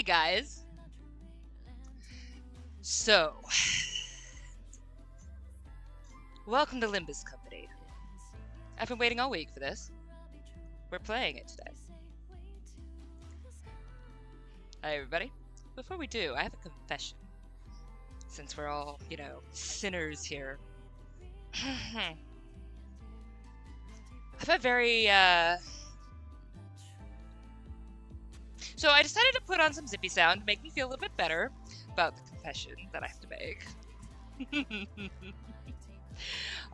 Hey guys! So, welcome to Limbus Company. I've been waiting all week for this. We're playing it today. Hi everybody. Before we do, I have a confession. Since we're all, you know, sinners here. I've had very, So I decided to put on some zippy sound to make me feel a little bit better about the confession that I have to make.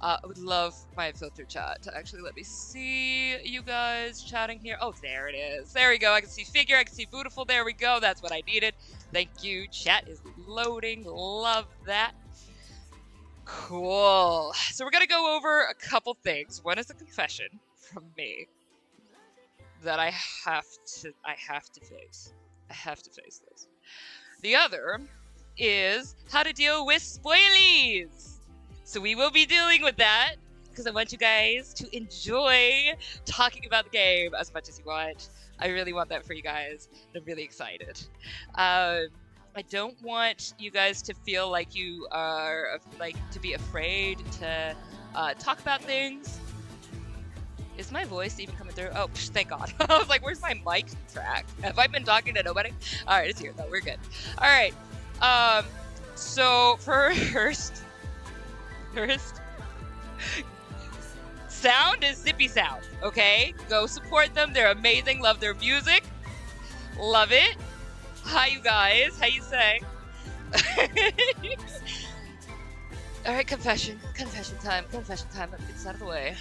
I would love my filter chat to actually let me see you guys chatting here. Oh, there it is. There we go. I can see figure. I can see beautiful. There we go. That's what I needed. Thank you. Chat is loading. Love that. Cool. So we're going to go over a couple things. One is a confession from me that I have to face. I have to face this. The other is how to deal with spoilies. So we will be dealing with that because I want you guys to enjoy talking about the game as much as you want. I really want that for you guys. I'm really excited. I don't want you guys to feel like you are to be afraid to talk about things. Is my voice even coming through? Oh, thank God. I was like, where's my mic track? Have I been talking to nobody? All right, it's here. No, we're good. All right. So first, sound is Zippy Sound, okay? Go support them. They're amazing. Love their music. Love it. Hi, you guys. How you say? All right, confession time. Let's get this out of the way.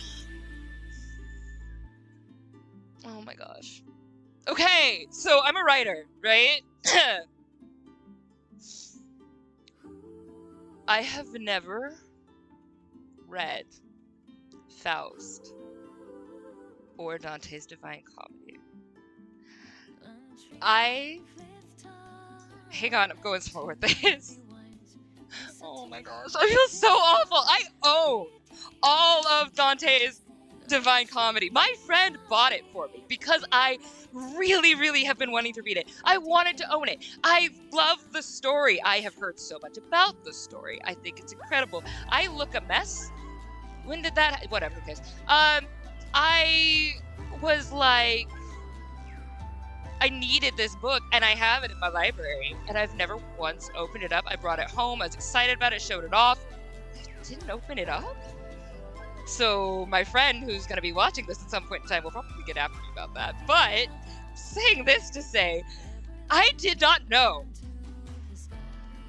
Oh my gosh. Okay, so I'm a writer, right? I have never read Faust or Dante's Divine Comedy. Hang on, I'm going slow with this. Oh my gosh, I feel so awful. I own all of Dante's Divine Comedy. My friend bought it for me because I really have been wanting to read it. I wanted to own it. I love the story. I have heard so much about the story. I think it's incredible. I look a mess. When did that whatever, who cares? I was like, I needed this book and I have it in my library and I've never once opened it up. I brought it home. I was excited about it, showed it off. I didn't open it up. So my friend who's going to be watching this at some point in time will probably get after me about that. But saying this to say, I did not know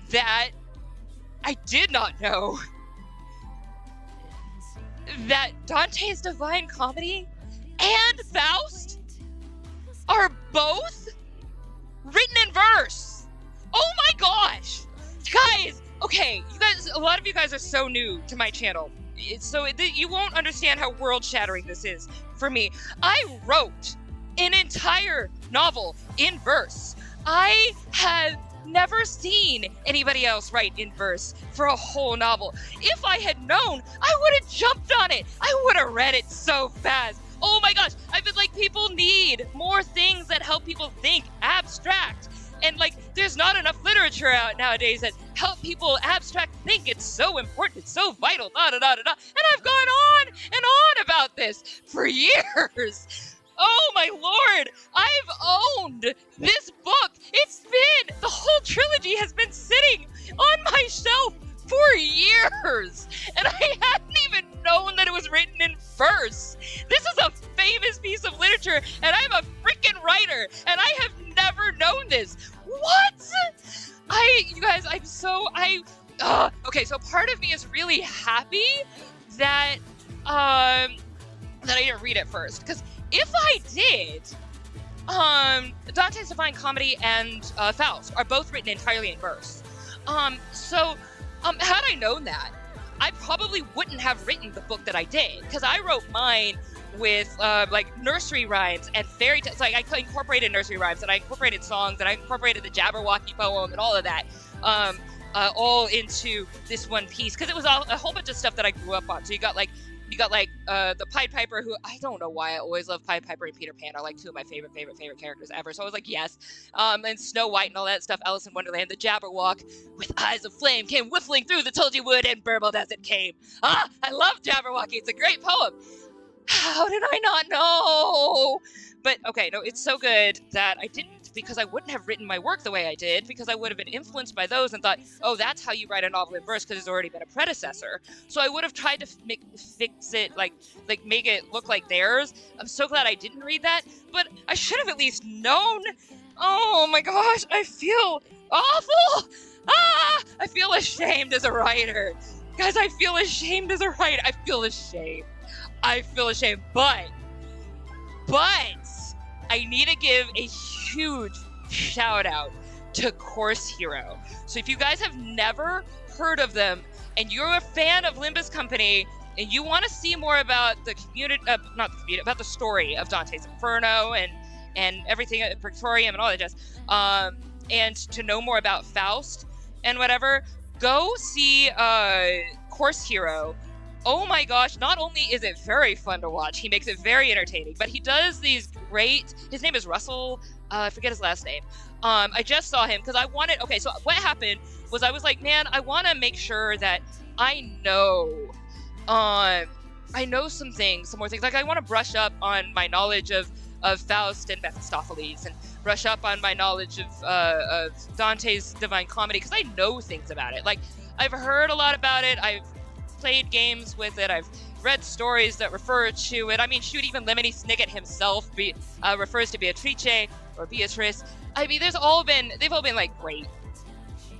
that Dante's Divine Comedy and Faust are both written in verse. Oh my gosh. Guys, okay, a lot of you guys are so new to my channel. So you won't understand how world-shattering this is for me. I wrote an entire novel in verse. I have never seen anybody else write in verse for a whole novel. If I had known, I would have jumped on it. I would have read it so fast. Oh my gosh, I've been like, people need more things that help people think abstract. And like, there's not enough literature out nowadays that help people abstract think. It's so important. It's so vital. And I've gone on and on about this for years. Oh my Lord, I've owned this book. The whole trilogy has been sitting on my shelf for years. And I hadn't even known that it was written in verse. This is a famous piece of literature and I'm a freaking writer and I have never known this. What? You guys, okay, so part of me is really happy that I didn't read it first, because if I did, Dante's Divine Comedy and Faust are both written entirely in verse. Had I known that, I probably wouldn't have written the book that I did, because I wrote mine with like nursery rhymes and fairy tales. Like I incorporated nursery rhymes and I incorporated songs and I incorporated the Jabberwocky poem and all of that all into this one piece, because it was a whole bunch of stuff that I grew up on. So you got like You got like the Pied Piper, who I don't know why I always love Pied Piper and Peter Pan are like two of my favorite characters ever. So I was like, yes. And Snow White and all that stuff. Alice in Wonderland, the Jabberwock with eyes of flame came whiffling through the Told You Wood and burbled as it came. Ah, I love Jabberwocky. It's a great poem. How did I not know? But okay, no, it's so good that I didn't, because I wouldn't have written my work the way I did, because I would have been influenced by those and thought, oh, that's how you write a novel in verse, because there's already been a predecessor. So I would have tried to fix it, like make it look like theirs. I'm so glad I didn't read that, but I should have at least known. Oh my gosh, I feel awful. Ah, I feel ashamed as a writer. Guys, I feel ashamed as a writer. I feel ashamed, but I need to give a huge shout out to Course Hero. So if you guys have never heard of them and you're a fan of Limbus Company and you want to see more about the community, about the story of Dante's Inferno and everything at Praetorium and all that jazz, and to know more about Faust and whatever, go see Course Hero. Oh my gosh, not only is it very fun to watch, he makes it very entertaining, but he does these great, his name is Russell, I forget his last name. I just saw him because I wanted, okay, so what happened was I was like, man, I want to make sure that I know some more things. Like I want to brush up on my knowledge of Faust and Mephistopheles, and brush up on my knowledge of Dante's Divine Comedy, because I know things about it. Like, I've heard a lot about it, I've played games with it, I've read stories that refer to it. I mean, shoot, even Lemony Snicket himself refers to Beatrice or Beatrice. I mean, they've all been like great,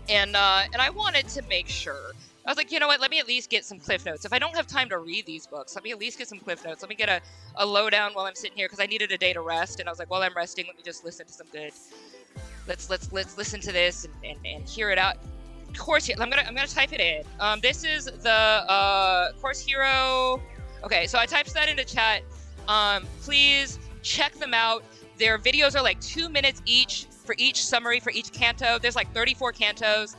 and I wanted to make sure. I was like, you know what? Let me at least get some cliff notes. If I don't have time to read these books, let me at least get some cliff notes. Let me get a lowdown while I'm sitting here, because I needed a day to rest, and I was like, while I'm resting, let me just listen to some good. Let's listen to this and hear it out. Course Hero. I'm gonna type it in. This is the Course Hero. Okay, so I typed that into chat. Please check them out. Their videos are like 2 minutes each for each summary for each canto. There's like 34 cantos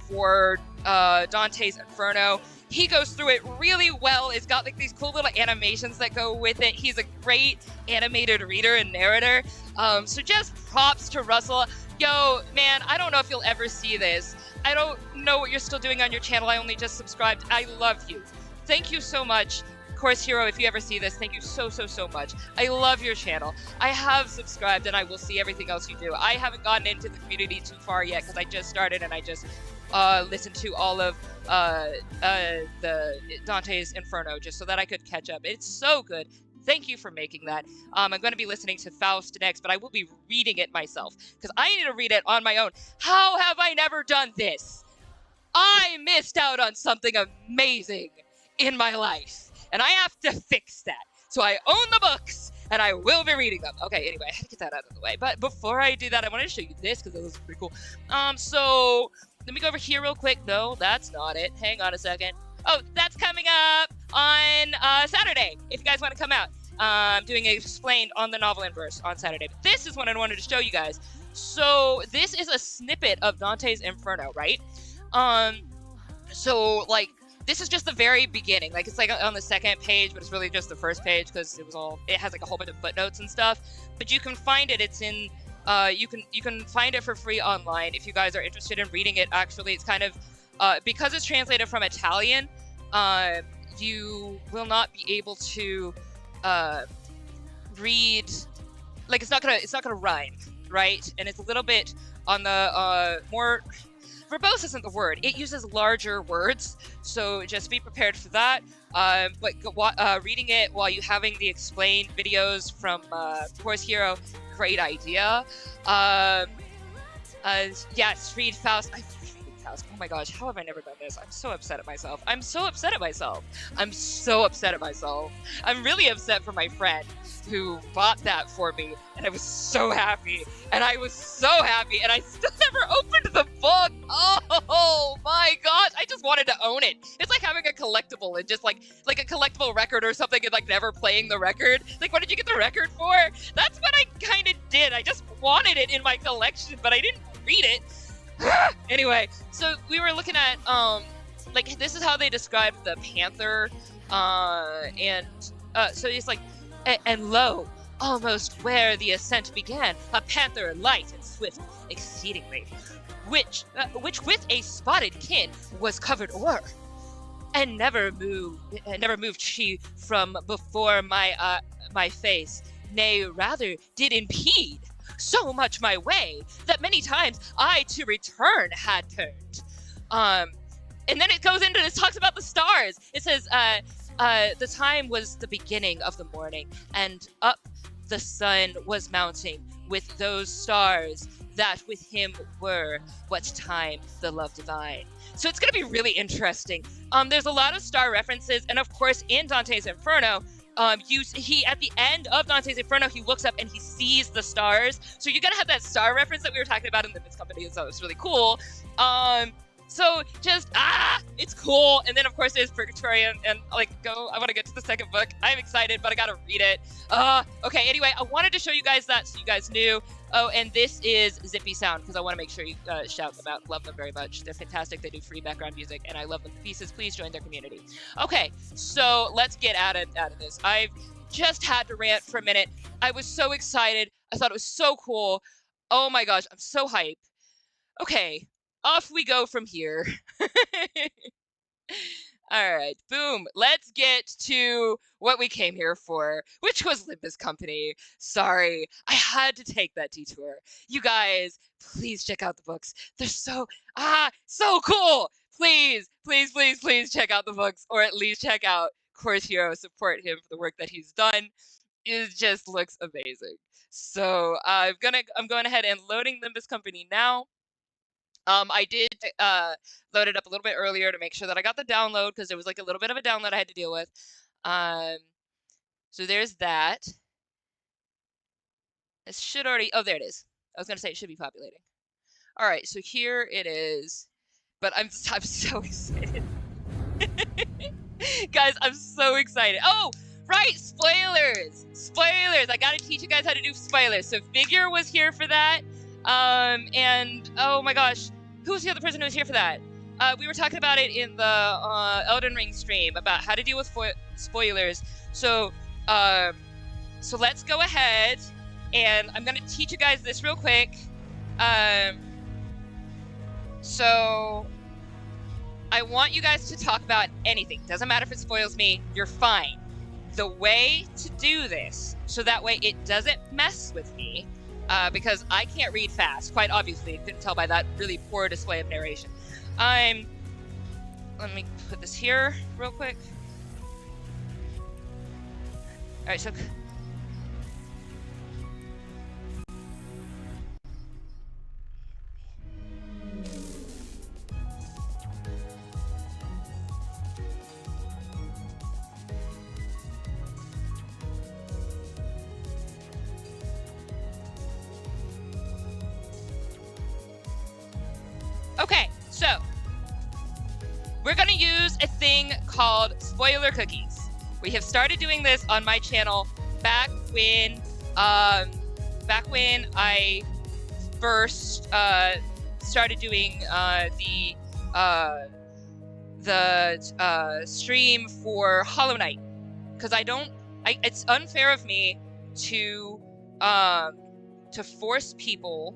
for Dante's Inferno. He goes through it really well. It's got like these cool little animations that go with it. He's a great animated reader and narrator. So just props to Russell. Yo, man, I don't know if you'll ever see this. I don't know what you're still doing on your channel. I only just subscribed. I love you. Thank you so much. Course Hero, if you ever see this, thank you so much. I love your channel. I have subscribed, and I will see everything else you do. I haven't gotten into the community too far yet, because I just started, and I just listened to all of the Dante's Inferno, just so that I could catch up. It's so good. Thank you for making that. I'm going to be listening to Faust next, but I will be reading it myself, because I need to read it on my own. How have I never done this? I missed out on something amazing in my life, and I have to fix that. So I own the books, and I will be reading them. Okay, anyway, I had to get that out of the way. But before I do that, I wanted to show you this, because it was pretty cool. So let me go over here real quick. No, that's not it. Hang on a second. Oh, that's coming up on Saturday, if you guys want to come out. Doing it explained on the novel in verse on Saturday. But this is what I wanted to show you guys. So this is a snippet of Dante's Inferno, right? So like, this is just the very beginning. Like, it's like on the second page, but it's really just the first page, because it has like a whole bunch of footnotes and stuff. But you can find it. It's in you can find it for free online if you guys are interested in reading it. Actually, it's kind of because it's translated from Italian, you will not be able to read, like, it's not gonna rhyme, right? And it's a little bit on the more verbose isn't the word. It uses larger words, so just be prepared for that. But reading it while you having the explained videos from Course Hero, great idea. Yes, read Faust. I read Faust. Oh my gosh, how have I never done this? I'm so upset at myself. I'm so upset at myself. I'm really upset for my friend who bought that for me, and I was so happy. And I still never opened the book. Oh my gosh, I just wanted to own it. It's like having a collectible and just like a collectible record or something, and like never playing the record. Like, what did you get the record for? That's what I kind of did. I just wanted it in my collection, but I didn't read it. Anyway, so we were looking at like, this is how they described the panther So he's like, and lo, almost where the ascent began, a panther light and swift exceedingly, which with a spotted kin was covered o'er, and never moved she from before my face, nay, rather did impede so much my way that many times I to return had turned. And then it goes into this, talks about the stars. It says, the time was the beginning of the morning, and up the sun was mounting with those stars that with him were what time the love divine. So it's going to be really interesting. There's a lot of star references, and of course in Dante's Inferno, he at the end of Dante's Inferno, he looks up and he sees the stars. So you're going to have that star reference that we were talking about in the Limbus Company, so it's really cool. So just, it's cool. And then of course there's Purgatory and I want to get to the second book. I'm excited, but I got to read it. Okay, anyway, I wanted to show you guys that so you guys knew. Oh, and this is Zippy Sound, because I want to make sure you shout them out. Love them very much. They're fantastic. They do free background music, and I love them to pieces. Please join their community. Okay, so let's get out of this. I've just had to rant for a minute. I was so excited. I thought it was so cool. Oh my gosh, I'm so hyped. Okay, off we go from here. All right, boom. Let's get to what we came here for, which was Limbus Company. Sorry, I had to take that detour. You guys, please check out the books. They're so cool. Please, please, please, please check out the books, or at least check out Course Hero. Support him for the work that he's done. It just looks amazing. So I'm going ahead and loading Limbus Company now. I did load it up a little bit earlier to make sure that I got the download, because there was like a little bit of a download I had to deal with. So there's that. It should already, oh, there it is. I was going to say it should be populating. All right, so here it is. But I'm so excited. Guys, I'm so excited. Oh, right, spoilers. Spoilers. I got to teach you guys how to do spoilers. So Figure was here for that. And oh my gosh, who was the other person who was here for that? We were talking about it in the Elden Ring stream about how to deal with spoilers. So let's go ahead, and I'm gonna teach you guys this real quick. So I want you guys to talk about anything. Doesn't matter if it spoils me. You're fine. The way to do this, so that way it doesn't mess with me. Because I can't read fast, quite obviously. You couldn't tell by that really poor display of narration. Let me put this here real quick. All right, so okay, so we're going to use a thing called spoiler cookies. We have started doing this on my channel back when I first started doing the stream for Hollow Knight, because it's unfair of me to force people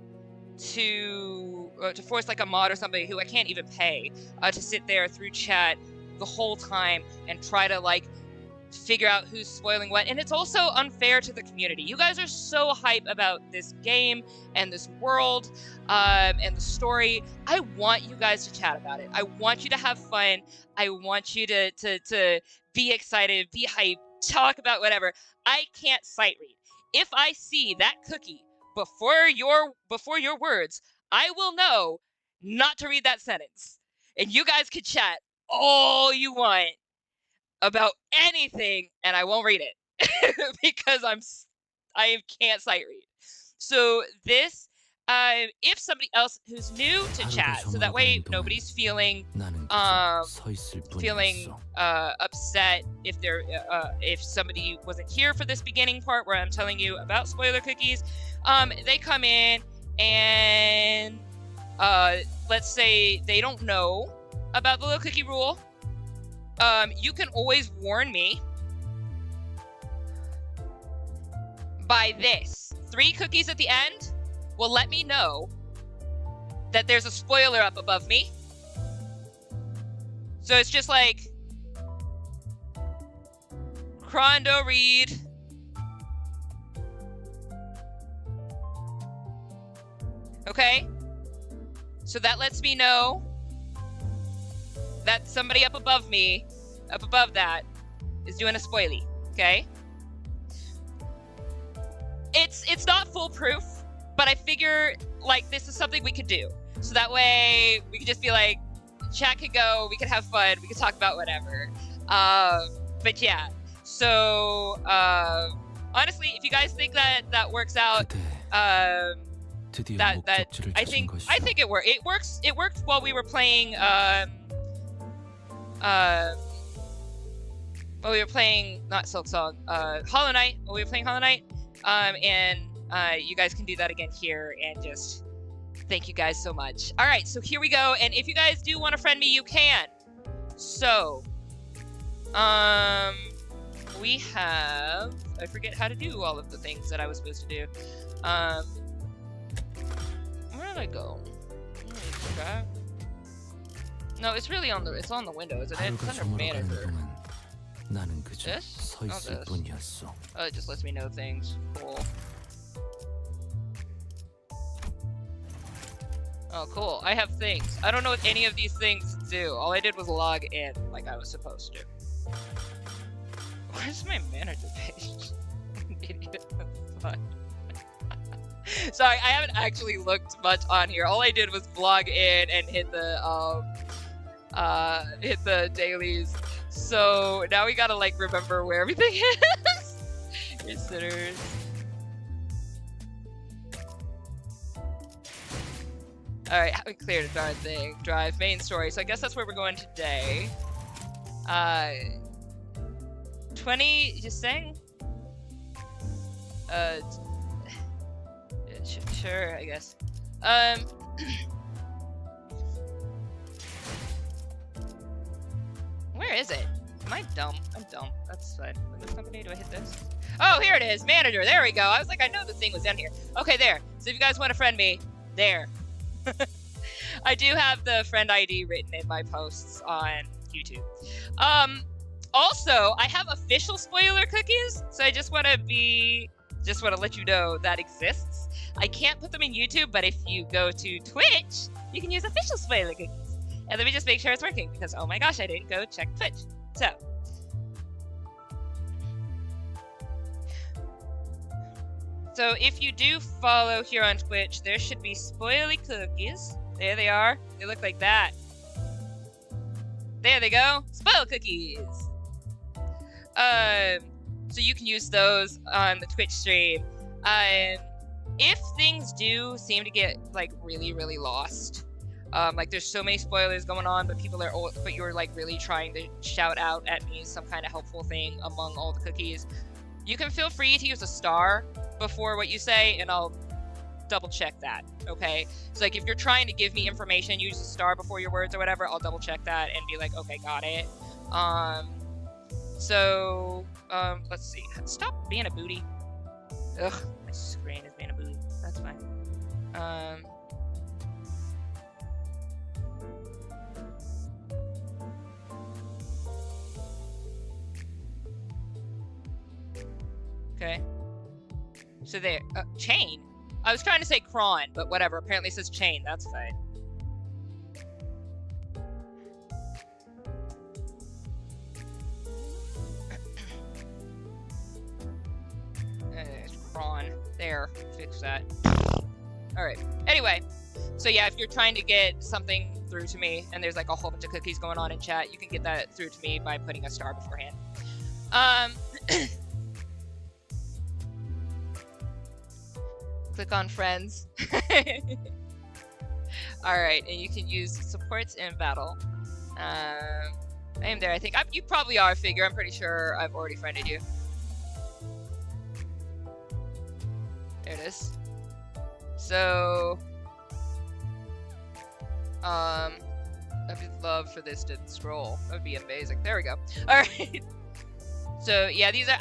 to force like a mod or somebody who I can't even pay to sit there through chat the whole time and try to like figure out who's spoiling what. And it's also unfair to the community. You guys are so hype about this game and this world and the story. I want you guys to chat about it. I want you to have fun. I want you to be excited, be hyped, talk about whatever. I can't sight read. If I see that cookie before your words, I will know not to read that sentence. And you guys can chat all you want about anything, and I won't read it because I can't sight read. So this, if somebody else who's new to chat, so that way nobody's feeling upset if somebody wasn't here for this beginning part where I'm telling you about spoiler cookies. They come in and let's say they don't know about the little cookie rule. You can always warn me by this. 3 cookies at the end will let me know that there's a spoiler up above me. So it's just like, Crondo read. Okay? So that lets me know that somebody up above me, up above that, is doing a spoilie. Okay? It's not foolproof, but I figure, like, this is something we could do. So that way, we could just be like, chat could go, we could have fun, we could talk about whatever. But yeah, so, honestly, if you guys think that that works out, I think it works. It worked while we were playing, not Silk Song, Hollow Knight, while we were playing Hollow Knight. And you guys can do that again here, and just thank you guys so much. All right, so here we go. And if you guys do want to friend me, you can. So, we have, I forget how to do all of the things that I was supposed to do. Where did I go? No, it's really on the, it's on the window, isn't it? It's under manager. This? Oh, this. Oh, it just lets me know things. Cool. Oh, cool. I have things. I don't know what any of these things do. All I did was log in like I was supposed to. Where's my manager page? Idiot. Sorry, I haven't actually looked much on here. All I did was log in and hit the dailies. So now we gotta like remember where everything is. Considers. Alright, haven't cleared a darn thing. Drive, main story. So I guess that's where we're going today. 20, just saying? Sure, I guess. Where is it? Am I dumb? I'm dumb. That's fine. Limbus Company, do I hit this? Oh, here it is. Manager. There we go. I was like, I know the thing was down here. Okay, there. So if you guys want to friend me, there. I do have the friend ID written in my posts on YouTube. Also, I have official spoiler cookies, so I just want to let you know that exists. I can't put them in YouTube, but if you go to Twitch, you can use official spoiler cookies. And let me just make sure it's working, because oh my gosh, I didn't go check Twitch. So if you do follow here on Twitch, there should be spoily cookies. There they are. They look like that. There they go. Spoil cookies. So you can use those on the Twitch stream. If things do seem to get like really, really lost, like there's so many spoilers going on, but but you're like really trying to shout out at me some kind of helpful thing among all the cookies, you can feel free to use a star before what you say, and I'll double check that. Okay, so like if you're trying to give me information, use a star before your words or whatever. I'll double check that and be like, okay, got it. Let's see. Stop being a booty. Ugh, my screen is being a booty. That's fine. Okay. So there. Chain? I was trying to say cron, but whatever. Apparently it says chain. That's fine. Cron. There. Fix that. Alright. Anyway. So yeah, if you're trying to get something through to me, and there's like a whole bunch of cookies going on in chat, you can get that through to me by putting a star beforehand. Click on friends. Alright, and you can use supports in battle. I am there, I think. You probably are, Figure. I'm pretty sure I've already friended you. There it is. So... I'd love for this to scroll. That would be amazing. There we go. All right. So yeah, these are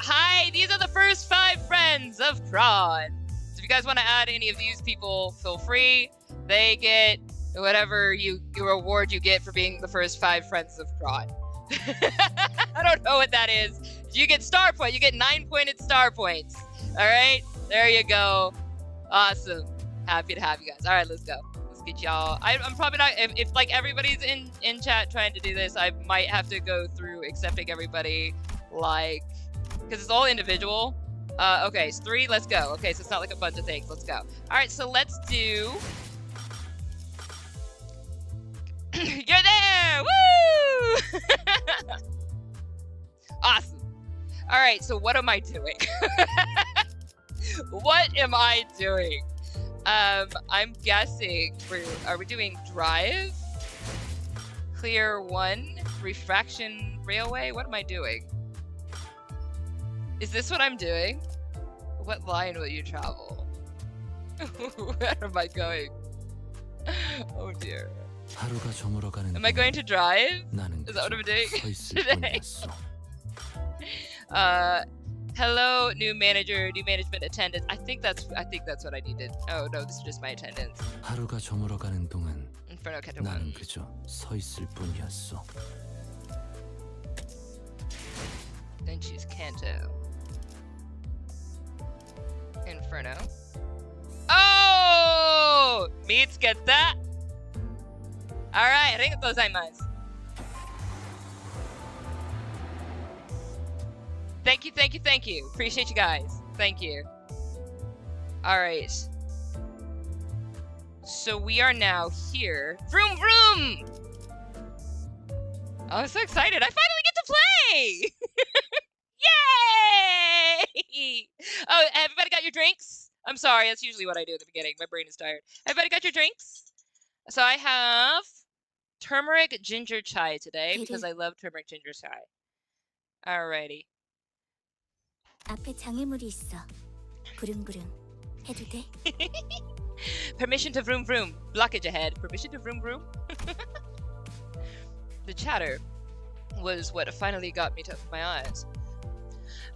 the first 5 friends of Kron. So if you guys want to add any of these people, feel free. They get whatever your reward you get for being the first 5 friends of Kron. I don't know what that is. You get star point. You get 9-pointed star points. All right, there you go. Awesome. Happy to have you guys. All right, let's go. Let's get y'all. I'm probably not. If like everybody's in chat trying to do this, I might have to go through accepting everybody, like, because it's all individual. Okay, it's 3. Let's go. Okay, so it's not like a bunch of things. Let's go. All right, so let's do. You're there! Woo! Awesome. All right, so what am I doing? What am I doing? I'm guessing are we doing drive? Clear 1? Refraction railway? What am I doing? Is this what I'm doing? What line will you travel? Where am I going? Oh dear. Am I going to drive? Is that what I'm doing today? Hello, new manager, new management attendance. I think that's what I needed. Oh no, this is just my attendance. Inferno Canto 1. Then choose Canto. Inferno. Oh! Mitsukatta! Alright, arigatou gozaimasu. Thank you, thank you, thank you. Appreciate you guys. Thank you. Alright. So we are now here. Vroom vroom! Oh, I'm so excited. I finally get to play! Yay! Oh, everybody got your drinks? I'm sorry, that's usually what I do at the beginning. My brain is tired. Everybody got your drinks? So I have turmeric ginger chai today because I love turmeric ginger chai. Alrighty. 앞에 장애물이 있어. 부릉부릉 해도 돼? Permission to vroom vroom. Blockage ahead. Permission to vroom vroom. The chatter was what finally got me to open my eyes.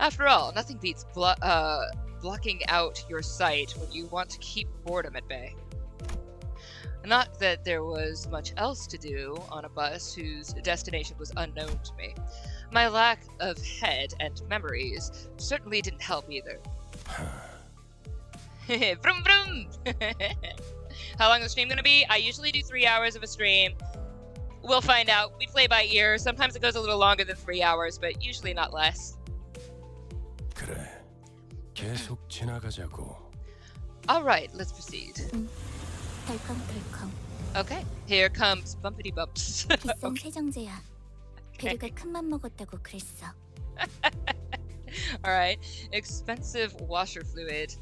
After all, nothing beats blocking out your sight when you want to keep boredom at bay. Not that there was much else to do on a bus whose destination was unknown to me. My lack of head and memories certainly didn't help either. Vroom vroom! How long is the stream gonna be? I usually do 3 hours of a stream. We'll find out. We play by ear. Sometimes it goes a little longer than 3 hours, but usually not less. 그래. 계속 지나가자고. Alright, let's proceed. 덜컹덜컹. Okay, here comes bumpity bumps. 비싼 세정제야. 베르가 큰맘 먹었다고 그랬어. Alright, expensive washer fluid.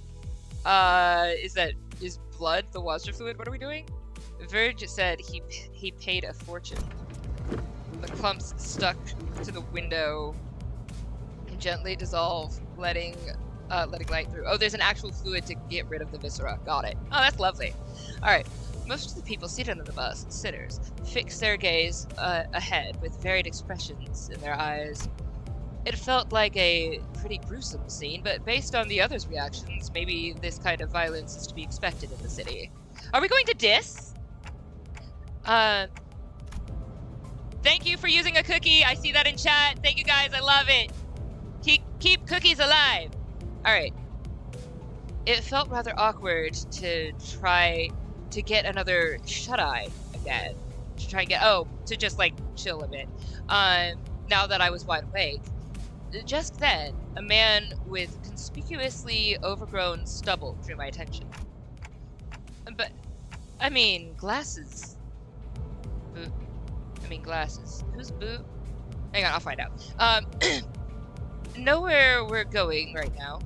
Is blood the washer fluid? What are we doing? Verge said he paid a fortune. The clumps stuck to the window and gently dissolve, letting light through. Oh, there's an actual fluid to get rid of the viscera. Got it. Oh, that's lovely. All right. Most of the people seated on the bus, sitters, fix their gaze ahead with varied expressions in their eyes. It felt like a pretty gruesome scene, but based on the others' reactions, maybe this kind of violence is to be expected in the city. Are we going to diss? Thank you for using a cookie. I see that in chat. Thank you guys. I love it. Keep cookies alive. All right. It felt rather awkward to try to get another shut-eye again. To try and get, to just like chill a bit. Now that I was wide awake. Just then, a man with conspicuously overgrown stubble drew my attention. But, I mean, glasses. Boo. I mean, glasses. Who's Boo? Hang on, I'll find out. Know where we're going right now.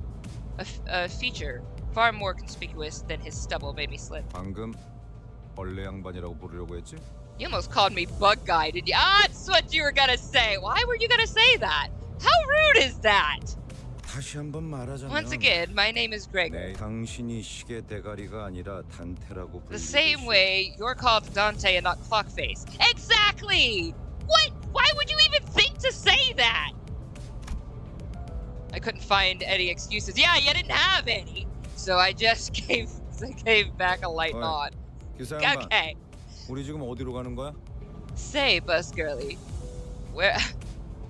A feature far more conspicuous than his stubble made me slip. 방금 벌레 양반이라고 부르려고 했지? You almost called me bug guy, did you? Ah, that's what you were gonna say. Why were you gonna say that? How rude is that? 다시 한번 말하자면 Once again, my name is Greg. 당신이 시계 대가리가 아니라 단테라고 The same way you're called Dante and not Clockface. Exactly! Exactly! What? Why would you even think to say that? I couldn't find any excuses. Yeah, you didn't have any. So I just gave back a light 어이, nod. 기사 양반, Okay. 우리 지금 어디로 가는 거야? Say, bus girly. Where?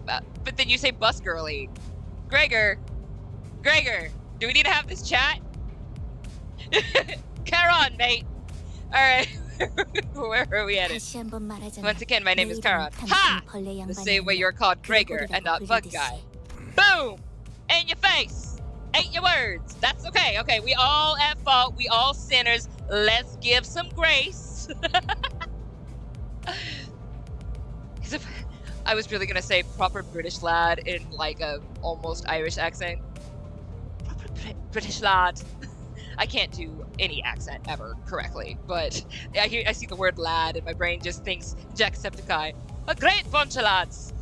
But then you say bus girly. Gregor, do we need to have this chat? Carry on, mate. All right. Where are we headed? 다시 한번 말하자면 Once again, my name 내 is 이름은 Karan. 당신 Ha! 벌레 The 양반이 same way you're called Gregor and not Bug Guy. Boom! In your face. Ain't your words. That's okay. Okay, we all at fault. We all sinners. Let's give some grace. I was really gonna say proper British lad in like a almost Irish accent. Proper British lad. I can't do any accent ever correctly, but I see the word lad and my brain just thinks Jacksepticeye. A great bunch of lads.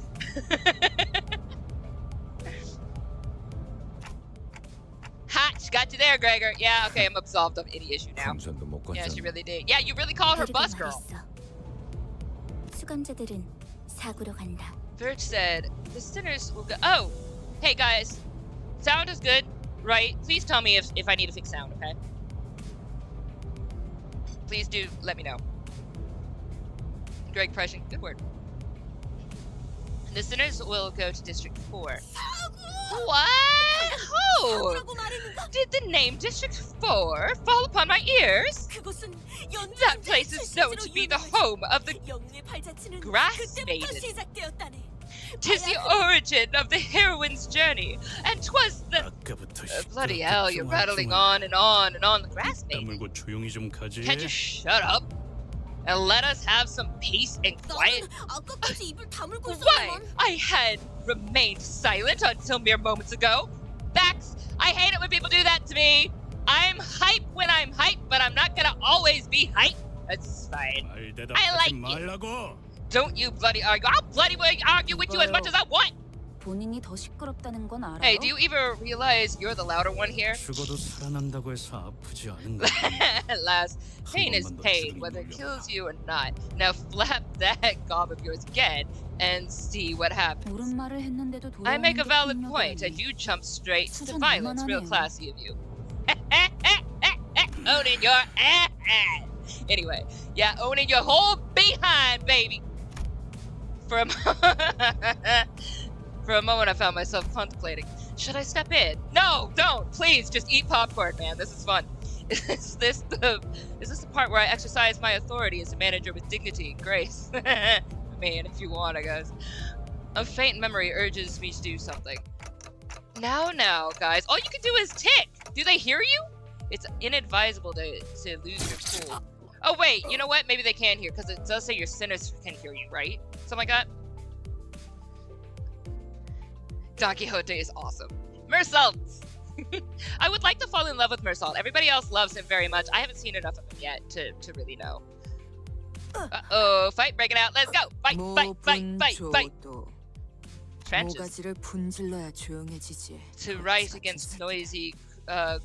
Ha! She got you there, Gregor. Yeah, okay, I'm absolved of any issue now. 풍선도 못 Yeah, she 걷잖아. really did. Yeah, you really called her bus girl. 수감자들은 사구로 간다. Verge said, the sinners will go. Oh! Hey guys. Sound is good, right? Please tell me if I need to fix sound, okay? Please do let me know. Greg Prussian, good word. The sinners will go to District 4. What? Oh! Did the name District 4 fall upon my ears? That place is known to be the home of the grass maiden. 'Tis the origin of the heroine's journey, and 'twas the... bloody hell, you're rattling on and on and on. The grass maiden. Can't you shut up and let us have some peace and quiet? Why? I had remained silent until mere moments ago. Bax, I hate it when people do that to me. I'm hype when I'm hype, but I'm not gonna always be hype. That's fine. I like it. Don't you bloody argue. I'll bloody well argue with you as much as I want. 본인이 더 시끄럽다는 건 알아요? Hey, do you even realize you're the louder one here? 죽어도 살아난다고 해서 아프지 않은 거. Last, pain is pain, whether it kills you or not. Now flap that gob of yours again and see what happens. 옳은 말을 했는데도 I make a 돌아오는 게 valid point, 폭력이라니. and you jump straight to 수준 violence. Real 이만하네요. classy of you. Owning your ass. Anyway, yeah, owning your whole behind, baby. For a moment, I found myself contemplating. Should I step in? No, don't. Please, just eat popcorn, man. This is fun. Is this the part where I exercise my authority as a manager with dignity and grace? I mean, if you want, I guess. A faint memory urges me to do something. Now, guys. All you can do is tick. Do they hear you? It's inadvisable to lose your cool. Oh, wait. You know what? Maybe they can hear, because it does say your sinners can hear you, right? Something like that? Don Quixote is awesome. Mersault! I would like to fall in love with Mersault. Everybody else loves him very much. I haven't seen enough of him yet to really know. Uh-oh, fight breaking out. Let's go! Fight! Trenches. 모가지를 분질러야 조용해지지. To rise against noisy,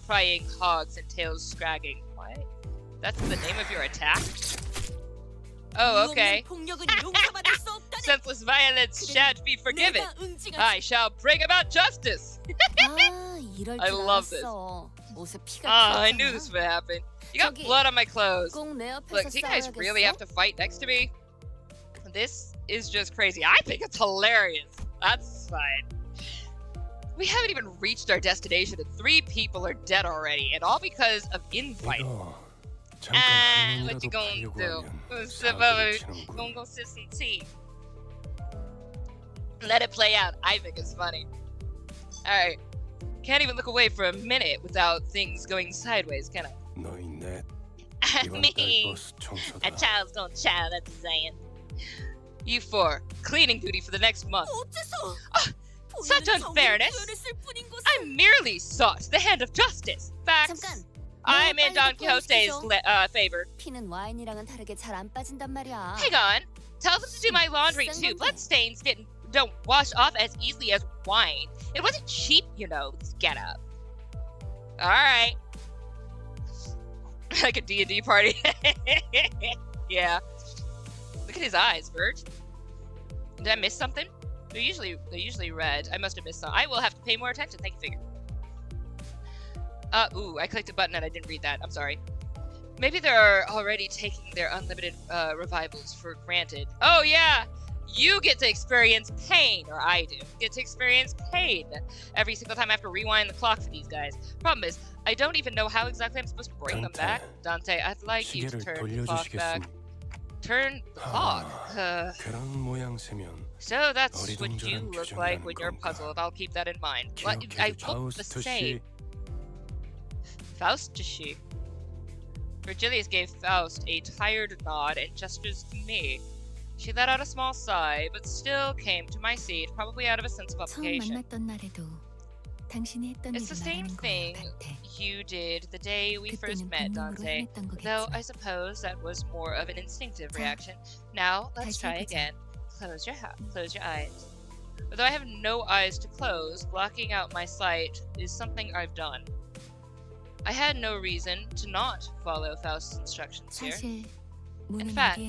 crying hogs and tails scragging. What? That's the name of your attack? Oh, okay. Senseless violence shan't be forgiven. I shall bring about justice. 아, 이럴 줄 I love this. 알았어. 옷에 피가 I knew 튀었잖아. this would happen. You got 저기, blood on my clothes. 꼭 내 옆에서 Look, do you guys really 싸워야겠어? have to fight next to me? This is just crazy. I think it's hilarious. That's fine. We haven't even reached our destination and 3 people are dead already, and all because of infighting. 이거 잠깐 한 What you 명이라도 gonna 가려고 do? 하면 Sip 사고를 over. 치는군. Gonna go sip some tea. Let it play out. I think it's funny. Alright. Can't even look away for a minute without things going sideways, can I? 너희 넷 I 이번 달 mean, 버스 청소다. a child's gonna child, that's saying. You 4, cleaning duty for the next month. 어째서? Such unfairness. I merely sought the hand of justice. Facts. 잠깐. I'm in 빨리 Don 덕분에 Quixote's 시켜줘. favor. 피는 와인이랑은 다르게 잘 안 빠진단 말이야. Hang on. Tell them to do my laundry 비싼 too. 건데. Bloodstains don't wash off as easily as wine. It wasn't cheap, you know. This get up. All right. Like a D&D party. Yeah. Look at his eyes, Bert. Did I miss something? They're usually red. I must have missed some. I will have to pay more attention. Thank you, figure. Ooh, I clicked a button and I didn't read that. I'm sorry. Maybe they're already taking their unlimited revivals for granted. Oh yeah, you get to experience pain, or I do. Get to experience pain every single time I have to rewind the clock for these guys. Problem is, I don't even know how exactly I'm supposed to bring them back. Dante, I'd like you to turn the clock back. Turn the clock. So that's what you look like when you're puzzled. I'll keep that in mind. I hope the same. Faust to she. Virgilius gave Faust a tired nod and gestures to me. She let out a small sigh, but still came to my seat, probably out of a sense of obligation. It's the same thing you did the day we first met, Dante, though I suppose that was more of an instinctive reaction. Now, let's try again. Close your eyes. Although I have no eyes to close, blocking out my sight is something I've done. I had no reason to not follow Faust's instructions here. In fact,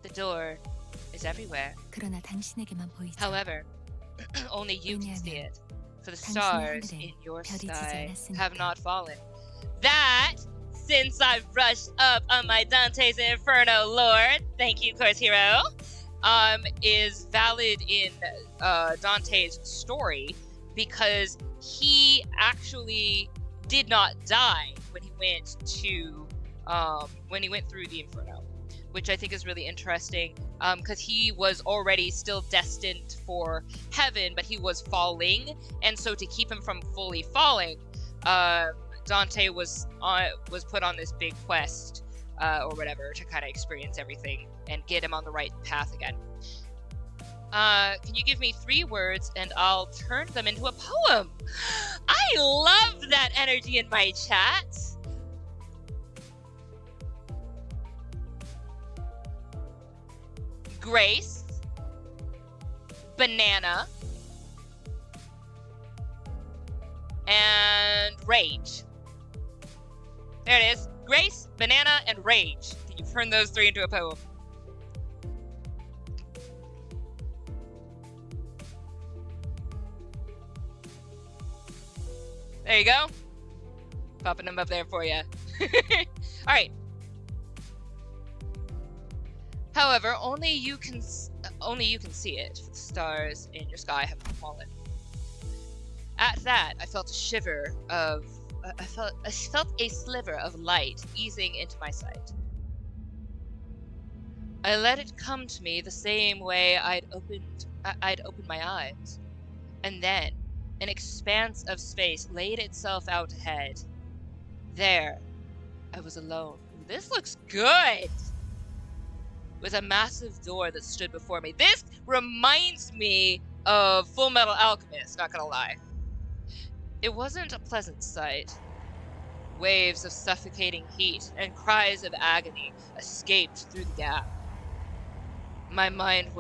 the door is everywhere. However, only you can see it, for the stars in your sky have not fallen. That, since I've brushed up on my Dante's Inferno lore, thank you, Course Hero, is valid in Dante's story, because he actually did not die when he went through the Inferno, which I think is really interesting, because he was already still destined for heaven, but he was falling, and so to keep him from fully falling, Dante was put on this big quest or whatever to kind of experience everything and get him on the right path again. Can you give me 3 words and I'll turn them into a poem? I love that energy in my chat. Grace, banana, and rage. There it is. Grace, banana, and rage. Can you turn those 3 into a poem? There you go. Popping them up there for you. All right. However, only you can see it. The stars in your sky have fallen. At that, I felt a shiver of. I felt a sliver of light easing into my sight. I let it come to me the same way I'd opened my eyes, and then an expanse of space laid itself out ahead. There, I was alone. This looks good! With a massive door that stood before me. This reminds me of Full Metal Alchemist, not gonna lie. It wasn't a pleasant sight. Waves of suffocating heat and cries of agony escaped through the gap. My mind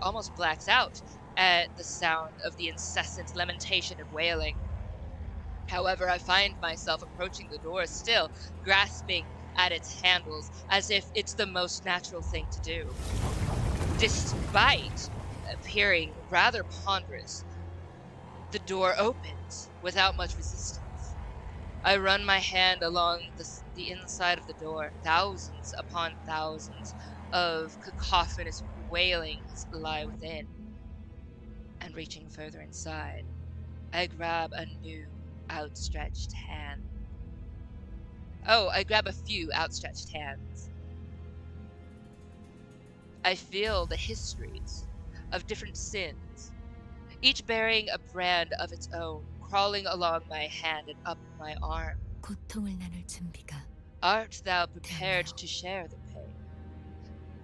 almost blacks out at the sound of the incessant lamentation and wailing. However, I find myself approaching the door still, grasping at its handles as if it's the most natural thing to do. Despite appearing rather ponderous, the door opens without much resistance. I run my hand along the inside of the door. Thousands upon thousands of cacophonous wailings lie within. And reaching further inside, I grab a new outstretched hand. I grab a few outstretched hands. I feel the histories of different sins, each bearing a brand of its own, crawling along my hand and up my arm. Art thou prepared to share the pain?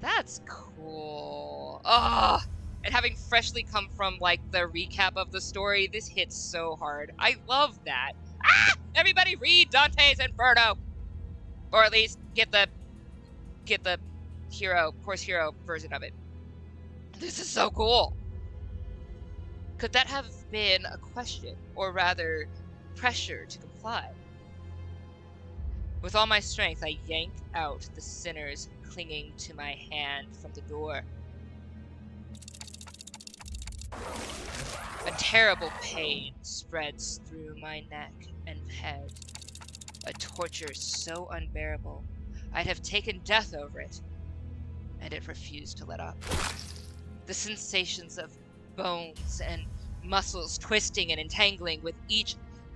That's cool. And having freshly come from, like, the recap of the story, this hits so hard. I love that. Everybody read Dante's Inferno! Or at least get the Course Hero version of it. This is so cool. Could that have been a question, or rather, pressure to comply? With all my strength, I yank out the sinners clinging to my hand from the door. A terrible pain spreads through my neck and head. A torture so unbearable, I'd have taken death over it, and it refused to let up. The sensations of bones and muscles twisting and entangling with each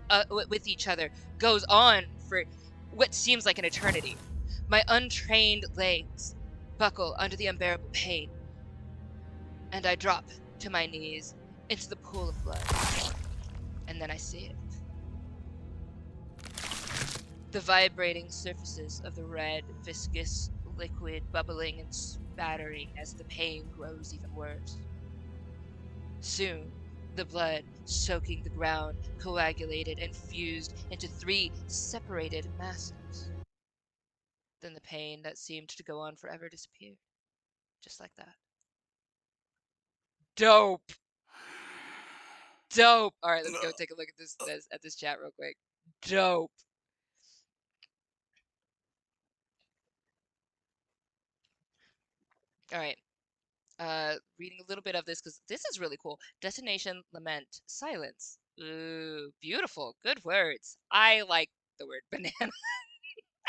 other goes on for what seems like an eternity. My untrained legs buckle under the unbearable pain, and I drop to my knees into the pool of blood. And then I see it. The vibrating surfaces of the red, viscous liquid bubbling and spattering as the pain grows even worse. Soon, the blood soaking the ground coagulated and fused into 3 separated masses. Then the pain that seemed to go on forever disappeared. Just like that. Dope! Dope! Alright, let's go take a look at this chat real quick. Dope! Alright. Reading a little bit of this because this is really cool. Destination, lament, silence. Ooh, beautiful. Good words. I like the word banana.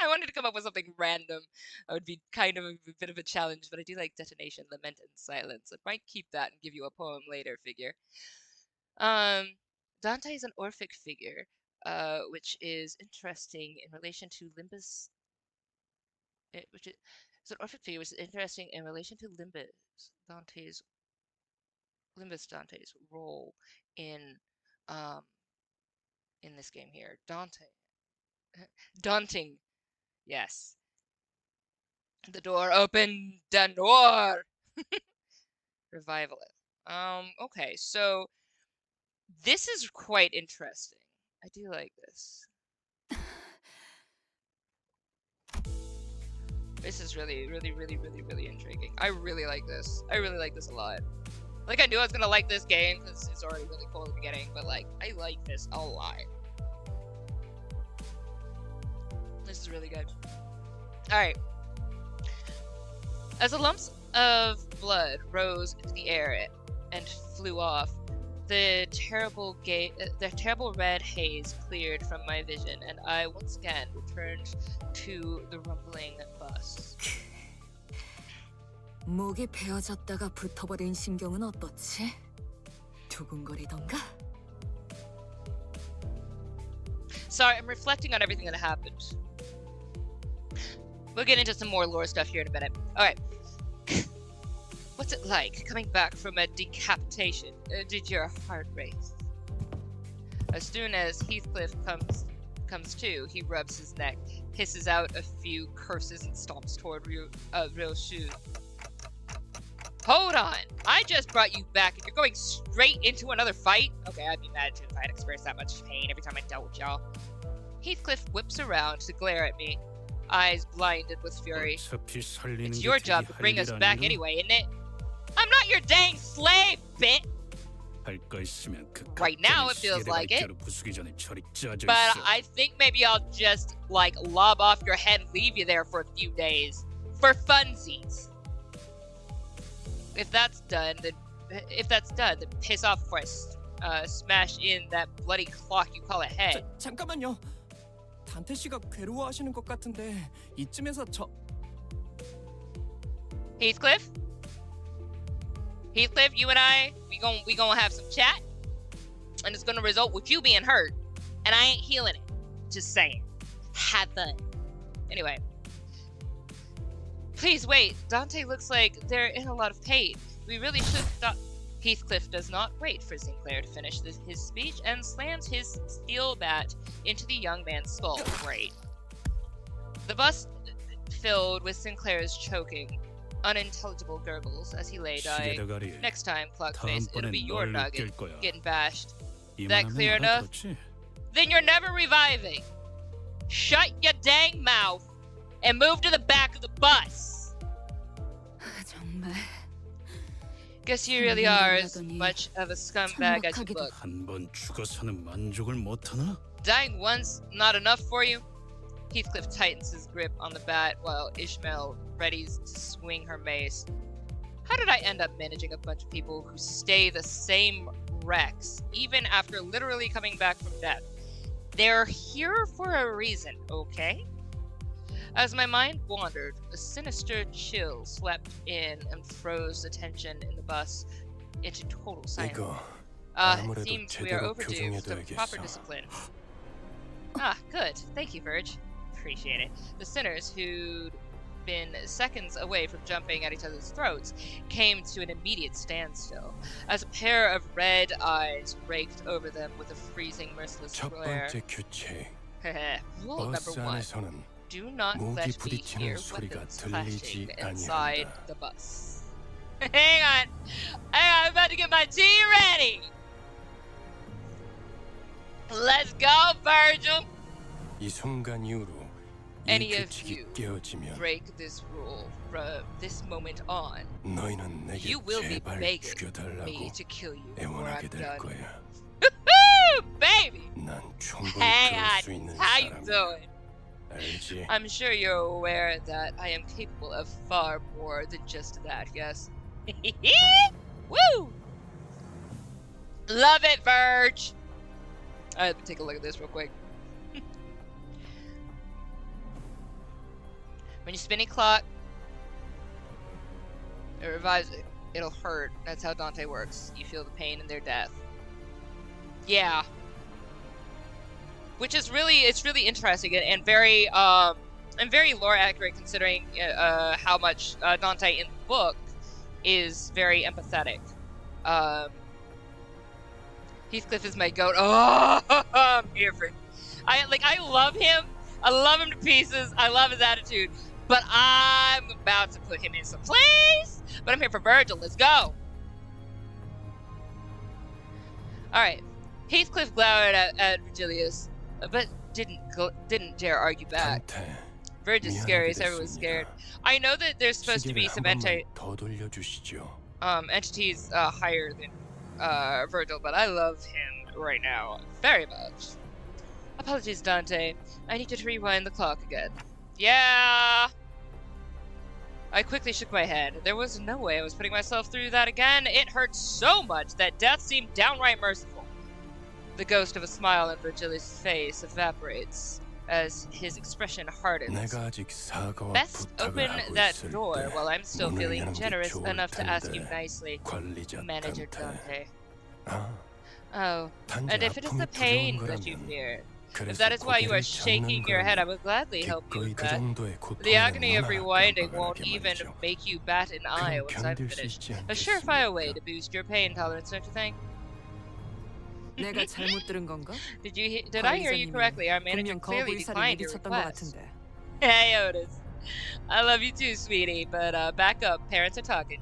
I wanted to come up with something random. That would be kind of a bit of a challenge, but I do like detonation, lament, and silence. I might keep that and give you a poem later, figure. Dante is an Orphic figure, which is interesting in relation to Limbus. Which is an Orphic figure, which is interesting in relation to Limbus Dante's role in this game here. Daunting. Yes. The door opened, the door. Revival it. Okay, so this is quite interesting. I do like this. This is really, really, really, really, really intriguing. I really like this. I really like this a lot. Like, I knew I was gonna like this game because it's already really cool at the beginning, but like, I like this a lot. This is really good. Alright. As the lumps of blood rose into the air and flew off, the terrible red haze cleared from my vision, and I once again returned to the rumbling bus. 목이 베어졌다가 붙어버린 심경은 어떻지? 두근거리던가? Sorry, I'm reflecting on everything that happened. We'll get into some more lore stuff here in a minute. Alright. What's it like coming back from a decapitation? Did your heart race? As soon as Heathcliff comes to, he rubs his neck, hisses out a few curses, and stomps toward Real Shoe. Hold on! I just brought you back and you're going straight into another fight? Okay, I'd be mad too if I had experienced that much pain every time I dealt with y'all. Heathcliff whips around to glare at me, eyes blinded with fury. It's your job to bring us back anyway, isn't it? I'm not your dang slave, bitch! Right now it feels like it. But I think maybe I'll just, like, lob off your head and leave you there for a few days. For funsies. If that's done, then piss off before I smash in that bloody clock you call a head. 잠깐만요. 단테 씨가 괴로워하시는 것 같은데 이쯤에서 Heathcliff, you and I, we gonna have some chat, and it's gonna result with you being hurt, and I ain't healing it. Just saying. Have fun. Anyway. Please wait. Dante looks like they're in a lot of pain. We really should stop. Heathcliff does not wait for Sinclair to finish his speech and slams his steel bat into the young man's skull. Great. The bus filled with Sinclair's choking, unintelligible gurgles as he lay dying. Next time, Clockface, it'll be your nugget getting bashed. That clear enough? Then you're never reviving. Shut your dang mouth and move to the back of the bus. 정말. Guess you really are as much of a scumbag as you look. 한 번 죽어서는 만족을 못하나? Dying once not enough for you? Heathcliff tightens his grip on the bat while Ishmael readies to swing her mace. How did I end up managing a bunch of people who stay the same wrecks, even after literally coming back from death? They're here for a reason, okay? As my mind wandered, a sinister chill swept in and froze the tension in the bus into total silence. It seems we are overdue for some proper discipline. Ah, good. Thank you, Verge. Appreciate it. The sinners who'd been seconds away from jumping at each other's throats came to an immediate standstill as a pair of red eyes raked over them with a freezing, merciless glare. Rule number 1. Do not let me hear weapons clashing inside the bus. Hang on, I'm about to get my tea ready. Let's go, Virgil. Any of you break this rule from this moment on, you will be begging me to kill you before I'm done. Woohoo, baby! Hang on, how you doing? I'm sure you're aware that I am capable of far more than just that, yes? Woo! Love it, Verge! Alright, let me take a look at this real quick. When you spin a clock, it revives it. It'll hurt. That's how Dante works. You feel the pain in their death. Yeah. Which is really, it's really interesting and very lore accurate considering how much Dante in the book is very empathetic. Heathcliff is my goat. Oh, I'm here for. I love him. I love him to pieces. I love his attitude. But I'm about to put him in some place. But I'm here for Virgil. Let's go. Alright. Heathcliff glowered at Virgilius, but didn't dare argue back. Virgil is scary, so everyone's scared. I know that there's supposed to be some entities higher than Virgil, but I love him right now very much. Apologies, Dante. I need you to rewind the clock again. Yeah. I quickly shook my head. There was no way I was putting myself through that again. It hurt so much that death seemed downright merciful. The ghost of a smile on Virgilius' face evaporates as his expression hardens. Best open that door while I'm still feeling generous enough to ask you nicely, Manager Dante. Oh, and if it is the pain that you fear, if that is why you are shaking your head, I will gladly help you with that. The agony of rewinding won't even make you bat an eye once I'm finished. A surefire way to boost your pain tolerance, don't you think? Did I hear you correctly? Our manager clearly declined your request. Hey, Otis. I love you too, sweetie, but back up. Parents are talking.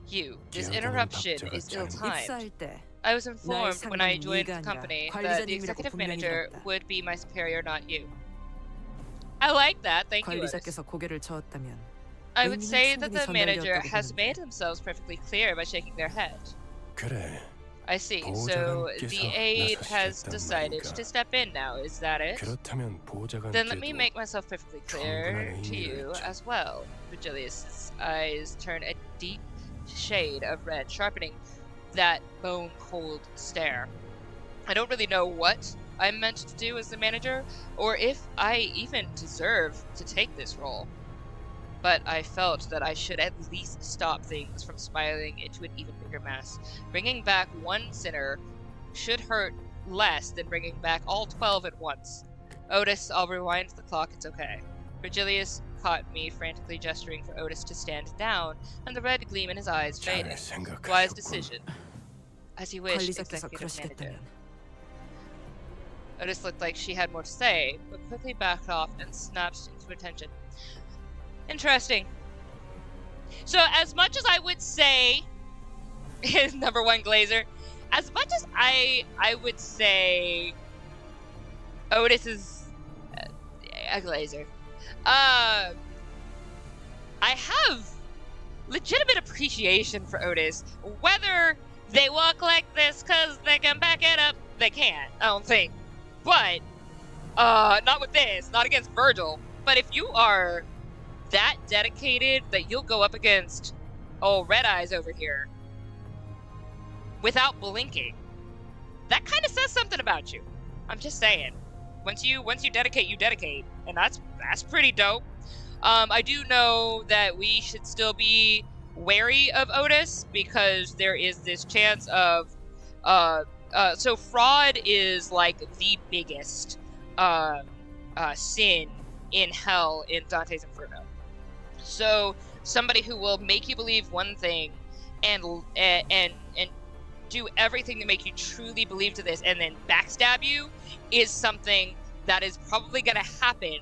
You. This interruption is ill-timed. I was informed when I joined the company that the executive manager would be my superior, not you. I like that, thank you, Otis. I would say that the manager has made themselves perfectly clear by shaking their head. I see, so the aide has decided to step in now, is that it? Then let me make myself perfectly clear to you as well. Virgilius' eyes turn a deep shade of red, sharpening that bone-cold stare. I don't really know what I'm meant to do as the manager, or if I even deserve to take this role. But I felt that I should at least stop things from spiraling into an even bigger mess. Bringing back one sinner should hurt less than bringing back all 12 at once. Otis, I'll rewind the clock, it's okay. Virgilius caught me frantically gesturing for Otis to stand down, and the red gleam in his eyes faded. Wise decision. As you wish, executive manager. Otis looked like she had more to say, but quickly backed off and snapped into attention. Interesting. So, as much as I would say, number one Glazer, as much as I would say Otis is a Glazer, I have legitimate appreciation for Otis. Whether they walk like this because they can back it up, they can't, I don't think. But Not with this, not against Virgil. But if you are that dedicated that you'll go up against Red Eyes over here without blinking, that kind of says something about you. I'm just saying. Once you dedicate, you dedicate, and that's pretty dope. I do know that we should still be wary of Otis because there is this chance of so fraud is like the biggest sin in hell in Dante's Inferno. So somebody who will make you believe one thing and do everything to make you truly believe to this and then backstab you is something that is probably going to happen,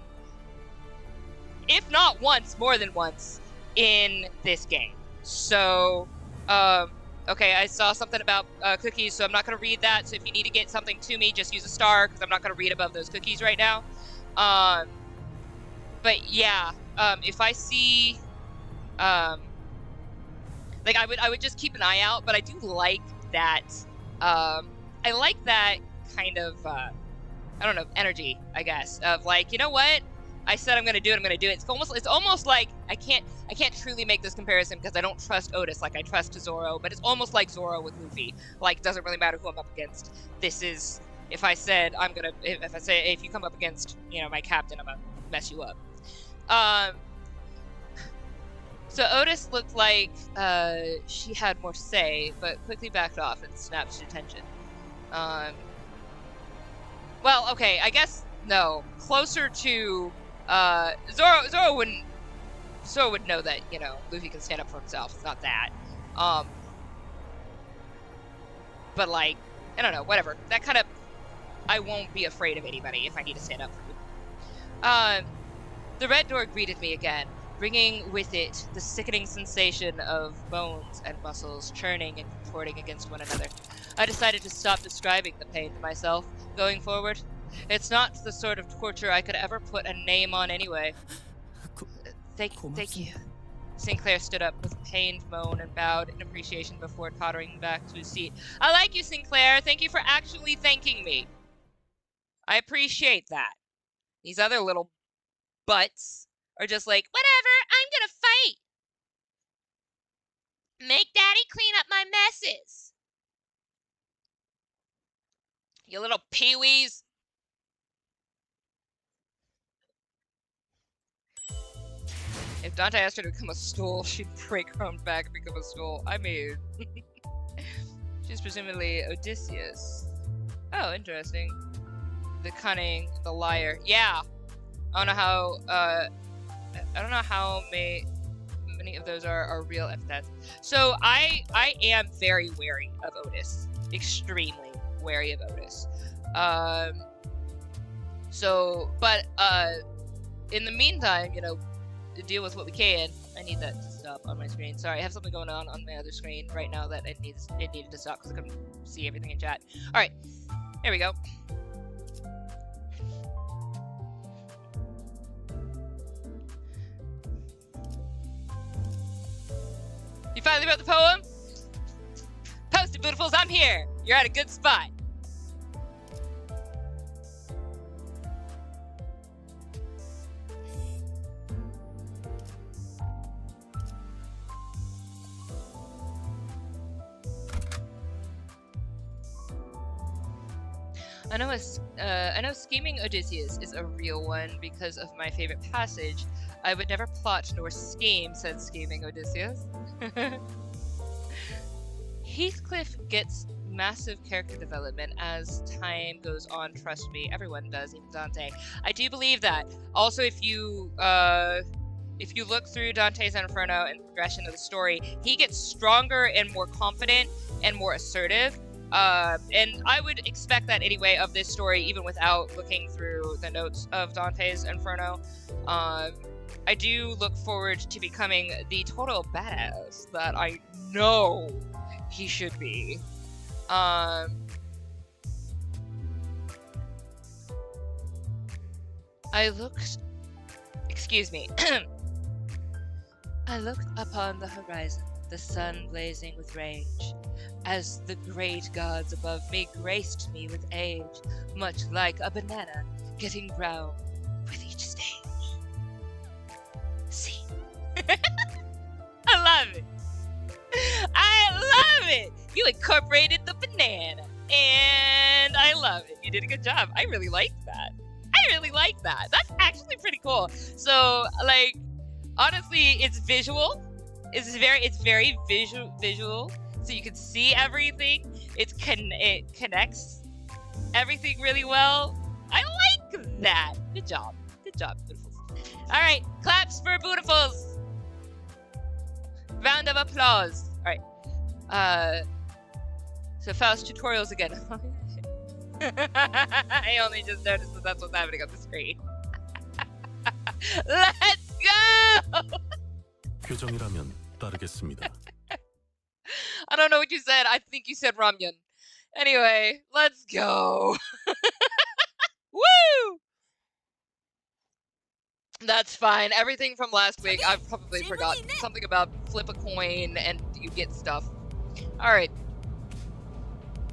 if not once, more than once in this game. So, okay, I saw something about cookies, so I'm not going to read that. So if you need to get something to me, just use a star, because I'm not going to read above those cookies right now. But yeah, if I see, like I would just keep an eye out. But I do like that. I like that kind of, I don't know, energy, I guess, of like, you know what? I said I'm gonna do it. I'm gonna do it. It's almost like I can't truly make this comparison because I don't trust Otis like I trust Zoro, but it's almost like Zoro with Luffy. Like, it doesn't really matter who I'm up against. This is, if I said I'm gonna, if I say if you come up against, you know, my captain, I'm gonna mess you up. So Otis looked like she had more to say, but quickly backed off and snapped to attention. Well, okay, I guess no. Closer to Zoro would know that, you know, Luffy can stand up for himself. It's not that. But like, I don't know, whatever. That kind of, I won't be afraid of anybody if I need to stand up for you. The red door greeted me again, bringing with it the sickening sensation of bones and muscles churning and contorting against one another. I decided to stop describing the pain to myself. Going forward, it's not the sort of torture I could ever put a name on anyway. Thank you. Sinclair stood up with a pained moan and bowed in appreciation before tottering back to his seat. I like you, Sinclair. Thank you for actually thanking me. I appreciate that. These other little butts are just like, whatever, I'm gonna fight. Make Daddy clean up my messes. You little peewees. If Dante asked her to become a stool, she'd break her own back and become a stool. I mean, she's presumably Odysseus. Oh, interesting. The cunning, the liar. Yeah. I don't know how many of those are real epithets. So I am very wary of Otis. Extremely wary of Otis. But in the meantime, you know, to deal with what we can. I need that to stop on my screen. Sorry, I have something going on my other screen right now that it needed to stop because I couldn't see everything in chat. All right, here we go. You finally wrote the poem? Post it, beautifuls. I'm here. You're at a good spot. I know scheming Odysseus is a real one because of my favorite passage. I would never plot nor scheme, said scheming Odysseus. Heathcliff gets massive character development as time goes on, trust me, everyone does, even Dante. I do believe that. Also, if you look through Dante's Inferno and the progression of the story, he gets stronger and more confident and more assertive. And I would expect that anyway of this story, even without looking through the notes of Dante's Inferno. I do look forward to becoming the total badass that I know he should be. I looked upon the horizon, the sun blazing with rage, as the great gods above me graced me with age, much like a banana getting brown with each stage. See? I love it. I love it. You incorporated the banana, and I love it. You did a good job. I really like that. That's actually pretty cool. So, like, honestly, it's visual. It's very visual. So you can see everything. It connects everything really well. I like that. Good job, beautifuls. All right, claps for beautifuls. Round of applause. All right. So Faust tutorials again. I only just noticed that that's what's happening on the screen. Let's go! 표정이라면 따르겠습니다. I don't know what you said. I think you said ramyun. Anyway, let's go. Woo! That's fine. Everything from last week, I've probably forgotten. Something about flip a coin and you get stuff. Alright.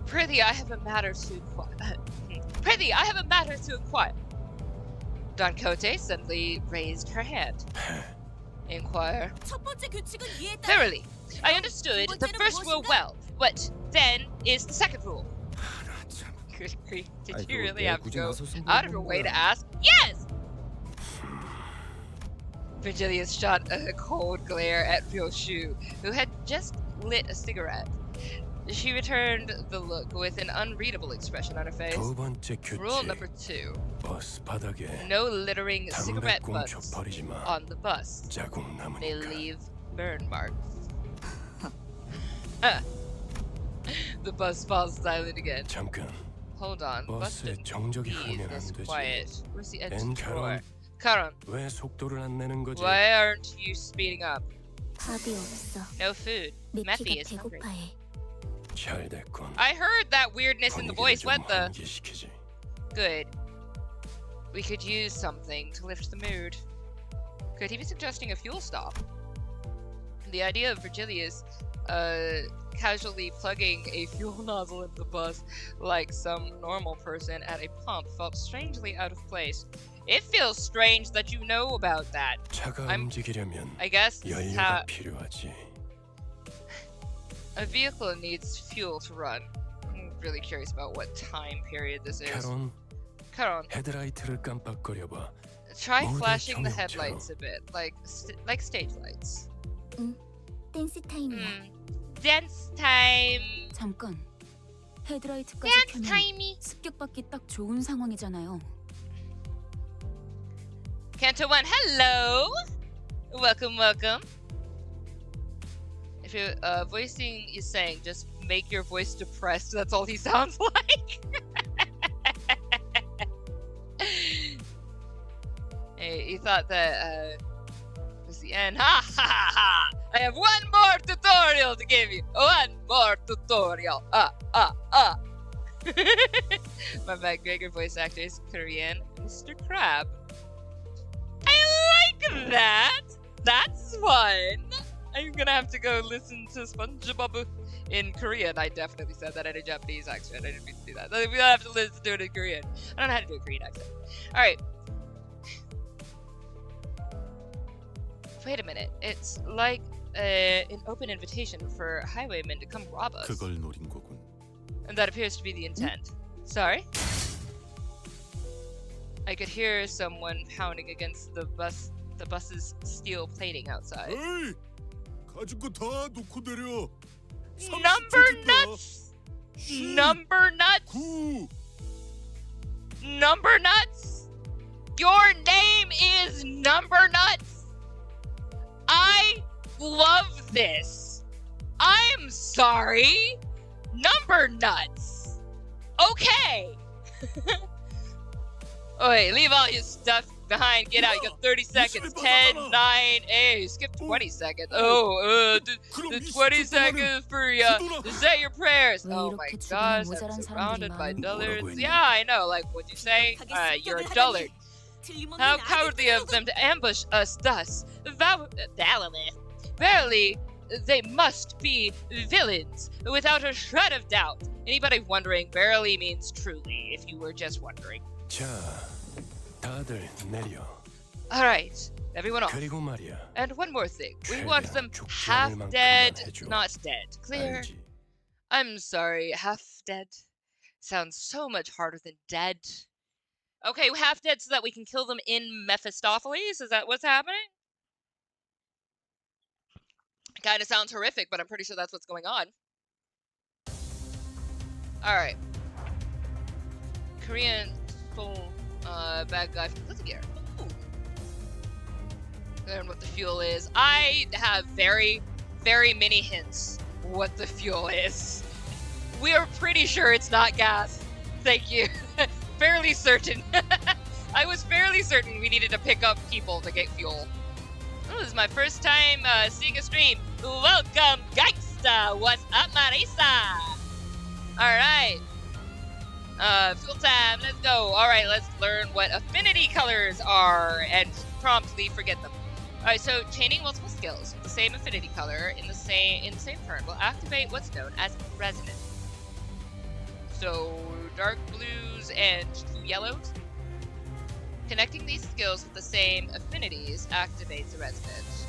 Prithee, I have a matter to inquire. Don Quixote suddenly raised her hand. Inquire. Verily, I understood the first rule well. What then is the second rule? Good grief, did you really have to go out of your way to ask? Yes! Virgilius shot a cold glare at Ryoshu, who had just lit a cigarette. She returned the look with an unreadable expression on her face. Rule number 2. No littering cigarette butts on the bus. They leave burn marks. The bus falls silent again. Hold on, bus doesn't be this quiet. Where's the engine door? Karan, why aren't you speeding up? 밥이 없어. No food. Mephi 미키가 is hungry. 배고파해. I heard that weirdness in the voice. What the? Good. We could use something to lift the mood. Could he be suggesting a fuel stop? The idea of Virgilius casually plugging a fuel nozzle into the bus like some normal person at a pump felt strangely out of place. It feels strange that you know about that. I guess this is how a vehicle needs fuel to run. I'm really curious about what time period this is. Karon, try flashing the headlights a bit, like stage lights. 댄스 타임이야. Dance time. 잠깐. 헤드라이트까지 Dance 켜면 timey. 습격받기 딱 좋은 상황이잖아요. Canto 1, hello! Welcome. If your voicing is saying, just make your voice depressed, that's all he sounds like. Hey, he thought that was the end. Ha ha ha! I have one more tutorial to give you. One more tutorial. My McGregor voice actor is Korean, Mr. Crab. I like that. That's fun. I'm gonna have to go listen to SpongeBob in Korean. I definitely said that in a Japanese accent. I didn't mean to do that. We'll have to listen to it in Korean. I don't know how to do a Korean accent. All right. Wait a minute. It's like an open invitation for highwaymen to come rob us. 그걸 노린 거군. And that appears to be the intent. Sorry? I could hear someone pounding against the bus's steel plating outside. 에이! 가진 거 다 놓고 내려. Number nuts! Number nuts! Number nuts! Your name is Number Nuts! I love this! I'm sorry! Number Nuts! Okay! Oh wait, leave all your stuff behind, get out, you got 30 seconds. 10, 9, hey, skip 20 seconds. Oh, the 20 seconds for to say your prayers. Oh my gosh, I'm surrounded by dullards. Yeah, I know, like, what'd you say? You're a dullard. How cowardly of them to ambush us thus. Verily, They must be villains, without a shred of doubt. Anybody wondering, barely means truly, if you were just wondering. 자, 다들 내려. Alright, everyone off. 그리고 말이야. And one more thing. We want them 최대한 half 족쇄를 dead, 만큼만 해줘. not dead. Clear? 알지? I'm sorry, half dead. Sounds so much harder than dead. Okay, half dead so that we can kill them in Mephistopheles? Is that what's happening? Kinda sounds horrific, but I'm pretty sure that's what's going on. Alright. Korean soul bad guy from Blizzard Gear. Ooh. Learn what the fuel is. I have very, very many hints what the fuel is. We are pretty sure it's not gas. Thank you. Fairly certain. I was fairly certain we needed to pick up people to get fuel. Oh, this is my first time seeing a stream. Welcome, Gangsta! What's up, Marisa? Alright. Fuel time, let's go. Alright, let's learn what affinity colors are and promptly forget them. Alright, so chaining multiple skills with the same affinity color in the same turn will activate what's known as resonance. So dark blues and two yellows. Connecting these skills with the same affinities activates a resonance.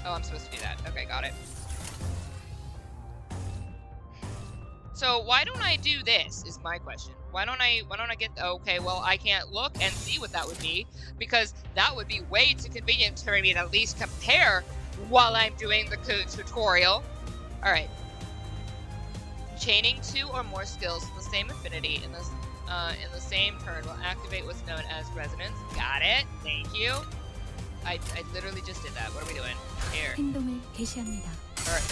Oh, I'm supposed to do that. Okay, got it. So why don't I do this is my question. Why don't I get, okay, well, I can't look and see what that would be because that would be way too convenient for me to at least compare while I'm doing the tutorial. All right. Chaining two or more skills with the same affinity in the same turn will activate what's known as resonance. Got it. Thank you. I literally just did that. What are we doing? Here. 행동을 개시합니다. All right.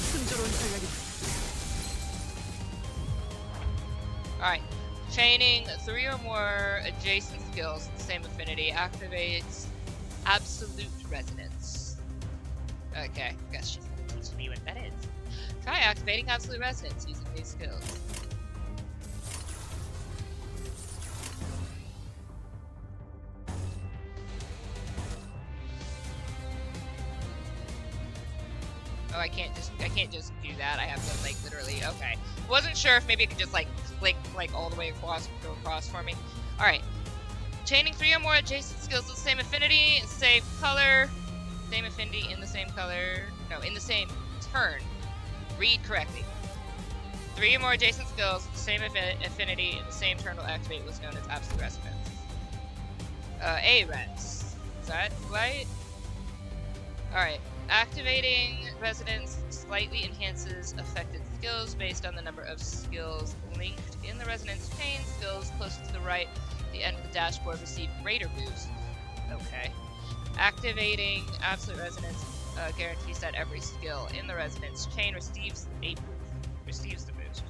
순조로운 전략이 Alright, chaining 3 or more adjacent skills with the same affinity activates absolute resonance. Okay, guess she's gonna teach me what that is. Try activating absolute resonance using these skills. Oh, I can't just do that. I have to like literally. Okay, wasn't sure if maybe I could just like click like all the way across, go across for me. All right, chaining 3 or more adjacent skills with the same affinity, same color, same affinity in the same color. No, in the same turn. Read correctly. 3 or more adjacent skills with the same affinity in the same turn will activate what's known as absolute resonance. A-res. Is that right? All right. Activating resonance slightly enhances affected skills based on the number of skills linked in the resonance chain. Skills closest to the right at the end of the dashboard receive greater boost. Okay. Activating absolute resonance guarantees that every skill in the resonance chain receives the boost.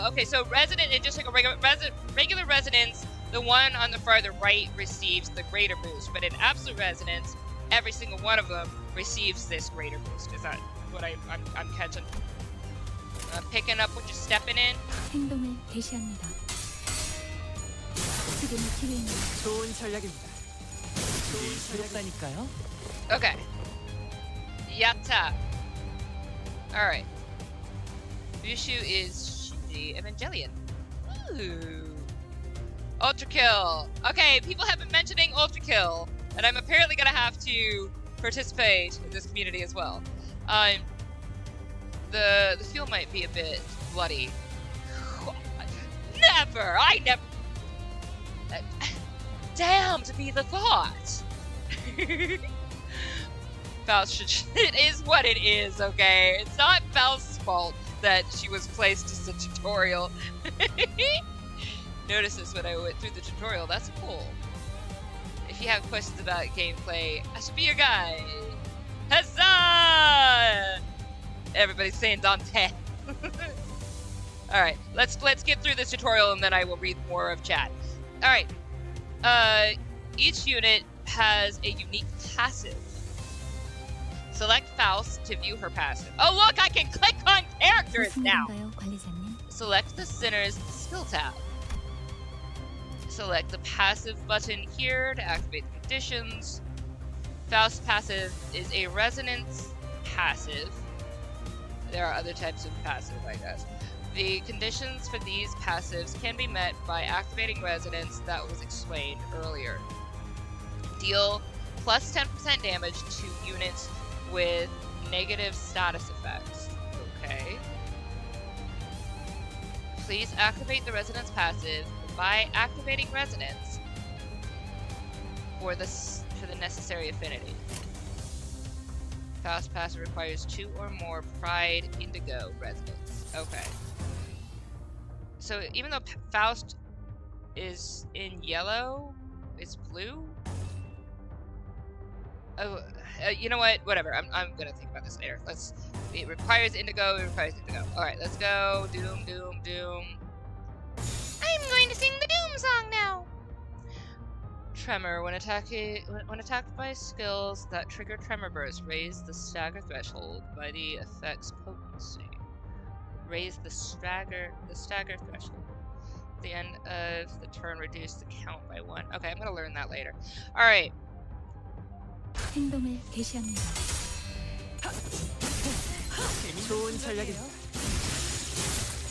Okay, so resonant, it just like a regular resonance. The one on the farther right receives the greater boost, but in absolute resonance, every single one of them receives this greater boost. Is that what I'm catching? I'm picking up what you're stepping in. 행동을 개시합니다. 지금이 기회입니다. 좋은 전략입니다. 좋은 전략이니까요. Okay. Yatta. Alright. Bushu is Shinji Evangelion. Ooh. Ultra Kill. Okay, people have been mentioning Ultra Kill, and I'm apparently gonna have to participate in this community as well. The fuel might be a bit bloody. Never! I never. Damn to be the thought. Faust should. It is what it is. Okay, it's not Faust's fault that she was placed as a tutorial. Noticed this when I went through the tutorial. That's cool. If you have questions about gameplay, I should be your guide. Huzzah! Everybody's saying Dante. All right, let's get through this tutorial and then I will read more of chat. All right. Each unit has a unique passive. Select Faust to view her passive. Oh look, I can click on characters now. 무슨일인가요, 관리자님? Select the Sinner's skill tab. Select the passive button here to activate the conditions. Faust passive is a resonance passive. There are other types of passive, I guess. The conditions for these passives can be met by activating resonance that was explained earlier. Deal plus 10% damage to units with negative status effects. Okay. Please activate the resonance passive by activating resonance for the necessary affinity. Faust passive requires 2 or more Pride Indigo resonance. Okay. So even though Faust is in yellow, it's blue? Oh, you know what? Whatever. I'm gonna think about this later. It requires indigo. It requires indigo. All right, let's go. Doom, doom, doom. I'm going to sing the Doom song now. Tremor. When attacked by skills that trigger tremor burst, raise the stagger threshold by the effect's potency. Raise the stagger threshold. At the end of the turn, reduce the count by 1. Okay, I'm gonna learn that later. All right. 행동을 개시합니다. 좋은 전략이.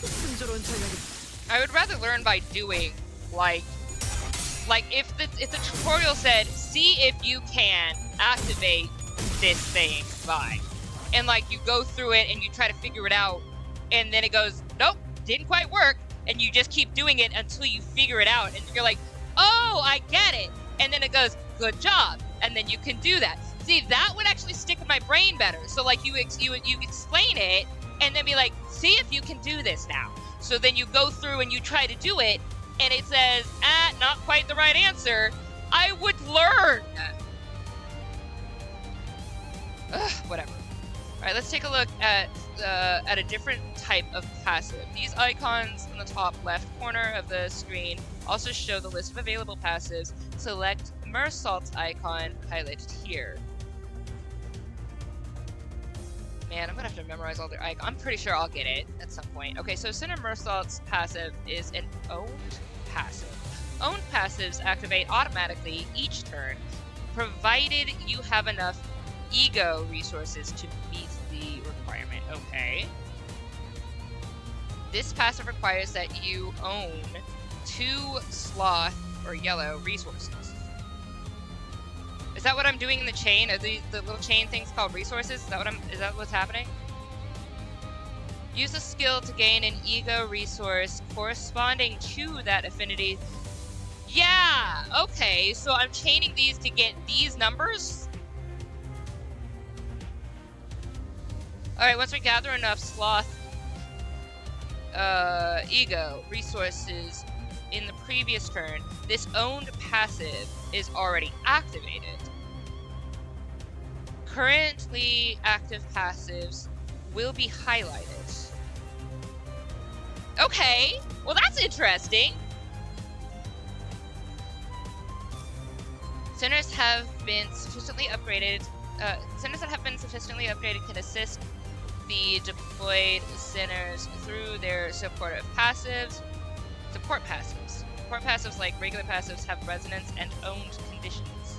순조로운 전략이. I would rather learn by doing, like if the tutorial said, see if you can activate this thing by, and like you go through it and you try to figure it out, and then it goes, nope, didn't quite work, and you just keep doing it until you figure it out, and you're like, oh, I get it, and then it goes, good job, and then you can do that. See, that would actually stick in my brain better. So like you explain it, and then be like, see if you can do this now. So then you go through and you try to do it, and it says, not quite the right answer. I would learn. Ugh, whatever. All right, let's take a look at a different type of passive. These icons in the top left corner of the screen also show the list of available passives. Select Mersault's icon highlighted here. Man, I'm gonna have to memorize all their icons. I'm pretty sure I'll get it at some point. Okay, so Center Mersault's passive is an owned passive. Owned passives activate automatically each turn, provided you have enough ego resources to meet the requirement. Okay. This passive requires that you own 2 sloth or yellow resources. Is that what I'm doing in the chain? Are the little chain things called resources? Is that what's happening? Use a skill to gain an ego resource corresponding to that affinity. Yeah, okay, so I'm chaining these to get these numbers? Alright, once we gather enough sloth ego resources in the previous turn, this owned passive is already activated. Currently active passives will be highlighted. Okay, well that's interesting. Centers have been sufficiently upgraded. Centers that have been sufficiently upgraded can assist the deployed centers through their support passives. Support passives like regular passives have resonance and owned conditions.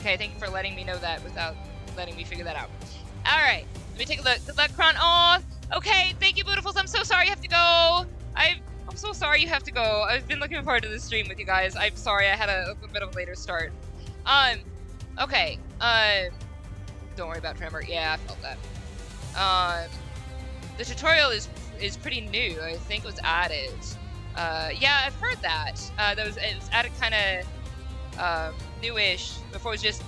Okay, thank you for letting me know that without letting me figure that out. Alright, let me take a look. Good luck, Kron. Oh, okay, thank you, Beautifuls. I'm so sorry you have to go. I'm so sorry you have to go. I've been looking forward to this stream with you guys. I'm sorry I had a bit of a later start. Okay. Don't worry about Tremor. Yeah, I felt that. The tutorial is pretty new. I think it was added. Yeah, I've heard that. It was added kind of newish. Before it was just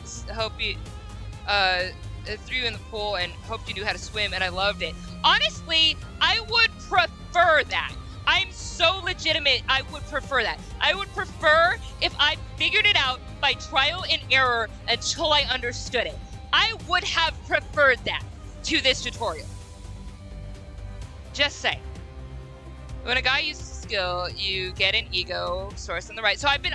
threw you in the pool and hoped you knew how to swim, and I loved it. Honestly, I would prefer that. I'm so legitimate. I would prefer that. I would prefer if I figured it out by trial and error until I understood it. I would have preferred that to this tutorial. Just say. When a guy uses a skill, you get an ego source on the right. So I've been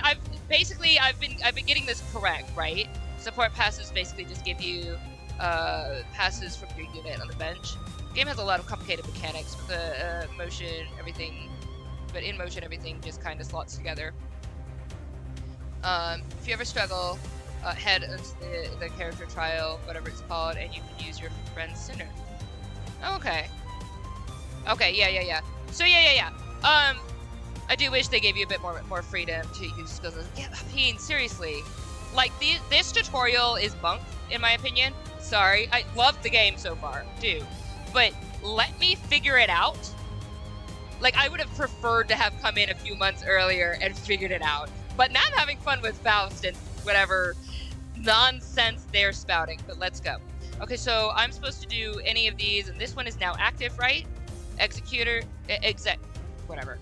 getting this correct, right? Support passives basically just give you passes from your unit on the bench. The game has a lot of complicated mechanics with the motion, everything, but in motion everything just kind of slots together. If you ever struggle, head of the character trial, whatever it's called, and you can use your friend Sinner. Okay. Okay, yeah. So yeah. I do wish they gave you a bit more freedom to use skills. Yeah, I mean, seriously, like this tutorial is bunk in my opinion. Sorry, I love the game so far, do, but let me figure it out. Like, I would have preferred to have come in a few months earlier and figured it out. But now I'm having fun with Faust and whatever nonsense they're spouting. But let's go. Okay, so I'm supposed to do any of these, and this one is now active, right? Executor, whatever.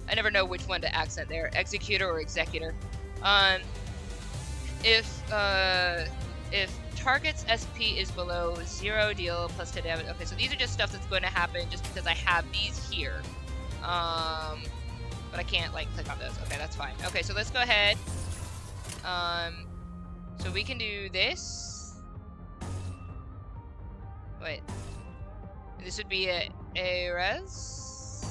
I never know which one to accent there, executor or executor. If target's SP is below 0, deal plus 10 damage. Okay, so these are just stuff that's going to happen just because I have these here. But I can't like click on those. Okay, that's fine. Okay, so let's go ahead. So we can do this. Wait. This would be a res.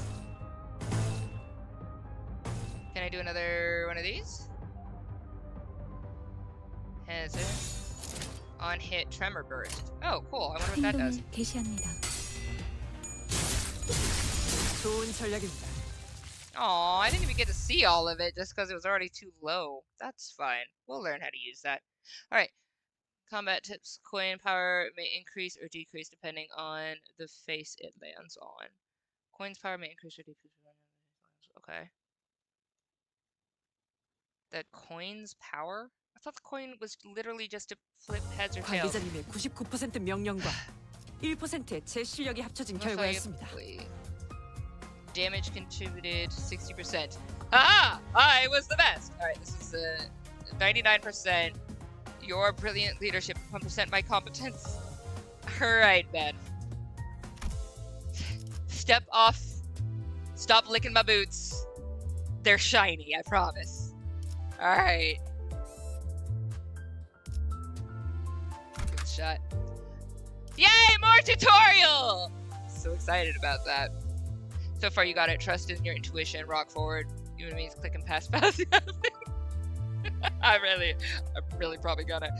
Can I do another one of these? Has it? On hit tremor burst. Oh, cool. I wonder what that does. 행동을 개시합니다. 좋은 전략입니다. Aw, I didn't even get to see all of it just because it was already too low. That's fine. We'll learn how to use that. Alright. Combat tips. Coin power may increase or decrease depending on the face it lands on. Coin's power may increase or decrease. Okay. The coin's power? I thought the coin was literally just to flip heads or tails. 관리자님의 99% 명령과 1%의 제 실력이 합쳐진 결과였습니다. Damage contributed 60%. Ah! I was the best! Alright, this is 99%. Your brilliant leadership, 1% my competence. Alright, man. Step off. Stop licking my boots. They're shiny, I promise. Alright. Good shot. Yay! More tutorial! So excited about that. So far you got it. Trust in your intuition. Rock forward. Even means click and pass fast. I'm really probably gonna.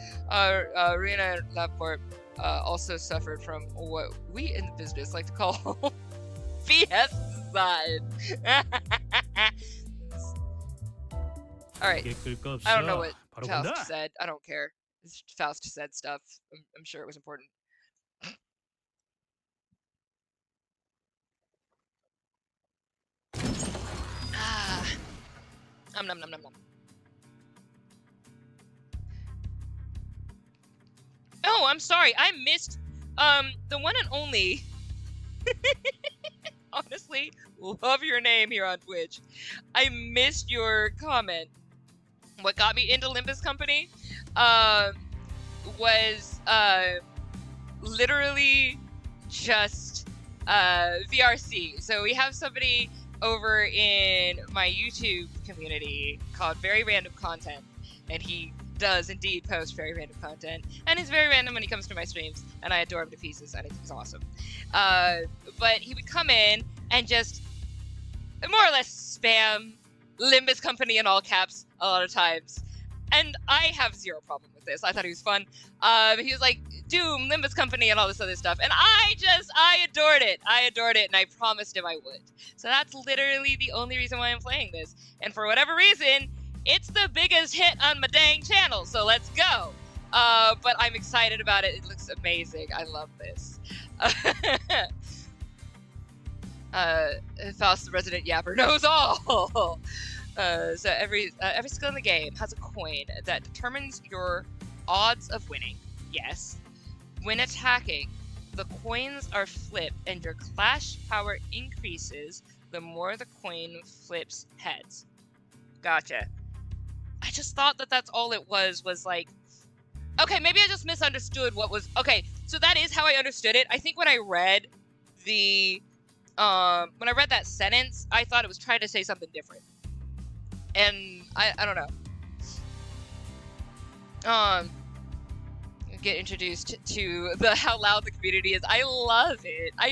Rena and Laporte also suffered from what we in the business like to call BS design. Alright. I don't know what Faust said. I don't care. Faust said stuff. I'm sure it was important. Nom. Oh, I'm sorry. I missed the one and only. Honestly, love your name here on Twitch. I missed your comment. What got me into Limbus Company was literally just VRC. So we have somebody over in my YouTube community called Very Random Content, and he does indeed post very random content, and he's very random when he comes to my streams, and I adore him to pieces, and he's awesome. But he would come in and just more or less spam Limbus Company in all caps a lot of times, and I have zero problem with this. I thought he was fun. He was like, Doom, Limbus Company, and all this other stuff, and I adored it. I adored it, and I promised him I would. So that's literally the only reason why I'm playing this, and for whatever reason, it's the biggest hit on my dang channel, so let's go. But I'm excited about it. It looks amazing. I love this. Faust, the resident yapper, knows all. So every skill in the game has a coin that determines your odds of winning. Yes. When attacking, the coins are flipped, and your clash power increases the more the coin flips heads. Gotcha. I just thought that that's all it was like, okay, maybe I just misunderstood what was, okay, so that is how I understood it. I think when I read that sentence, I thought it was trying to say something different. And I don't know. Get introduced to how loud the community is. I love it. I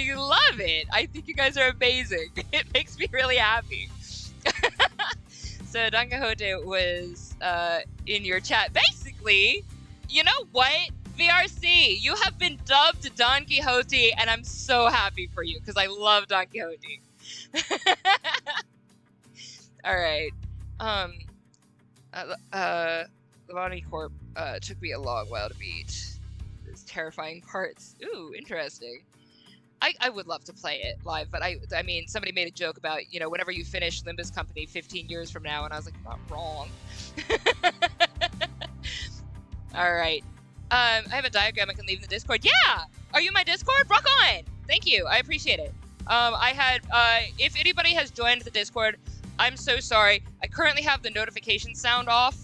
think you guys are amazing. It makes me really happy. So Don Quixote was in your chat. Basically, ironically, you know what? VRC, you have been dubbed Don Quixote, and I'm so happy for you, because I love Don Quixote. Alright. Levani Corp took me a long while to beat. Those terrifying parts. Ooh, interesting. I would love to play it live, but I mean, somebody made a joke about, you know, whenever you finish Limbus Company 15 years from now, and I was like, not wrong. Alright. I have a diagram I can leave in the Discord. Yeah! Are you in my Discord? Rock on! Thank you. I appreciate it. If anybody has joined the Discord, I'm so sorry. I currently have the notification sound off,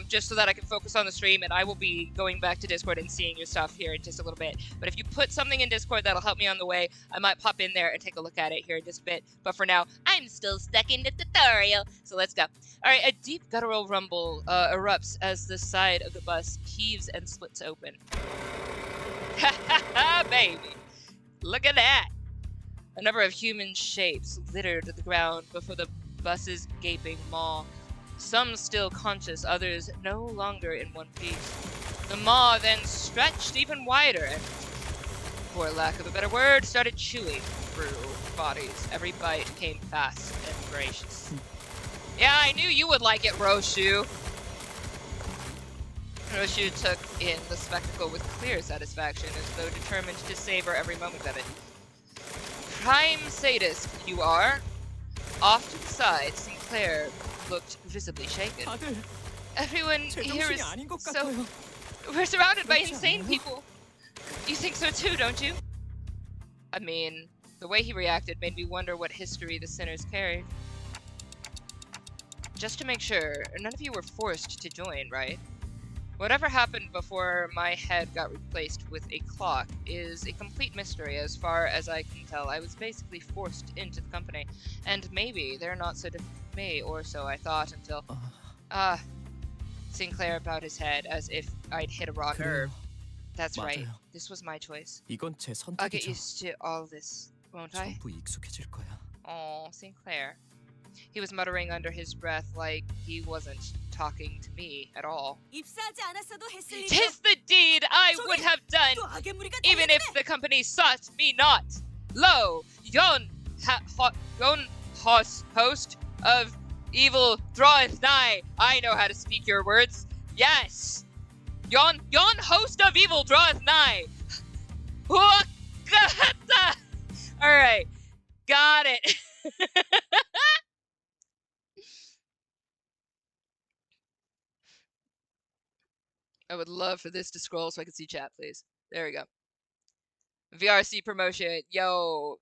just so that I can focus on the stream, and I will be going back to Discord and seeing your stuff here in just a little bit. But if you put something in Discord, that'll help me on the way. I might pop in there and take a look at it here in just a bit. But for now, I'm still stuck in the tutorial, so let's go. Alright, a deep guttural rumble erupts as the side of the bus heaves and splits open. Ha ha ha, baby! Look at that! A number of human shapes littered the ground before the bus's gaping maw. Some still conscious, others no longer in one piece. The maw then stretched even wider and, for lack of a better word, started chewing through bodies. Every bite came fast and voracious. Yeah, I knew you would like it, Roshu. Roshu took in the spectacle with clear satisfaction, as though determined to savor every moment of it. Prime sadist, you are. Off to the side, Sinclair looked visibly shaken. Everyone here is so... We're surrounded by insane people. You think so too, don't you? I mean, the way he reacted made me wonder what history the sinners carried. Just to make sure, none of you were forced to join, right? Whatever happened before my head got replaced with a clock is a complete mystery as far as I can tell. I was basically forced into the company, and maybe they're not so different from me, or so I thought until... Sinclair bowed his head as if I'd hit a raw nerve. That's right, this was my choice. 이건 제 I'll get 선택이죠. used to all this, won't I? 전부 익숙해질 거야. Oh, Sinclair. He was muttering under his breath like he wasn't talking to me at all. 입사하지 않았어도 했을 일이야. 'Tis the deed I would have done, 또 악의 무리가 even if the company sought me not. Lo, yon host of evil draweth nigh. I know how to speak your words. Yes. Yon host of evil draweth nigh. Alright. Got it. I would love for this to scroll so I can see chat, please. There we go. VRC promotion. Yo.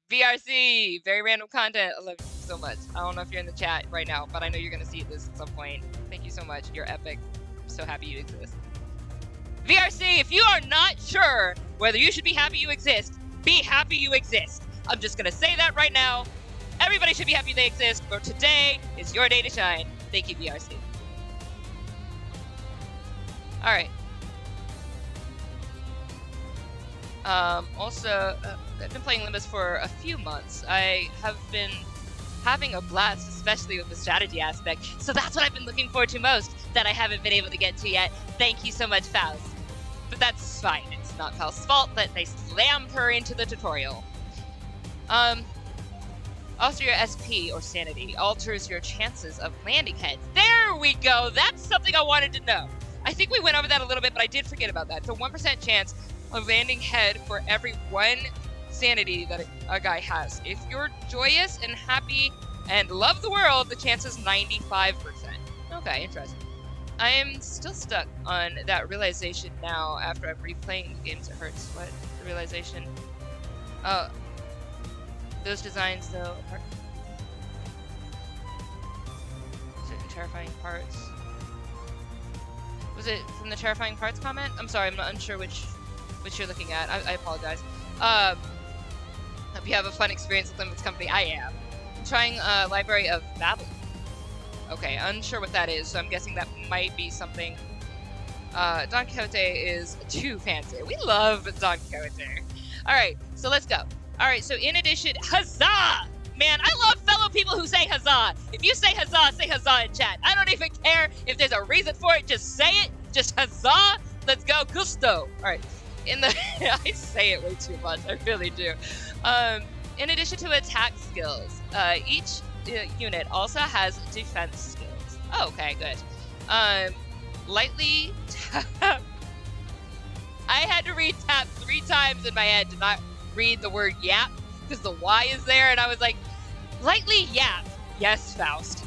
VRC. Very random content. I love you so much. I don't know if you're in the chat right now, but I know you're going to see this at some point. Thank you so much. You're epic. I'm so happy you exist. VRC, if you are not sure whether you should be happy you exist, be happy you exist. I'm just going to say that right now. Everybody should be happy they exist, but today is your day to shine. Thank you, VRC. Alright. Also, I've been playing Limbus for a few months. I have been having a blast, especially with the strategy aspect. So that's what I've been looking forward to most, that I haven't been able to get to yet. Thank you so much, Faust. But that's fine. It's not Faust's fault that they slammed her into the tutorial. Also, your SP, or sanity, alters your chances of landing heads. There we go! That's something I wanted to know. I think we went over that a little bit, but I did forget about that. It's a 1% chance of landing head for every 1 sanity that a guy has. If you're joyous and happy and love the world, the chance is 95%. Okay, interesting. I am still stuck on that realization now after I'm replaying the games. It hurts. What? The realization? Oh. Those designs, though, are certain terrifying parts. Was it from the terrifying parts comment? I'm sorry, I'm not unsure which you're looking at. I apologize. Hope you have a fun experience with Limbus Company. I am. I'm trying Library of Babel. Okay, unsure what that is, so I'm guessing that might be something. Don Quixote is too fancy. We love Don Quixote. Alright, so let's go. Alright, so in addition, huzzah! Man, I love fellow people who say huzzah. If you say huzzah in chat. I don't even care if there's a reason for it. Just say it. Just huzzah! Let's go, Gusto! Alright. In the I say it way too much, I really do. In addition to attack skills, each unit also has defense skills. Oh, okay, good. Lightly tap. I had to read tap 3 times in my head to not read the word yap, because the Y is there, and I was like, lightly yap. Yes, Faust.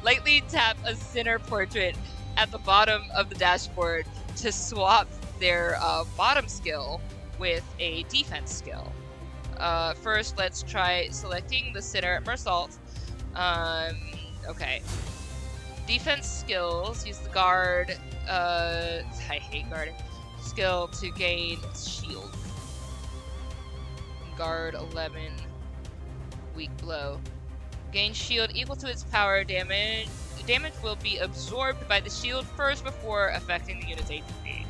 Lightly tap a center portrait at the bottom of the dashboard to swap their bottom skill with a defense skill. First, let's try selecting the center Mersault. Okay. Defense skills, use the guard, I hate guarding, skill to gain shield. Guard 11, weak blow. Gain shield equal to its power damage. Damage will be absorbed by the shield first before affecting the unit's HP.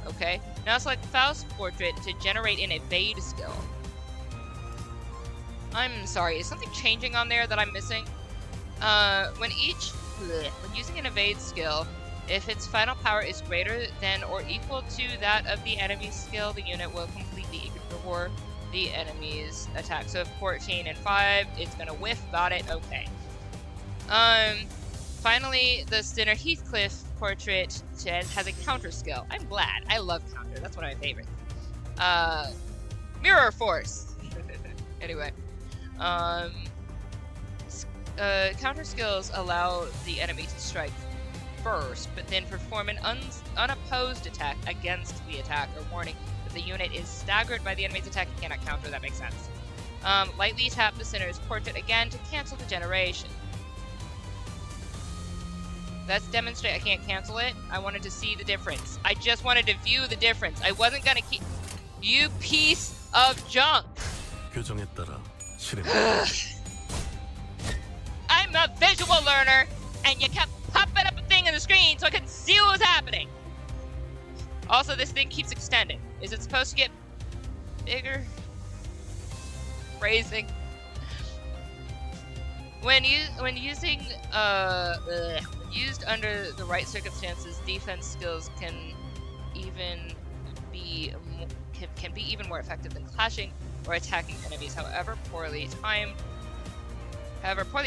Okay, now select Faust Portrait to generate an evade skill. I'm sorry, is something changing on there that I'm missing? When using an evade skill, if its final power is greater than or equal to that of the enemy's skill, the unit will completely ignore the enemy's attack. So if 14 and 5, it's gonna whiff. Got it. Okay. Finally, the Sinner Heathcliff portrait has a counter skill. I'm glad. I love counter. That's one of my favorites. Mirror Force. Anyway. Counter skills allow the enemy to strike first, but then perform an unopposed attack against the attack, or warning that the unit is staggered by the enemy's attack and cannot counter. That makes sense. Lightly tap the Sinner's portrait again to cancel the generation. That's demonstrate. I can't cancel it. I wanted to see the difference. I just wanted to view the difference. I wasn't gonna keep... You piece of junk! 교정에 따라 실행. I'm a visual learner, and you kept popping up a thing on the screen so I couldn't see what was happening. Also, this thing keeps extending. Is it supposed to get bigger? Phrasing. When using used under the right circumstances, defense skills can be even more effective than clashing or attacking enemies. However, poorly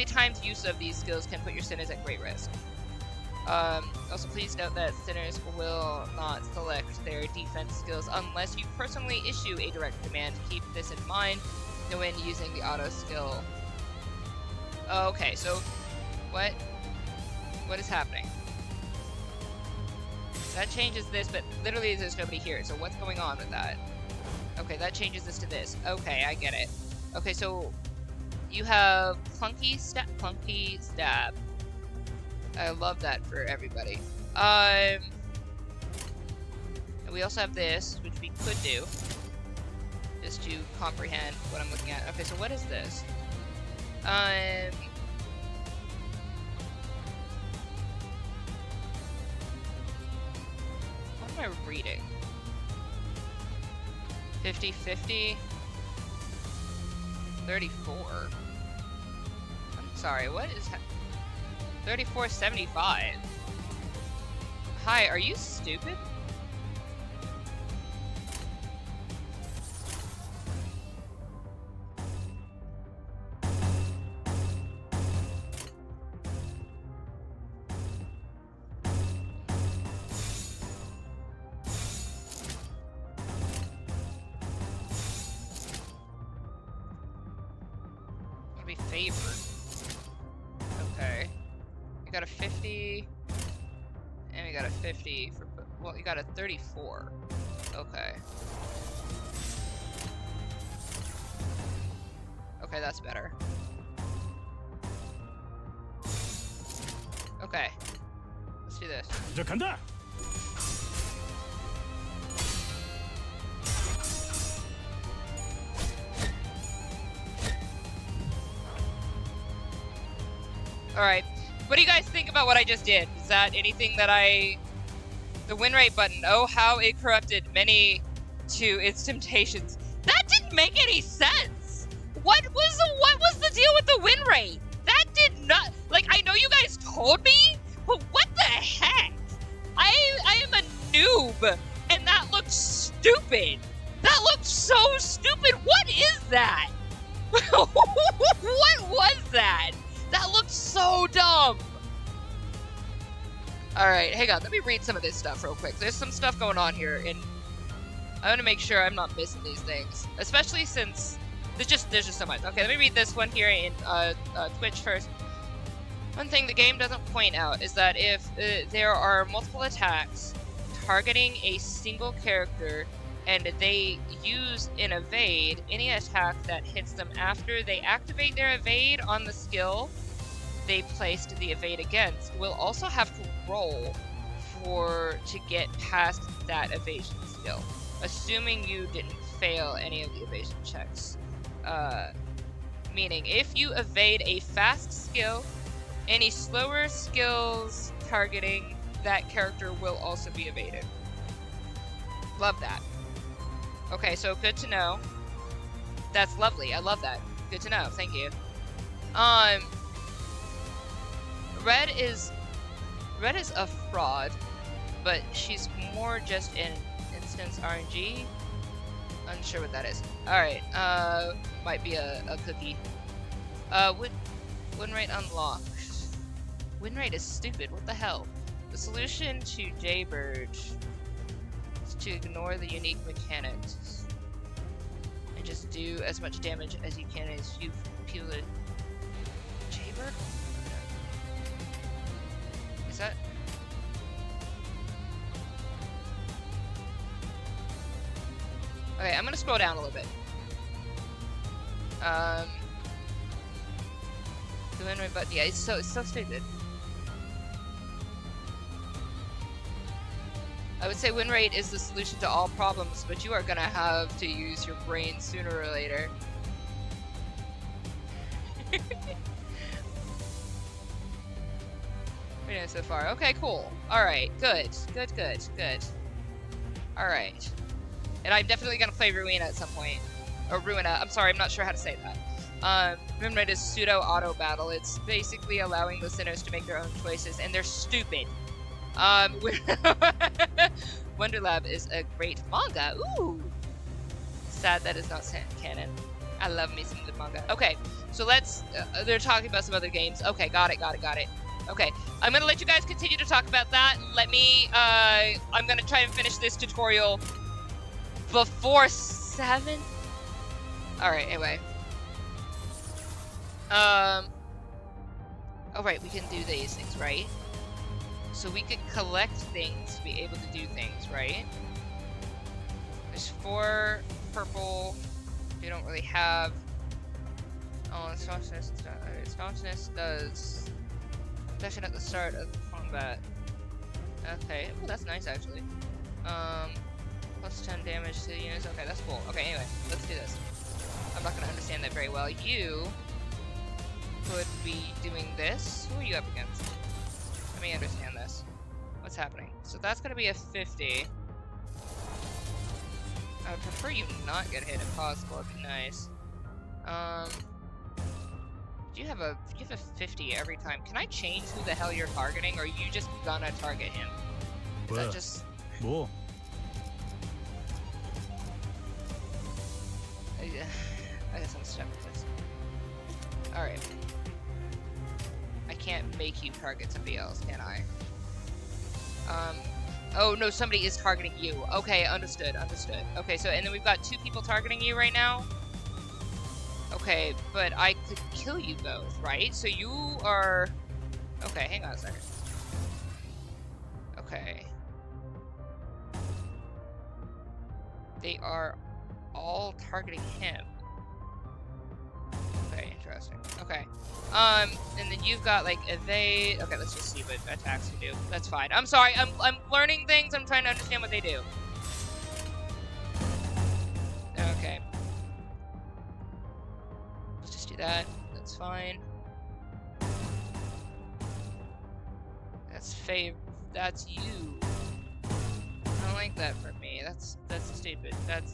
timed use of these skills can put your sinners at great risk. Also, please note that sinners will not select their defense skills unless you personally issue a direct command. Keep this in mind when using the auto skill. Okay, so what is happening? That changes this, but literally there's nobody here, so what's going on with that? Okay, that changes this to this. Okay, I get it. Okay, so you have clunky stab. I love that for everybody. And we also have this, which we could do, just to comprehend what I'm looking at. Okay, so what is this? What am I reading? 50-50? 34. I'm sorry, what is 34.75? Hi, are you stupid? Okay. We got a 50, and we got a 50 for, well, you got a 34. Okay. Okay, that's better. Okay. Let's do this. 시작한다. Alright, what do you guys think about what I just did? Is that anything that the win rate button, oh how it corrupted many to its temptations. That didn't make any sense! What was the deal with the win rate? That did not, like, I know you guys told me, What the heck? I am a noob, and that looks stupid. That looks so stupid. What is that? What was that? That looks so dumb. All right, hang on. Let me read some of this stuff real quick. There's some stuff going on here, and I want to make sure I'm not missing these things, especially since there's just so much. Okay, let me read this one here in Twitch first. One thing the game doesn't point out is that if there are multiple attacks targeting a single character and they use an evade, any attack that hits them after they activate their evade on the skill they placed the evade against will also have to roll to get past that evasion skill, assuming you didn't fail any of the evasion checks. Meaning, if you evade a fast skill, any slower skills targeting that character will also be evaded. Love that. Okay, so good to know. That's lovely. I love that. Good to know. Thank you. Red is a fraud, but she's more just an instance RNG. Unsure what that is. Alright, might be a cookie. Win rate unlocked. Win rate is stupid, what the hell? The solution to Jaybird is to ignore the unique mechanics and just do as much damage as you can as you peel it. Jaybird? Is that? Okay, I'm gonna scroll down a little bit. The win rate, but yeah, it's so stupid. I would say win rate is the solution to all problems, but you are gonna have to use your brain sooner or later. We know so far. Okay, cool. Alright, good. Alright. And I'm definitely gonna play Ruina at some point. Or Ruina, I'm sorry, I'm not sure how to say that. Win rate is pseudo auto battle. It's basically allowing listeners to make their own choices, and they're stupid. Wonderlab is a great manga. Ooh! Sad that is not canon. I love me some good manga. Okay, so let's, they're talking about some other games. Okay, got it. Okay, I'm gonna let you guys continue to talk about that. Let me, I'm gonna try and finish this tutorial before 7? Alright, anyway. Oh right, we can do these things, right? So we could collect things to be able to do things, right? There's 4 purple. We don't really have. Oh, staunchness does protection at the start of combat. Okay, well that's nice actually. Plus 10 damage to the units. Okay, that's cool. Okay, anyway, let's do this. I'm not gonna understand that very well. You could be doing this. Who are you up against? Let me understand this. What's happening? So that's gonna be a 50. I would prefer you not get hit if possible. It'd be nice. Do you have a 50 every time? Can I change who the hell you're targeting, or are you just gonna target him? Is that just? 뭐? I guess I'm stuck with this. Alright. I can't make you target somebody else, can I? Oh no, somebody is targeting you. Okay, understood. Okay, so, and then we've got 2 people targeting you right now. Okay, but I could kill you both, right? So you are... Okay, hang on a second. Okay. They are all targeting him. Okay, interesting. Okay. And then you've got like evade. Okay, let's just see what attacks you do. That's fine. I'm sorry. I'm learning things. I'm trying to understand what they do. Okay. Let's just do that. That's fine. That's you. I don't like that for me. That's stupid. That's...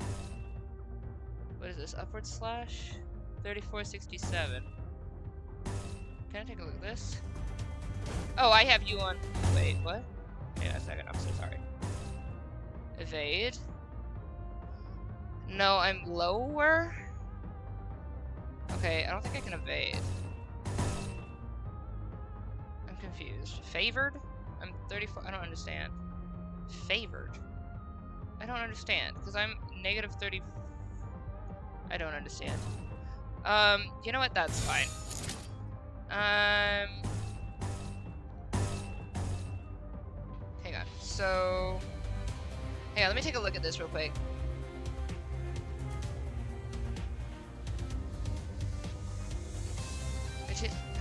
What is this? Upward slash? 3467. Can I take a look at this? Oh, I have you on. Wait, what? Wait a second. I'm so sorry. Evade. No, I'm lower. Okay, I don't think I can evade. I'm confused. Favored? I'm 34. I don't understand. Favored? I don't understand because I'm negative 30. I don't understand. You know what? That's fine. Hang on. So, hang on. Let me take a look at this real quick.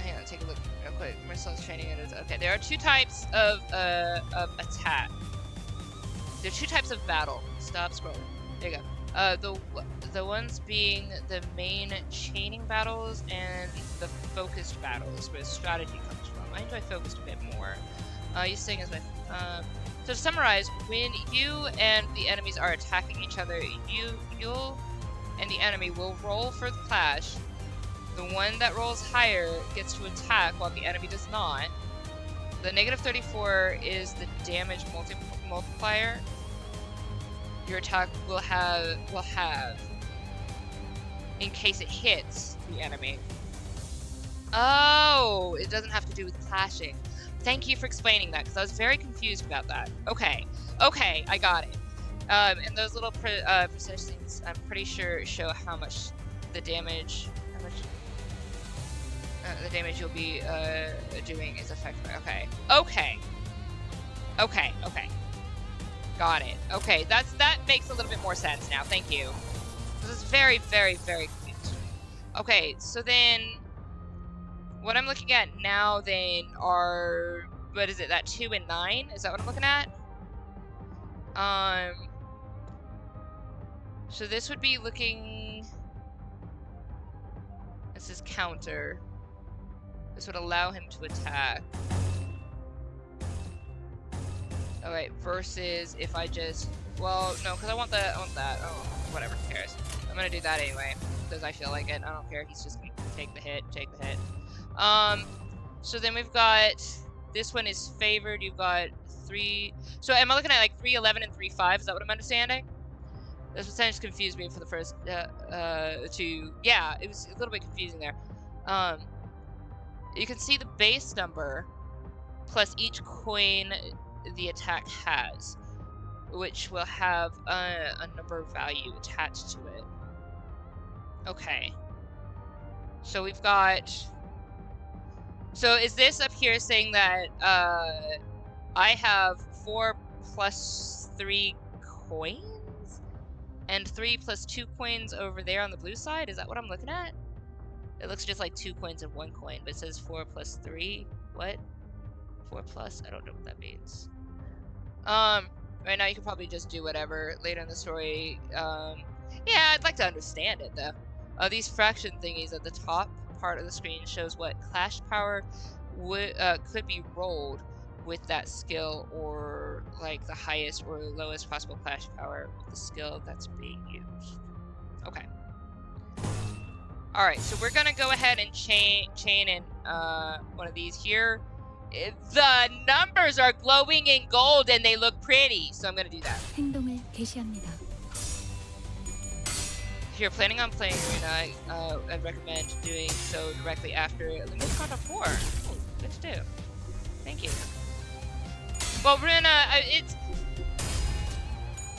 Hang on. Take a look real quick. Marcel's training it. Okay. There are two types of attack. There are two types of battle. Stop scrolling. There you go. The ones being the main chaining battles and the focused battles, where strategy comes from. I enjoy focused a bit more. You saying as my so to summarize, when you and the enemies are attacking each other, you'll and the enemy will roll for the clash. The one that rolls higher gets to attack, while the enemy does not. The negative 34 is the damage multiplier your attack will have in case it hits the enemy. Oh, it doesn't have to do with clashing. Thank you for explaining that, because I was very confused about that. Okay, I got it. And those little percentage things, I'm pretty sure show how much the damage, the damage you'll be doing is affected by. Okay. Got it. Okay, that makes a little bit more sense now. Thank you. This is very, very, very confused. Okay, so then what I'm looking at now then are, what is it, that 2 and 9? Is that what I'm looking at? So this would be looking, this is counter. This would allow him to attack. Alright, versus if I just, well, no, because I want that. Oh, whatever, who cares? I'm gonna do that anyway, because I feel like it. I don't care, he's just gonna take the hit. So then we've got, this one is favored, you've got 3, so am I looking at like 3, 11, and 3, 5? Is that what I'm understanding? This percentage confused me for the first, two, yeah, it was a little bit confusing there. You can see the base number plus each coin the attack has, which will have a number value attached to it. Okay. So we've got, so is this up here saying that I have 4 plus 3 coins? And 3 plus 2 coins over there on the blue side? Is that what I'm looking at? It looks just like 2 coins and 1 coin, but it says 4 plus 3. What? 4 plus? I don't know what that means. Right now you can probably just do whatever later in the story. Yeah, I'd like to understand it though. These fraction thingies at the top part of the screen shows what clash power would could be rolled with that skill, or like the highest or lowest possible clash power with the skill that's being used. Okay. Alright, so we're gonna go ahead and chain in one of these here. The numbers are glowing in gold and they look pretty, so I'm gonna do that. 행동을 개시합니다. If you're planning on playing Arena, I'd recommend doing so directly after Limbus Company 4. Oh, good to do. Thank you. Well, Arena, it's...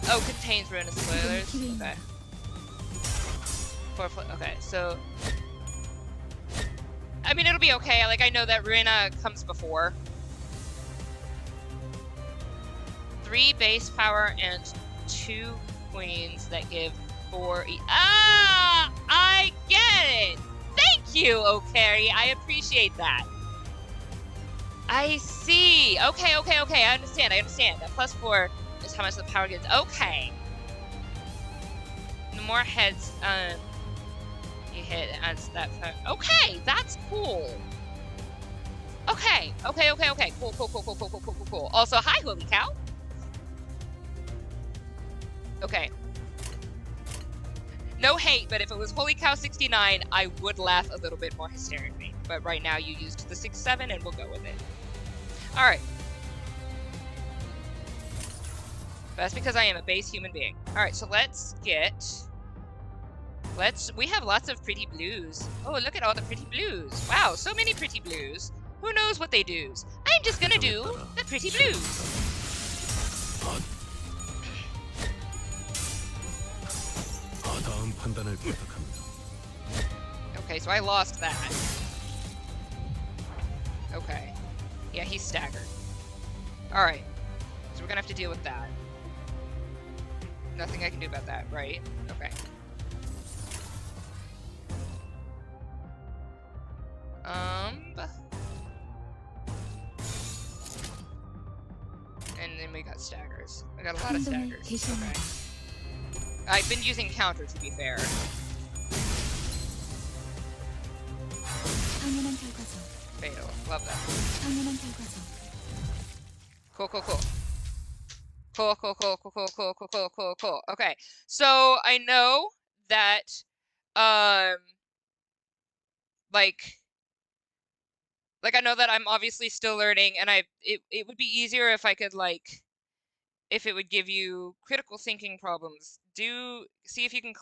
Oh, contains Arena spoilers. Okay. Okay, so... I mean, it'll be okay. Like, I know that Ruina comes before. 3 base power and 2 queens that give 4 Ah! I get it! Thank you, Okari. I appreciate that. I see. Okay. I understand. That plus 4 is how much the power gets. Okay. The more heads, you hit adds that. Okay, that's cool. Okay. Cool. Also, hi, holy cow. Okay. No hate, but if it was Holy Cow 69, I would laugh a little bit more hysterically. But right now, you used the 6-7, and we'll go with it. All right. That's because I am a base human being. All right, so let's get. We have lots of pretty blues. Oh, look at all the pretty blues. Wow, so many pretty blues. Who knows what they do? I'm just gonna do the pretty blues. 다음 판단을 부탁합니다. Okay, so I lost that. Okay. Yeah, he's staggered. Alright. So we're gonna have to deal with that. Nothing I can do about that, right? Okay. And then we got staggers. I got a lot of staggers. Okay. I've been using counter, to be fair. 당연한 결과죠. Fatal. Love that. 당연한 결과죠. Cool, cool, cool. Cool, cool, cool, cool, cool, cool, cool, cool, cool, cool. Okay. So I know that like I know that I'm obviously still learning, and it would be easier if I could if it would give you critical thinking problems. See if you can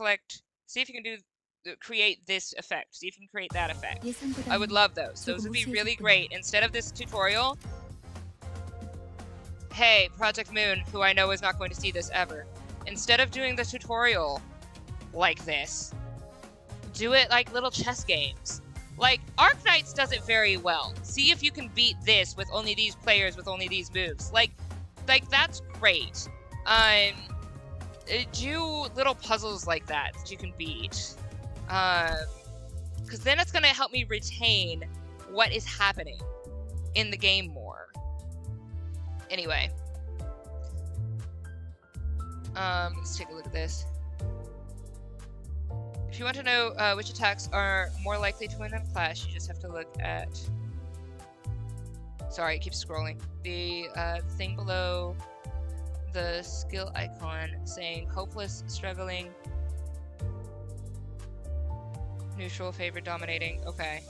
create this effect. See if you can create that effect. I would love those. Those would be really great. Instead of this tutorial, hey, Project Moon, who I know is not going to see this ever, instead of doing the tutorial like this, do it like little chess games. Like, Arknights does it very well. See if you can beat this with only these players, with only these moves. Like that's great. Do little puzzles like that you can beat. Because then it's going to help me retain what is happening in the game more. Anyway. Let's take a look at this. If you want to know which attacks are more likely to win in Clash, you just have to look at... Sorry, it keeps scrolling. The thing below the skill icon saying hopeless, struggling, neutral, favored, dominating. Okay.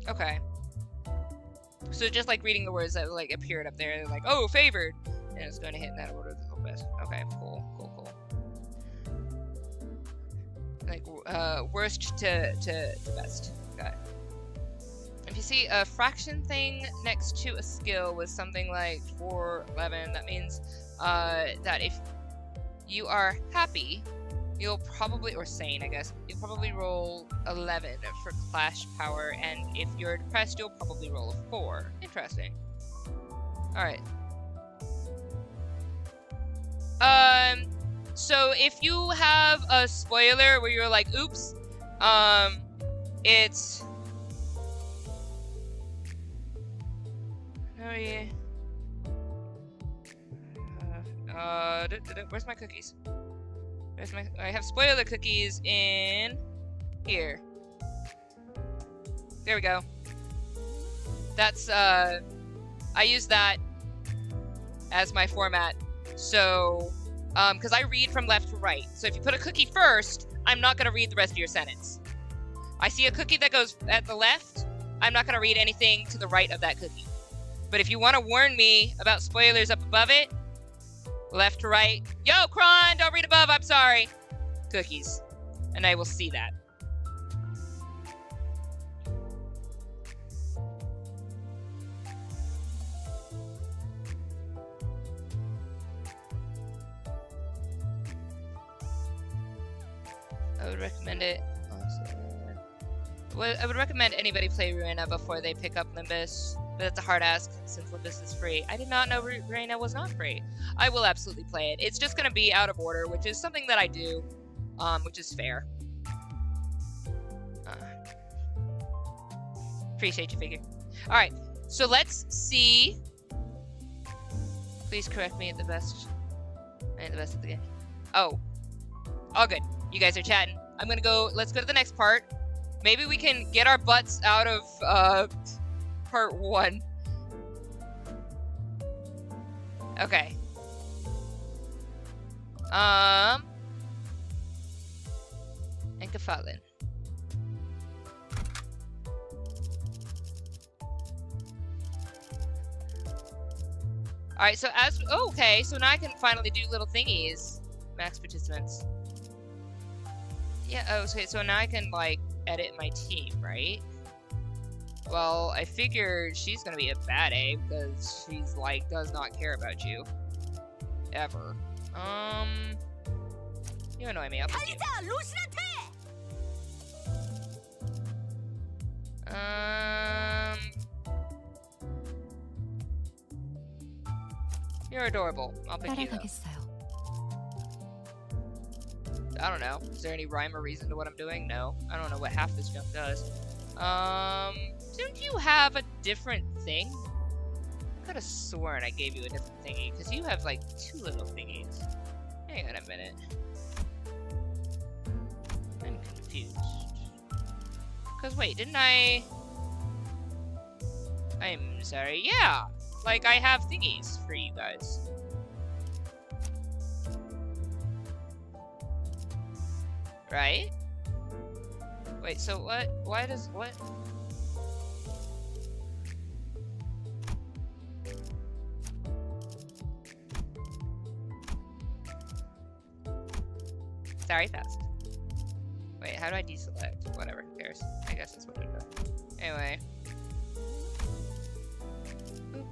Okay. So just like reading the words that like appeared up there, they're like, oh, favored, and it's going to hit in that order the best. Okay, cool, cool, cool. Like worst to best. Got it. If you see a fraction thing next to a skill with something like 4, 11, that means that if you are happy, you'll probably, or sane, I guess, you'll probably roll 11 for Clash power, and if you're depressed, you'll probably roll a 4. Interesting. Alright. So if you have a spoiler where you're like, oops, it's... Oh yeah. Where's my cookies? I have spoiler cookies in here. There we go. That's I use that as my format. So because I read from left to right. So if you put a cookie first, I'm not gonna read the rest of your sentence. I see a cookie that goes at the left, I'm not gonna read anything to the right of that cookie. But if you want to warn me about spoilers up above it, left to right, yo, Kron, don't read above, I'm sorry. Cookies. And I will see that. I would recommend it. Well, I would recommend anybody play Ruina before they pick up Limbus. But it's a hard ask since Limbus is free. I did not know Ruina was not free. I will absolutely play it. It's just going to be out of order, which is something that I do, which is fair. Appreciate you, figure. All right, so let's see. Please correct me at the best. At the best of the game. Oh, all good. You guys are chatting. I'm gonna go. Let's go to the next part. Maybe we can get our butts out of part 1. Okay. And Gefallen. All right, so as okay, so now I can finally do little thingies. Max participants. Yeah. Oh, okay. So now I can like edit my team, right? Well, I figured she's gonna be a bad A because she's like does not care about you ever. You annoy me. I'll pick you. You're adorable. I'll pick you though. 따라가겠어요. I don't know. Is there any rhyme or reason to what I'm doing? No. I don't know what half this junk does. Don't you have a different thing? I could have sworn I gave you a different thingy, because you have like 2 little thingies. Hang on a minute. I'm confused. Because wait, didn't I... I'm sorry. Yeah! Like, I have thingies for you guys. Right? Wait, so what? Why does... what? Sorry, fast. Wait, how do I deselect? Whatever, who cares? I guess that's what it does. Anyway. Oop.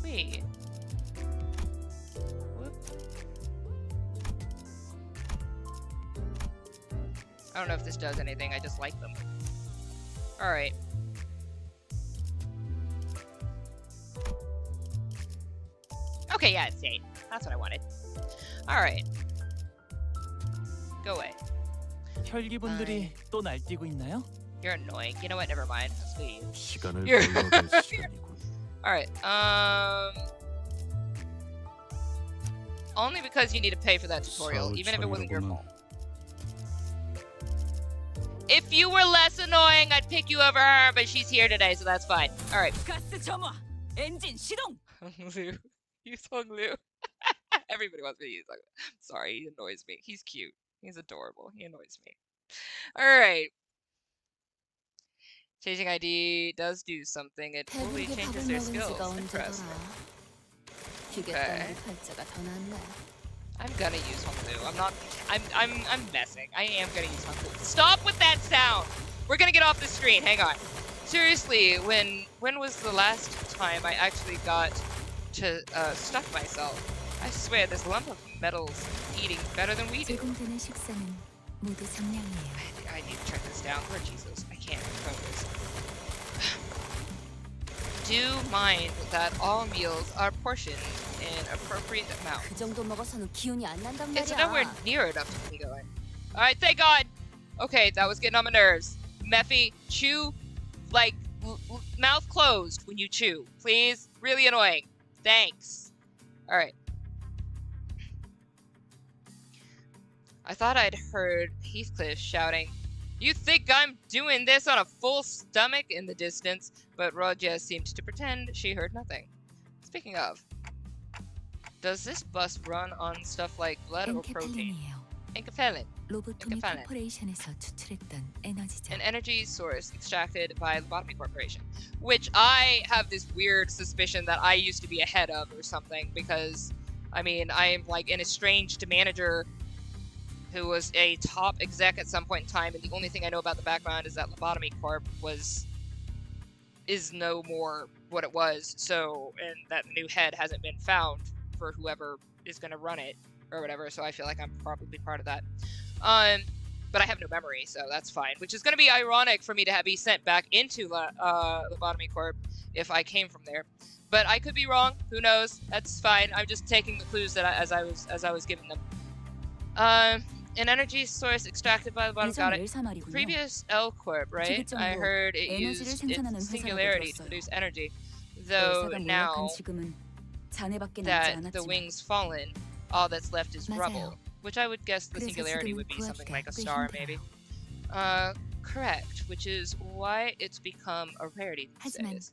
Wait. Whoop. I don't know if this does anything, I just like them. Alright. Okay, yeah, it's 8. That's what I wanted. Alright. Go away. 혈기분들이 또 날뛰고 있나요? You're annoying. You know what? Never mind. Let's leave. 시간을 You're- 벌러갈 시간이군. Alright, only because you need to pay for that tutorial, even if it wasn't your fault. If you were less annoying, I'd pick you over her, but she's here today, so that's fine. Alright. 가스 점화. 엔진 시동. Liu. Yusong Liu. Everybody wants me to use Liu. Sorry, he annoys me. He's cute. He's adorable. He annoys me. Alright. Changing ID does do something. It totally 배부르게 changes 밥을 their 먹은 skills. 지가 Interesting. 언제더라. 기계 Okay. 따위 팔자가 더 낫네. I'm gonna use Honglu. I'm not. I'm messing. I am gonna use Honglu. Stop with that sound. We're gonna get off the screen. Hang on. Seriously, when was the last time I actually got to stuff myself? I swear this lump of metal's eating better than we do. 지금 드는 식사는 모두 상냥해요. I need to turn this down. Lord Jesus, I can't control this. Do mind that all meals are portioned in appropriate amount. 그 정도 먹어서는 기운이 안 난단 It's 말이야. nowhere near enough to keep me going. Alright, thank God! Okay, that was getting on my nerves. Mephi, chew, like, mouth closed when you chew. Please? Really annoying. Thanks. Alright. I thought I'd heard Heathcliff shouting, "You think I'm doing this on a full stomach?" in the distance, but Roja seemed to pretend she heard nothing. Speaking of, does this bus run on stuff like blood or protein? 엔케펠린이에요. Enkephalin, 로보토미 엔케펠린. 코퍼레이션에서 추출했던 에너지죠. An energy source extracted by Lobotomy Corporation, which I have this weird suspicion that I used to be a head of or something, because, I mean, I am like an estranged manager who was a top exec at some point in time, and the only thing I know about the background is that Lobotomy Corp is no more what it was, so, and that the new head hasn't been found for whoever is going to run it, or whatever, so I feel like I'm probably part of that. But I have no memory, so that's fine, which is going to be ironic for me to be sent back into Lobotomy Corp if I came from there. But I could be wrong, who knows, that's fine, I'm just taking the clues that as I was given them. An energy source extracted by the bottom. Got it. 말이군요. Previous L Corp, right? I heard it 에너지를 used 생산하는 its 회사라고 singularity to 들었어요. produce energy. Though 회사가 now 몰락한 지금은 자네밖에 남지 that the 않았지만 wing's fallen, all that's left is 맞아요. rubble. Which I would guess the 그래서 singularity 지금은 would be something 구하기가 like a 꽤 star, 힘들어요. maybe. Correct, which is why it's become a rarity these 하지만 days.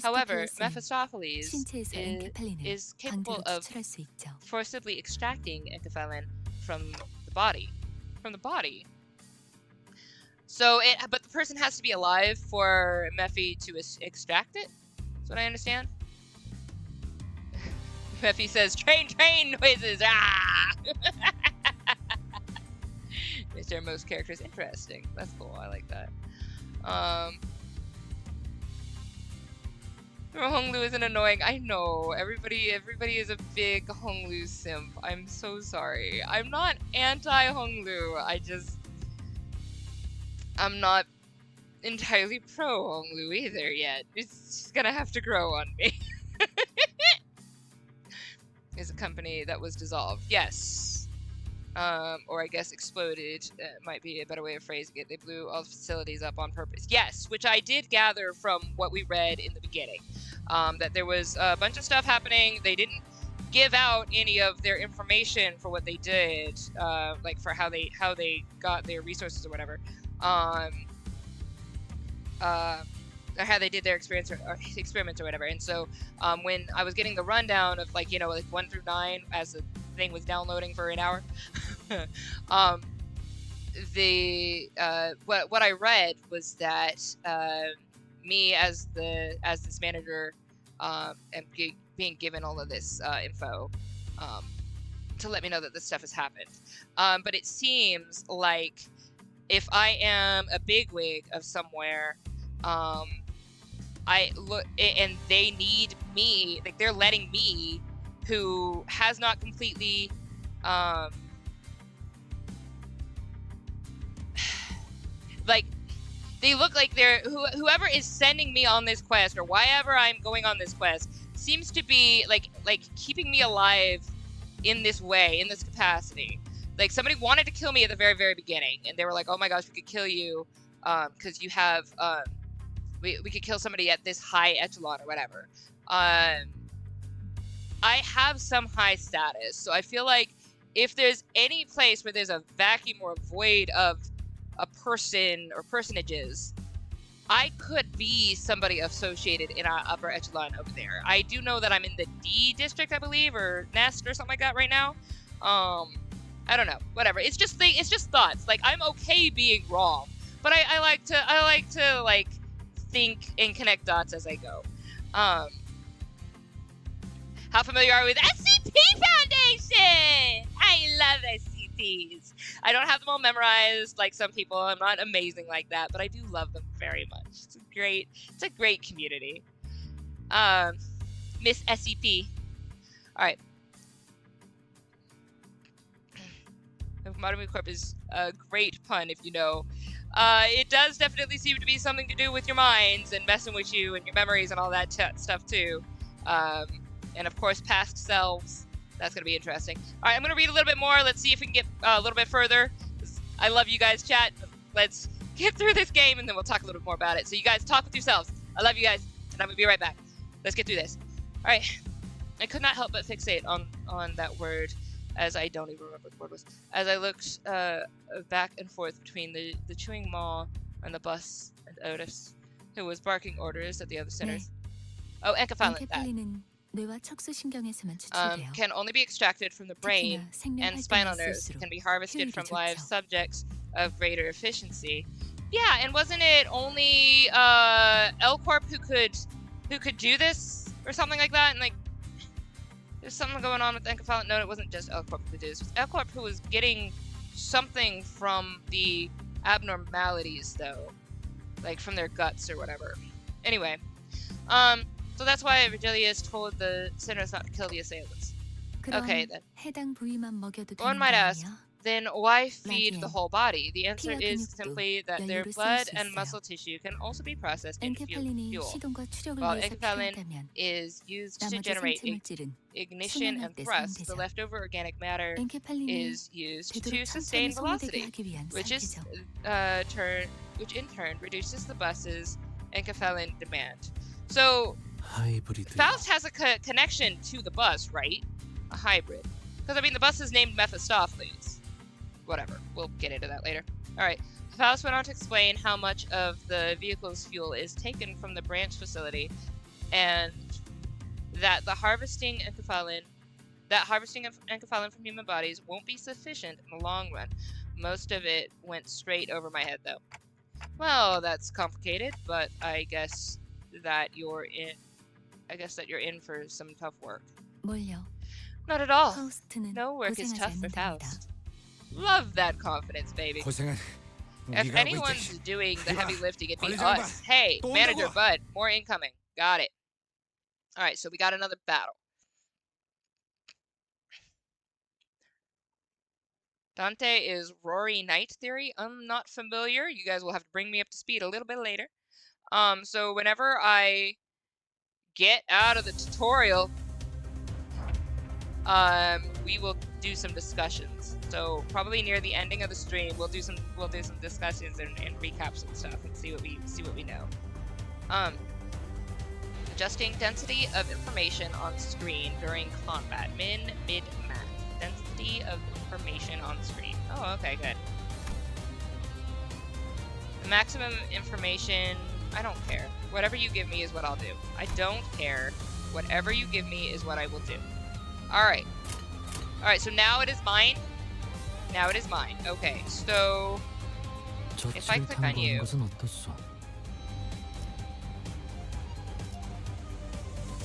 However, 메피스토펠레스는 Mephistopheles 신체에서 엔케펠린을 is capable 강제로 of 추출할 수 있죠. forcibly extracting enkephalin from the body. From the body. So but the person has to be alive for Mephi to extract it. That's what I understand. Mephi says, train noises, ah! Mr. Most characters, interesting. That's cool, I like that. Honglu isn't annoying. I know. Everybody is a big Honglu simp. I'm so sorry. I'm not anti-Honglu. I'm not entirely pro Honglu either yet. She's gonna have to grow on me. Is a company that was dissolved. Yes. Or I guess exploded. Might be a better way of phrasing it. They blew all the facilities up on purpose. Yes, which I did gather from what we read in the beginning. That there was a bunch of stuff happening. They didn't give out any of their information for what they did, like for how they got their resources or whatever, or how they did their experiments or whatever. And so when I was getting the rundown of like 1 through 9 as the thing was downloading for an hour, what I read was that me as this manager am being given all of this info to let me know that this stuff has happened. But it seems like if I am a bigwig of somewhere, I look and they need me, like they're letting me, who has not completely like they look like they're whoever is sending me on this quest or whyever I'm going on this quest seems to be like keeping me alive in this way, in this capacity. Like somebody wanted to kill me at the very, very beginning, and they were like, "Oh my gosh, we could kill you because you have we could kill somebody at this high echelon or whatever." I have some high status, so I feel like if there's any place where there's a vacuum or a void of a person or personages, I could be somebody associated in our upper echelon over there. I do know that I'm in the D district, I believe, or Nest or something like that right now. I don't know, whatever. It's just thoughts. Like I'm okay being wrong, but I like to like think and connect dots as I go. How familiar are we with SCP Foundation? I love SCPs. I don't have them all memorized like some people. I'm not amazing like that, but I do love them very much. It's a great community. Miss SCP. All right. Modern Corp is a great pun, if you know. It does definitely seem to be something to do with your minds and messing with you and your memories and all that stuff too. And of course, past selves. That's going to be interesting. All right, I'm going to read a little bit more. Let's see if we can get a little bit further. I love you guys, chat. Let's get through this game, and then we'll talk a little bit more about it. So you guys talk with yourselves. I love you guys, and I'm going to be right back. Let's get through this. All right. I could not help but fixate on that word, as I don't even remember what the word was. As I looked back and forth between the chewing maw and the bus and Otis, who was barking orders at the other sinners. Oh, enkephalin, that. 뇌와 척수신경에서만 추출돼요. Can only be extracted from the brain, and spinal nerves can be harvested from live subjects of greater efficiency. Yeah, and wasn't it only L-Corp who could do this or something like that? And like, there's something going on with enkephalin. No, it wasn't just L-Corp who could do this. It was L-Corp who was getting something from the abnormalities, though, like from their guts or whatever. Anyway, so that's why Virgilius told the sinners not to kill the assailants. Okay, then. One might ask, then why feed the whole body? The answer is simply that their blood and muscle tissue can also be processed into fuel. While enkephalin is used to generate ignition and thrust, the leftover organic matter is used to sustain velocity, which in turn reduces the bus's enkephalin demand. So Faust has a connection to the bus, right? A hybrid. Because, I mean, the bus is named Mephistopheles. Whatever. We'll get into that later. Alright. Faust went on to explain how much of the vehicle's fuel is taken from the branch facility, and that harvesting enkephalin from human bodies won't be sufficient in the long run. Most of it went straight over my head, though. Well, that's complicated, but I guess that you're in. I guess that you're in for some tough work. 뭘요? Not at all. 파우스트는 No work is 고생하지 tough for 않는답니다. Faust. Love that confidence, baby. 고생은 If 우리가 하고 anyone's 있지. doing the heavy lifting, it'd be 빨리 잡아. us. Hey, 또 manager 온다고. Bud, more incoming. Got it. All right, so we got another battle. Dante is Rory Knight theory. I'm not familiar. You guys will have to bring me up to speed a little bit later. So whenever I get out of the tutorial, we will do some discussions. So probably near the ending of the stream, we'll do some discussions and recaps and stuff and see what we know. Adjusting density of information on screen during combat. Min, mid, max. Density of information on screen. Oh, okay, good. The maximum information, I don't care. Whatever you give me is what I'll do. I don't care. Whatever you give me is what I will do. Alright. Alright, so now it is mine. Now it is mine. Okay, so if I click on you.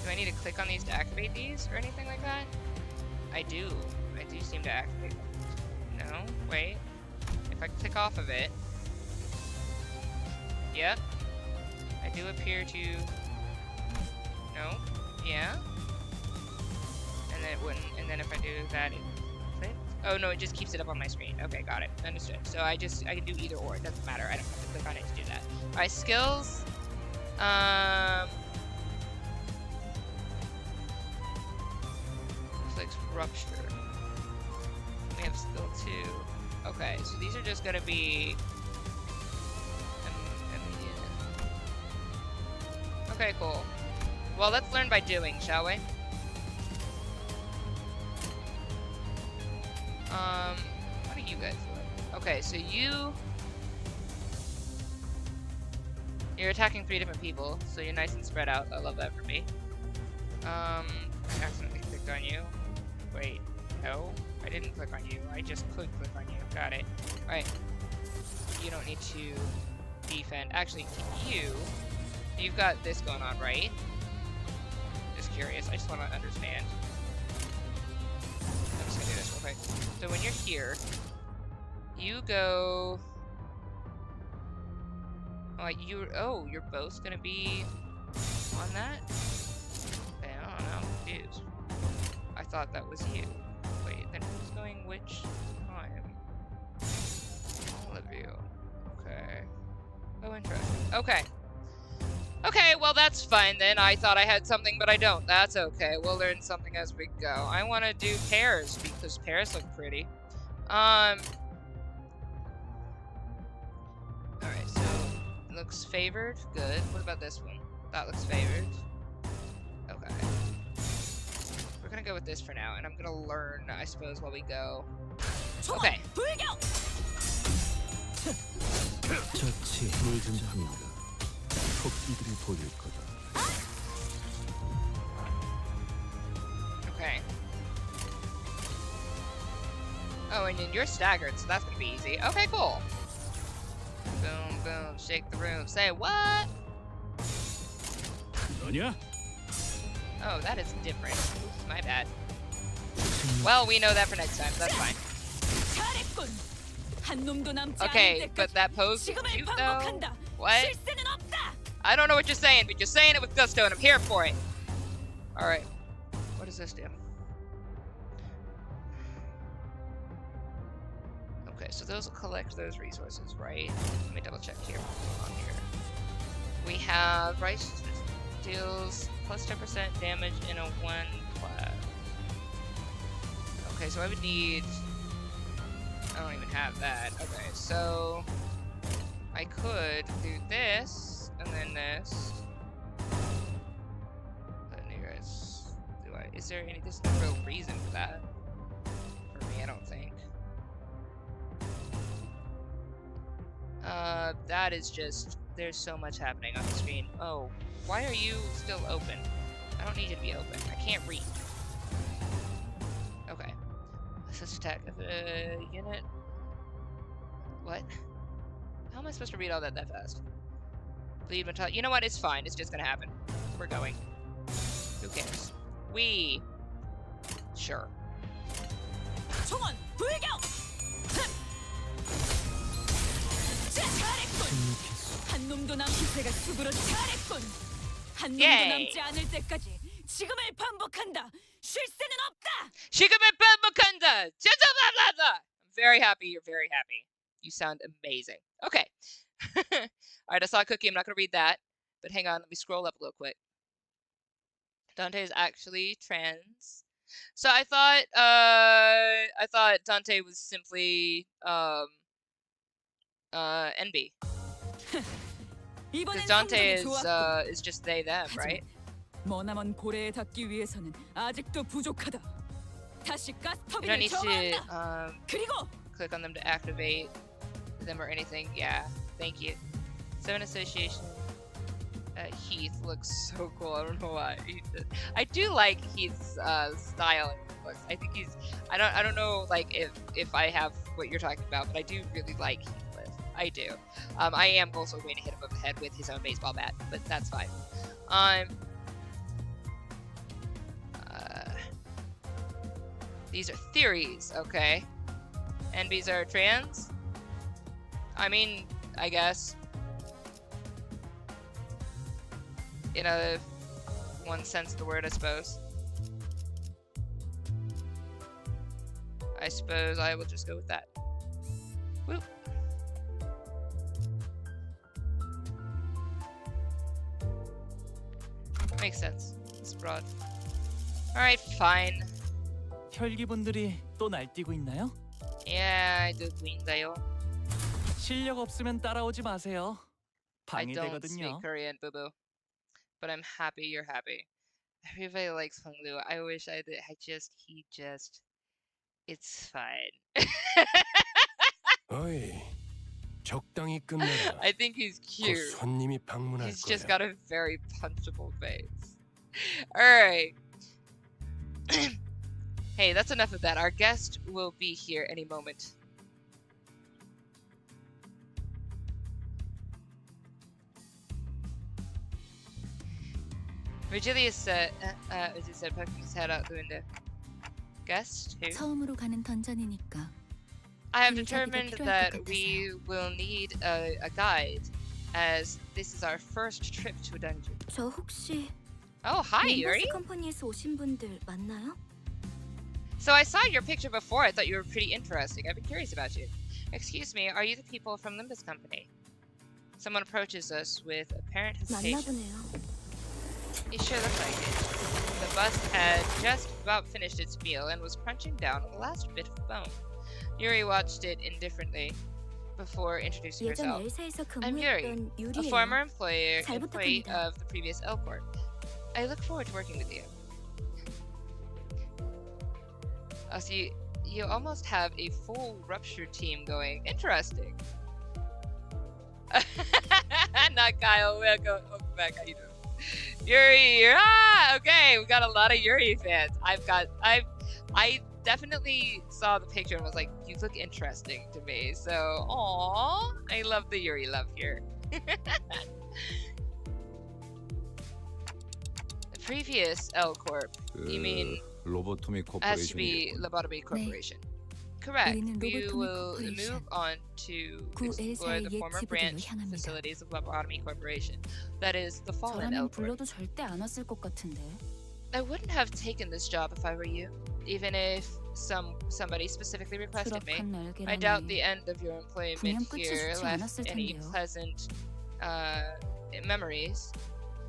Do I need to click on these to activate these or anything like that? I do. I do seem to activate them. No? Wait. If I click off of it. Yep. I do appear to... No? Yeah? And then it wouldn't. And then if I do that, it clicks? Oh no, it just keeps it up on my screen. Okay, got it. Understood. So I can do either or. It doesn't matter. I don't have to click on it to do that. Alright, skills. Inflicts rupture. We have skill 2. Okay, so these are just gonna be immediate. Okay, cool. Well, let's learn by doing, shall we? What do you guys look? Okay, so you're attacking 3 different people, so you're nice and spread out. I love that for me. I accidentally clicked on you. Wait, no, I didn't click on you. I just could click on you. Got it. Alright. You don't need to defend. Actually, you've got this going on, right? Just curious. I just want to understand. I'm just gonna do this real quick. So when you're here, you go... you're both gonna be on that? Okay, I don't know. I'm confused. I thought that was you. Wait, then who's going which time? Olivia. Okay. Oh, interesting. Okay. Okay, well that's fine then. I thought I had something, but I don't. That's okay. We'll learn something as we go. I want to do pairs because pairs look pretty. Alright, so it looks favored. Good. What about this one? That looks favored. Okay. We're gonna go with this for now, and I'm gonna learn, I suppose, while we go. Okay. 저치 물든 밤인가 토끼들이 보일 거다. Okay. Oh, and then you're staggered, so that's gonna be easy. Okay, cool. Boom, boom, shake the room. Say what? 너냐? Oh, that is different. Oops, my bad. Well, we know that for next time, so that's fine. Okay, but that pose was cute though. What? I don't know what you're saying, but you're saying it with gusto, and I'm here for it. Alright. What does this do? Okay, so those will collect those resources, right? Let me double check here. What's on here? We have righteousness deals plus 10% damage in a 1 class. Okay, so I would need... I don't even have that. Okay, so... I could do this, and then this. Is there any... There's no real reason for that. For me, I don't think. That is just... There's so much happening on the screen. Oh, why are you still open? I don't need you to be open. I can't read. Okay. Assist attack of a unit. What? How am I supposed to read all that fast? Bleed metal. You know what? It's fine. It's just gonna happen. We're going. Who cares? We. Sure. 총원 불격! 잘했군! 한 놈도 남기 새가 쑥으로 잘했군! 한 놈도 Yay. 남지 않을 때까지 지금을 반복한다! 쉴 새는 없다! Shikame Pembakunda! I'm very happy. You're very happy. You sound amazing. Okay. Alright, I saw a cookie. I'm not gonna read that. But hang on, let me scroll up real quick. Dante is actually trans. So I thought Dante was simply NB. Because 이번엔 Dante 성적이 좋았군. is just they them, right? 머나먼 고래에 닿기 위해서는 아직도 부족하다. 다시 You don't 가스터빈을 need 정한다. to 그리고 click on them to activate them or anything. Yeah, thank you. Seven Association. Heath looks so cool. I don't know why. I do like Heath's style and looks. I think he's. I don't know like if I have what you're talking about, but I do really like Heathcliff. I do. I am also going to hit him over the head with his own baseball bat, but that's fine. These are theories, okay? NBs are trans? I mean, I guess. In a one sense of the word, I suppose. I suppose I will just go with that. Whoop. Makes sense. It's broad. Alright, fine. 혈기분들이 또 날뛰고 있나요? Yeah, I do 보인다요. 실력 없으면 따라오지 마세요. I don't 방해되거든요. speak Korean, boo boo. But I'm happy you're happy. Everybody likes Hong Lu. I wish I did. It's fine. 어이, 적당히 끝내라. I think he's 곧 cute. 손님이 방문할 He's just 거야. got a very punchable face. Alright. Hey, that's enough of that. Our guest will be here any moment. Virgilius said, poking his head out the window. Guest? Who? 처음으로 가는 던전이니까. I have 인사비가 determined 필요할 that 것 we will need a guide, as this is our first trip to a dungeon. 저 혹시 Oh, hi, Yuri. 림버스 컴퍼니에서 오신 분들 맞나요? So I saw your picture before. I thought you were pretty interesting. I've been curious about you. Excuse me, are you the people from Limbus Company? Someone approaches us with apparent 맞나 hesitation. 보네요. It sure looks like it. The bus had just about finished its meal and was crunching down on the last bit of bone. Yuri watched it indifferently before introducing 예전 herself. 엘사에서 I'm Yuri, 근무했던 a 유리예요. former employee 잘 부탁합니다. of the previous L Corp. I look forward to working with you. Oh, so you almost have a full rupture team going. Interesting. Not Kyle. Welcome back. How you doing? Yuri. Okay. We got a lot of Yuri fans. I definitely saw the picture and was like, you look interesting to me. So, aw, I love the Yuri love here. The previous L Corp. You mean 로보토미 has to be 코퍼레이션이겠군. Lobotomy Corporation. Correct. 우리는 We 로보토미 will 코퍼레이션. move on to 구 explore 엘사의 the 옛 former 지부들로 branch 향합니다. facilities of Lobotomy Corporation. That is the fallen 저라면 L Corp. 불러도 절대 안 왔을 것 같은데. I wouldn't have taken this job if I were you, even if somebody specifically requested me. 추락한 I doubt the 날개라니. end of your employment 분명 끝이 here 좋지 left 않았을 any 텐데요. pleasant memories.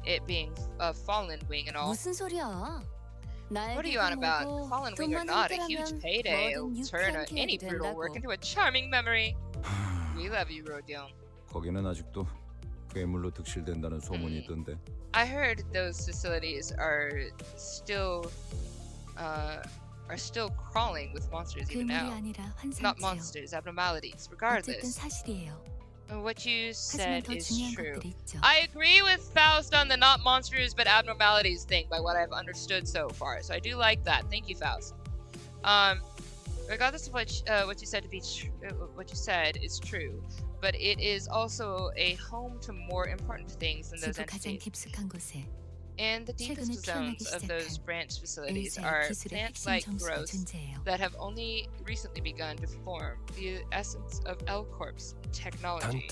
It being a fallen wing and all. 무슨 소리야? What are you on about? Fallen wing or not, a huge payday will turn any brutal work into a charming memory. We love you, Rodion. 거기는 아직도 괴물로 득실된다는 소문이 있던데. I heard those facilities are still crawling with monsters even 괴물이 now. 아니라 Not 환상체요. monsters, abnormalities. 어쨌든 Regardless, 사실이에요. what you 하지만 said 더 is 중요한 true. 것들이 있죠. I agree with Faust on the not monsters but abnormalities thing by what I've understood so far. So I do like that. Thank you, Faust. Regardless of what you said to be what you said is true, but it is also a home to more important things than those 지구 가장 entities. 깊숙한 곳에 In the deepest 최근에 피어나기 zones of those 시작한 branch facilities 의사의 are 기술의 핵심 plant-like 정수가 growths 존재해요. that have only recently begun to form the essence of L-Corp's technology.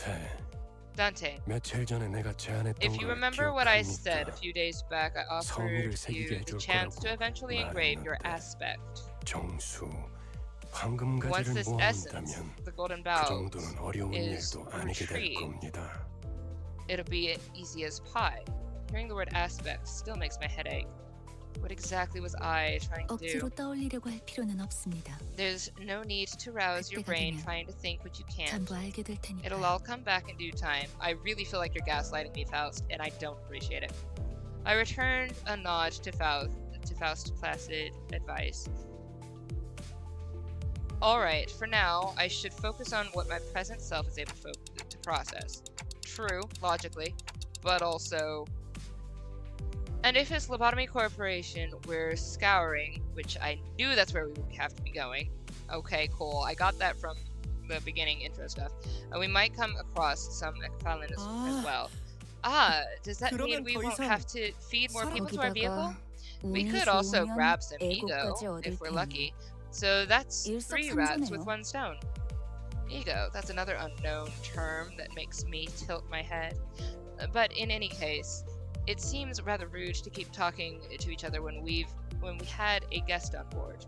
Dante, 며칠 전에 내가 제안했던 if you 걸 remember what I 기억합니까? said a few days back, I 성의를 offered 새기게 you the 해줄 chance to 거라고 eventually engrave your 말했는데. aspect. 정수, Once 황금가지를 this essence, 모아온다면 the golden 그 bow, 정도는 어려운 is 일도 아니게 될 retrieved, 겁니다. it'll be easy as pie. Hearing the word aspect still makes my head ache. What exactly was I trying to do? 억지로 떠올리려고 할 필요는 없습니다. There's no need to rouse your 그때가 brain 되면 trying to think what you can't. 전부 알게 될 It'll 테니까요. all come back in due time. I really feel like you're gaslighting me, Faust, and I don't appreciate it. I returned a nod to Faust's placid advice. Alright, for now, I should focus on what my present self is able to process. True, logically, but also... And if it's Lobotomy Corporation we're scouring, which I knew that's where we would have to be going. Okay, cool. I got that from the beginning intro stuff. We might come across some Ekpalin as well. Does that mean 그러면 we 더 won't 이상 have to feed more people to our vehicle? 거기다가 We 운이 could also 좋으면 grab some ego 애고까지 얻을 if we're 테니. lucky. So that's 3 rats with 일석삼조네요. 1 stone. Ego, that's another unknown term that makes me tilt my head. But in any case, it seems rather rude to keep talking to each other when we had a guest on board.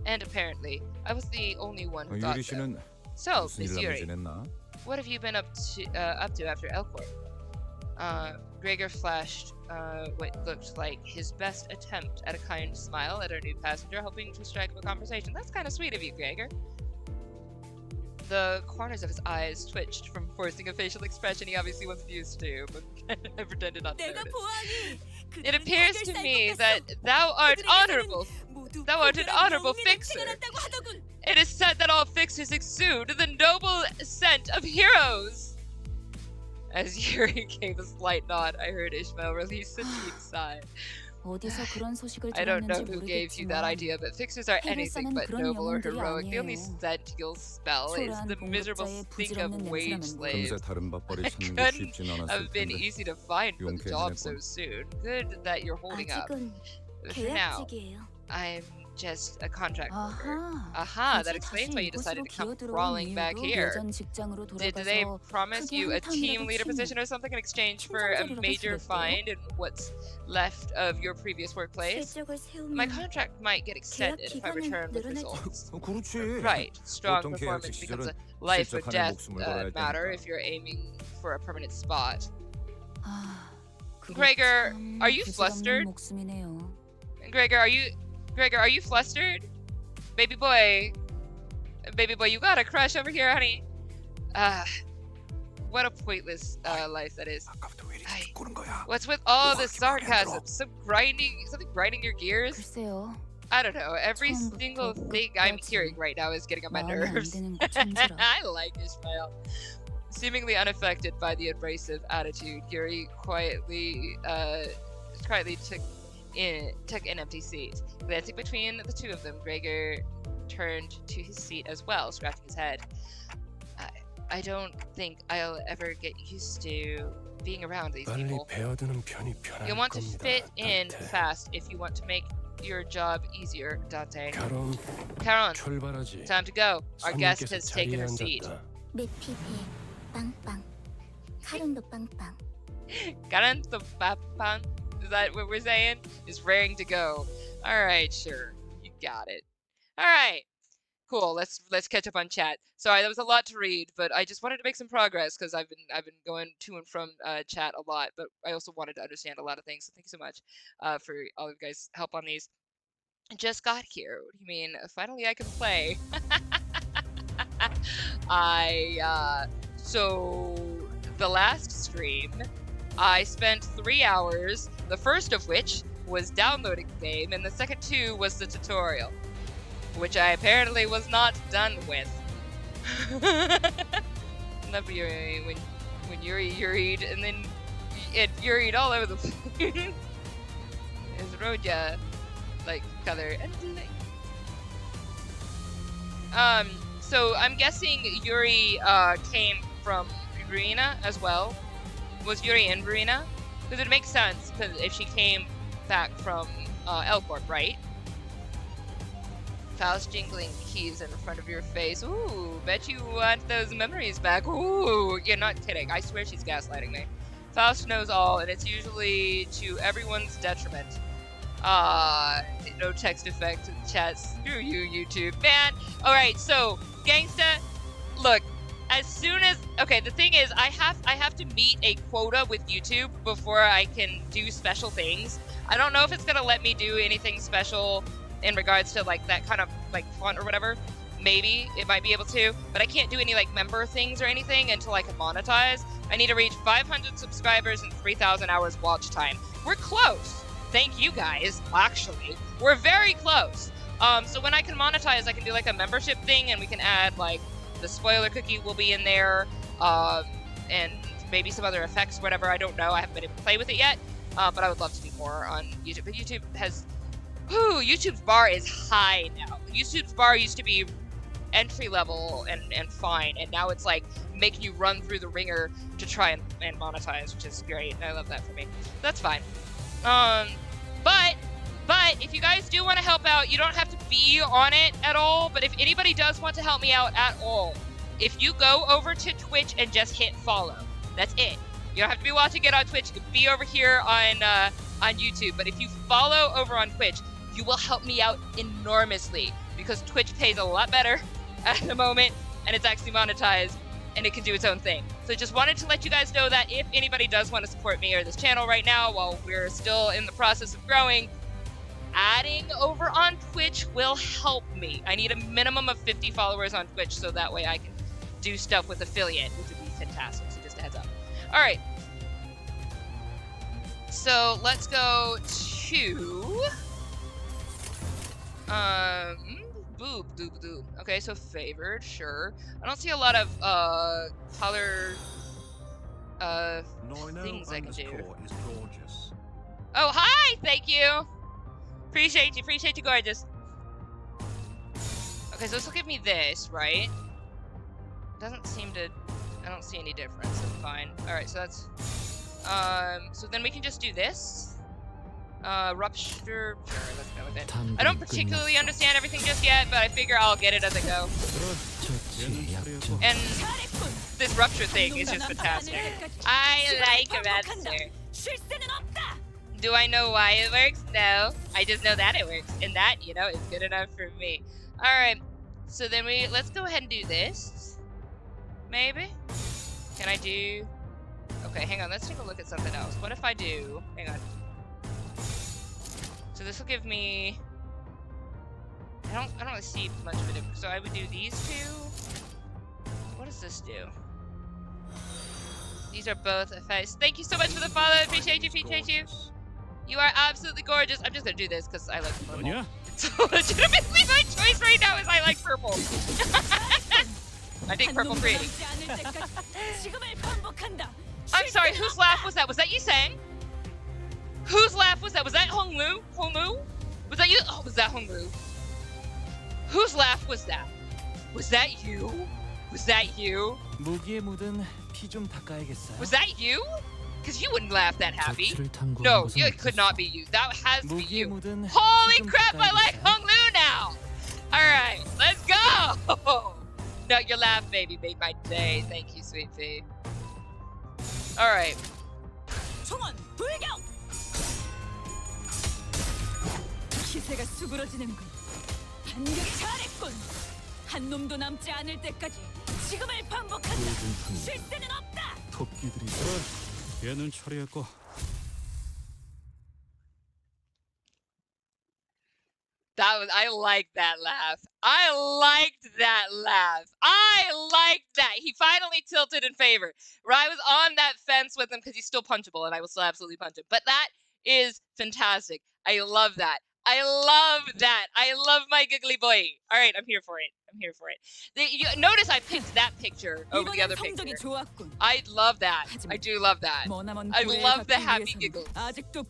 And apparently, I was the only one who thought 유리 so. 씨는 So, 무슨 Miss 일로 Yuri, 지냈나? what have you been up to after Elcor? Gregor flashed what looked like his best attempt at a kind smile at our new passenger, hoping to strike up a conversation. That's kind of sweet of you, Gregor. The corners of his eyes twitched from forcing a facial expression he obviously wasn't used to, but I pretended not to notice. It appears to me that thou art honorable. Thou art an honorable fixer. It is said that all fixers exude the noble scent of heroes. As Yuri gave a slight nod, I heard Ishmael release a deep sigh. 어디서 그런 소식을 I don't know 들었는지 who gave you that 모르겠지만 idea, but fixers are anything but 그런 noble or 영혼들이 heroic. The only 아니에요. scent you'll smell is 초라한 the miserable 공급자의 stink of 부질없는 wage 냄새라면 slaves. 금세 다른 밥벌이 찾는 게 couldn't 쉽진 않았을 have been 텐데 easy to find for the 용케 job so 지냈군. soon. Good that you're holding up. 아직은 For now, 계약직이에요. I'm just a contract worker. 아하. Aha, 굳이 that explains why you 다시 decided 이곳으로 to come 기어들어온 crawling back 이유도 here. 예전 직장으로 Did they 돌아가서 promise 크게 you a 한탕이라도 team leader 치면 position or something in exchange for a 충성자리라도 major 주겠대요. find in what's left of your previous workplace? 실적을 My 세우면 contract might get extended if I 기간을 return with 늘어나지. results. 그렇지. Right, strong 보통 performance 계약직 becomes a 시절은 life or 실적하는 death 목숨을 걸어야 matter 되니까. if you're aiming for a permanent spot. 아, 그거 Gregor, 참 are you 부질없는 flustered? 목숨이네요. Gregor, are you flustered? Baby boy, you got a crush over here, honey. What a pointless life that is. 아까부터 왜 이렇게 아이. 꼬는 거야? What's with all this 뭐가 이렇게 말이 안 sarcasm? Something grinding your gears? 글쎄요. I don't know. Every 처음부터 single thing I'm 끝까지 hearing right now is getting on my 마음에 안 nerves. 드는 거 참지라. I like Ishmael. Seemingly unaffected by the abrasive attitude, Yuri quietly took an empty seat. Glancing between the two of them, Gregor turned to his seat as well, scratching his head. I don't think I'll ever get used to being around these 빨리 people. 배어드는 편이 편할 You'll want to 겁니다. fit in 단테. fast if you want to make your job easier, Dante. 결혼 Caron, 출발하지. time to go. Our guest 손님께서 has taken her 자리에 seat. 앉았다. 매피배 빵빵. 카론도 빵빵. Garanto Papang, is that what we're saying? Is raring to go. Alright, sure. You got it. Alright. Cool. Let's catch up on chat. Sorry, that was a lot to read, but I just wanted to make some progress because I've been going to and from chat a lot, but I also wanted to understand a lot of things. So thank you so much for all of you guys' help on these. Just got here. What do you mean? Finally I can play. So the last stream I spent 3 hours, the first of which was downloading the game, and the second 2 was the tutorial, which I apparently was not done with. Love Yuri when Yuri Yuri'd, and then it Yuri'd all over the place. It's Rodya, like color and so I'm guessing Yuri came from Verena as well. Was Yuri in Verena? Because it makes sense, because if she came back from L-Corp, right? Faust jingling keys in front of your face. Ooh, bet you want those memories back. Ooh, you're not kidding. I swear she's gaslighting me. Faust knows all, and it's usually to everyone's detriment. No text effect in the chat. Screw you, YouTube. Man. Alright, so, Gangsta, look, as soon as... Okay, the thing is, I have to meet a quota with YouTube before I can do special things. I don't know if it's gonna let me do anything special in regards to, like, that kind of, like, font or whatever. Maybe it might be able to, but I can't do any, like, member things or anything until I can monetize. I need to reach 500 subscribers and 3,000 hours watch time. We're close. Thank you guys, actually. We're very close. So when I can monetize, I can do like a membership thing, and we can add like the spoiler cookie will be in there, and maybe some other effects, whatever. I don't know. I haven't been able to play with it yet, but I would love to do more on YouTube. But YouTube has, YouTube's bar is high now. YouTube's bar used to be entry level and fine, and now it's like making you run through the ringer to try and monetize, which is great. I love that for me. That's fine. But if you guys do want to help out, you don't have to be on it at all. But if anybody does want to help me out at all, if you go over to Twitch and just hit follow, that's it. You don't have to be watching it on Twitch. You can be over here on YouTube. But if you follow over on Twitch, you will help me out enormously, because Twitch pays a lot better at the moment, and it's actually monetized, and it can do its own thing. So just wanted to let you guys know that if anybody does want to support me or this channel right now while we're still in the process of growing, adding over on Twitch will help me. I need a minimum of 50 followers on Twitch, so that way I can do stuff with affiliate, which would be fantastic. So just a heads up. All right. So let's go to boob. Okay, so favored, sure. I don't see a lot of color things I can do. Oh, hi! Thank you! Appreciate you, gorgeous. Okay, so this will give me this, right? Doesn't seem to... I don't see any difference, that's fine. Alright, so that's... so then we can just do this. Rupture... Sure, let's go with it. I don't particularly understand everything just yet, but I figure I'll get it as I go. And this rupture thing is just fantastic. I like Rapture. Do I know why it works? No. I just know that it works. And that, you know, is good enough for me. Alright. So then let's go ahead and do this. Maybe? Can I do... Okay, hang on. Let's take a look at something else. What if I do... Hang on. So this will give me... I don't really see much of a difference. So I would do these two. What does this do? These are both effects. Thank you so much for the follow. Appreciate you. You are absolutely gorgeous. I'm just gonna do this because I like purple. So legitimately my choice right now is I like purple. I think purple pretty. I'm sorry, whose laugh was that? Was that you saying? Whose laugh was that? Was that Honglu? Honglu? Was that you? Oh, was that Honglu? Whose laugh was that? Was that you? Was that you? 무기에 묻은 피 좀 닦아야겠어요. Was that you? Because you wouldn't laugh that happy. No, it could not be you. That has to be you. Holy crap, I like Honglu now! Alright, let's go! No, your laugh, baby, made my day. Thank you, sweet pea. Alright. 기세가 수그러지는군. 반격 잘했군. 한 놈도 남지 않을 때까지 지금을 반복한다. 실세는 없다. 토끼들이 얘는 처리했고. I liked that laugh. I liked that. He finally tilted in favor. Where I was on that fence with him because he's still punchable and I will still absolutely punch him. But that is fantastic. I love that. I love my giggly boy. All right, I'm here for it. Notice I picked that picture over the other picture. I love that. I do love that. I love the happy giggles.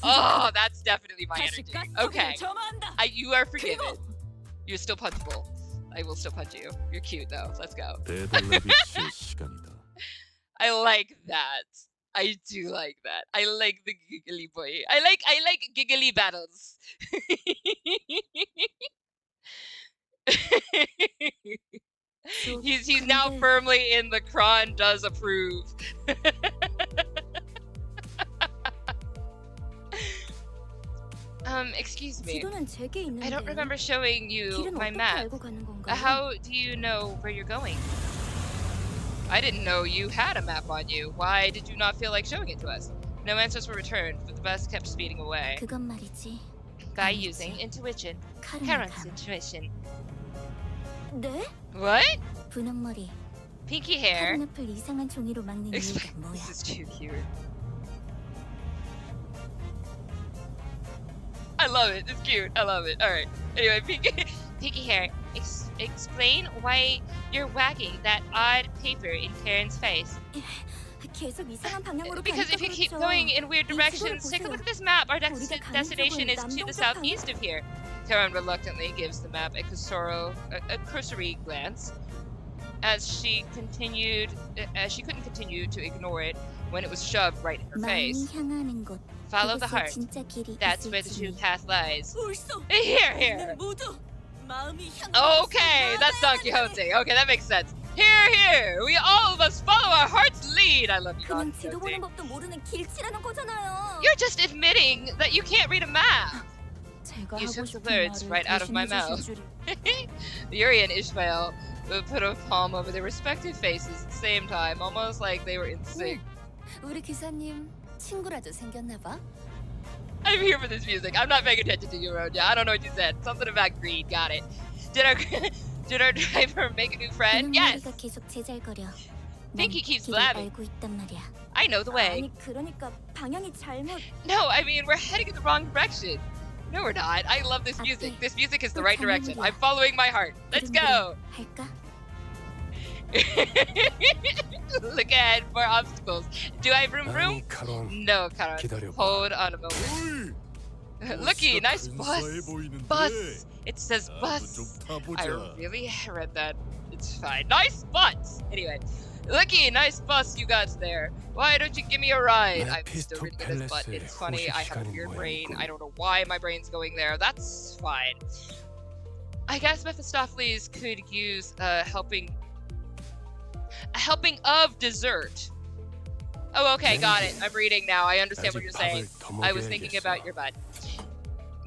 Oh, that's definitely my energy. Okay. You are forgiven. You're still punchable. I will still punch you. You're cute though. Let's go. I like that. I do like that. I like the giggly boy. I like giggly battles. he's now 근데 firmly in the Kron does approve. Excuse me. 지도는 제게 있는데 I don't remember showing you 길은 my 어떻게 map. 알고 가는 건가요? How do you know where you're going? I didn't know you had a map on you. Why did you not feel like showing it to us? No answers were returned, but the bus kept speeding away. 그건 말이지. By using intuition. 카르마 Karen's 감. intuition. 네? What? 분홍 머리. Pinky hair. 카르나풀 이상한 종이로 막는 이유가 뭐야? This is too cute. I love it. It's cute. I love it. All right. Anyway, pinky hair. Explain why you're wagging that odd paper in Karen's face. 계속 이상한 방향으로 Because if you keep going in weird directions, take a look at this map. Our destination is to the southeast of here. Karen reluctantly gives the map a cursory glance, as she couldn't continue to ignore it when it was shoved right in her 마음이 face. 향하는 곳. Follow the 그곳에 heart. 진짜 길이 That's where the 있을지. true path lies. 울소. Here. 모두 마음이 향하는 Okay, that's Don Quixote. Okay, that makes sense. Here. We all must follow our heart's lead. I love you, Don 그냥 지도 Quixote. 보는 법도 모르는 길치라는 거잖아요. You're just admitting that you can't read a map. 제가 You 하고 took the 싶은 words 말을 right out of my 대신해 mouth. 주실 줄이. Yuri and Ishmael put a palm over their respective faces at the same time, almost like they were in sync. 우리 기사님 친구라도 생겼나 봐. I'm here for this music. I'm not paying attention to you, Roja. I don't know what you said. Something about greed. Got it. Did our driver make a new friend? 분홍 Yes. 머리가 계속 제잘거려. Pinky 난 keeps 길을 blabbing. 알고 있단 말이야. I know the way. 아니 그러니까 방향이 잘못. No, I mean we're heading in the wrong direction. No, we're not. I love this music. This music is the right direction. I'm following my heart. Let's go. 할까? Look ahead for obstacles. Do I vroom vroom? 아니 카론 No, Karan. 기다려봐. Hold on a moment. Looky, nice bus. Bus. It says bus. I really read that. It's fine. Nice bus. Anyway, Looky, nice bus you got there. Why don't you give me a ride? I'm still reading this, but it's funny. I have a weird brain. I don't know why my brain's going there. That's fine. I guess Mephistopheles could use a helping of dessert. Oh, okay, got it. I'm reading now. I understand what you're saying. I was thinking about your butt.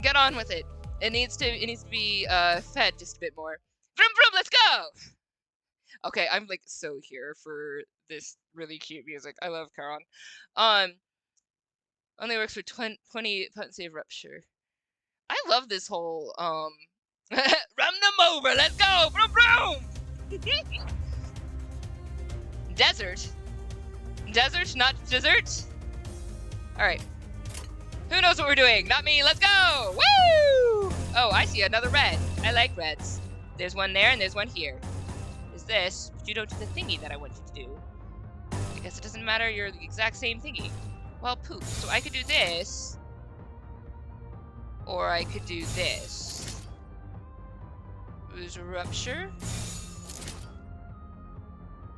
Get on with it. It needs to be fed just a bit more. Vroom vroom, let's go! Okay, I'm like so here for this really cute music. I love Charon. Only works for 20 potency of rupture. I love this whole run them over, let's go! Vroom vroom! Desert? Desert, not dessert? Alright. Who knows what we're doing? Not me, let's go! Woo! Oh, I see another red. I like reds. There's one there and there's one here. Is this, but you don't do the thingy that I want you to do. I guess it doesn't matter, you're the exact same thingy. Well, poop. So I could do this. Or I could do this. There's a rupture.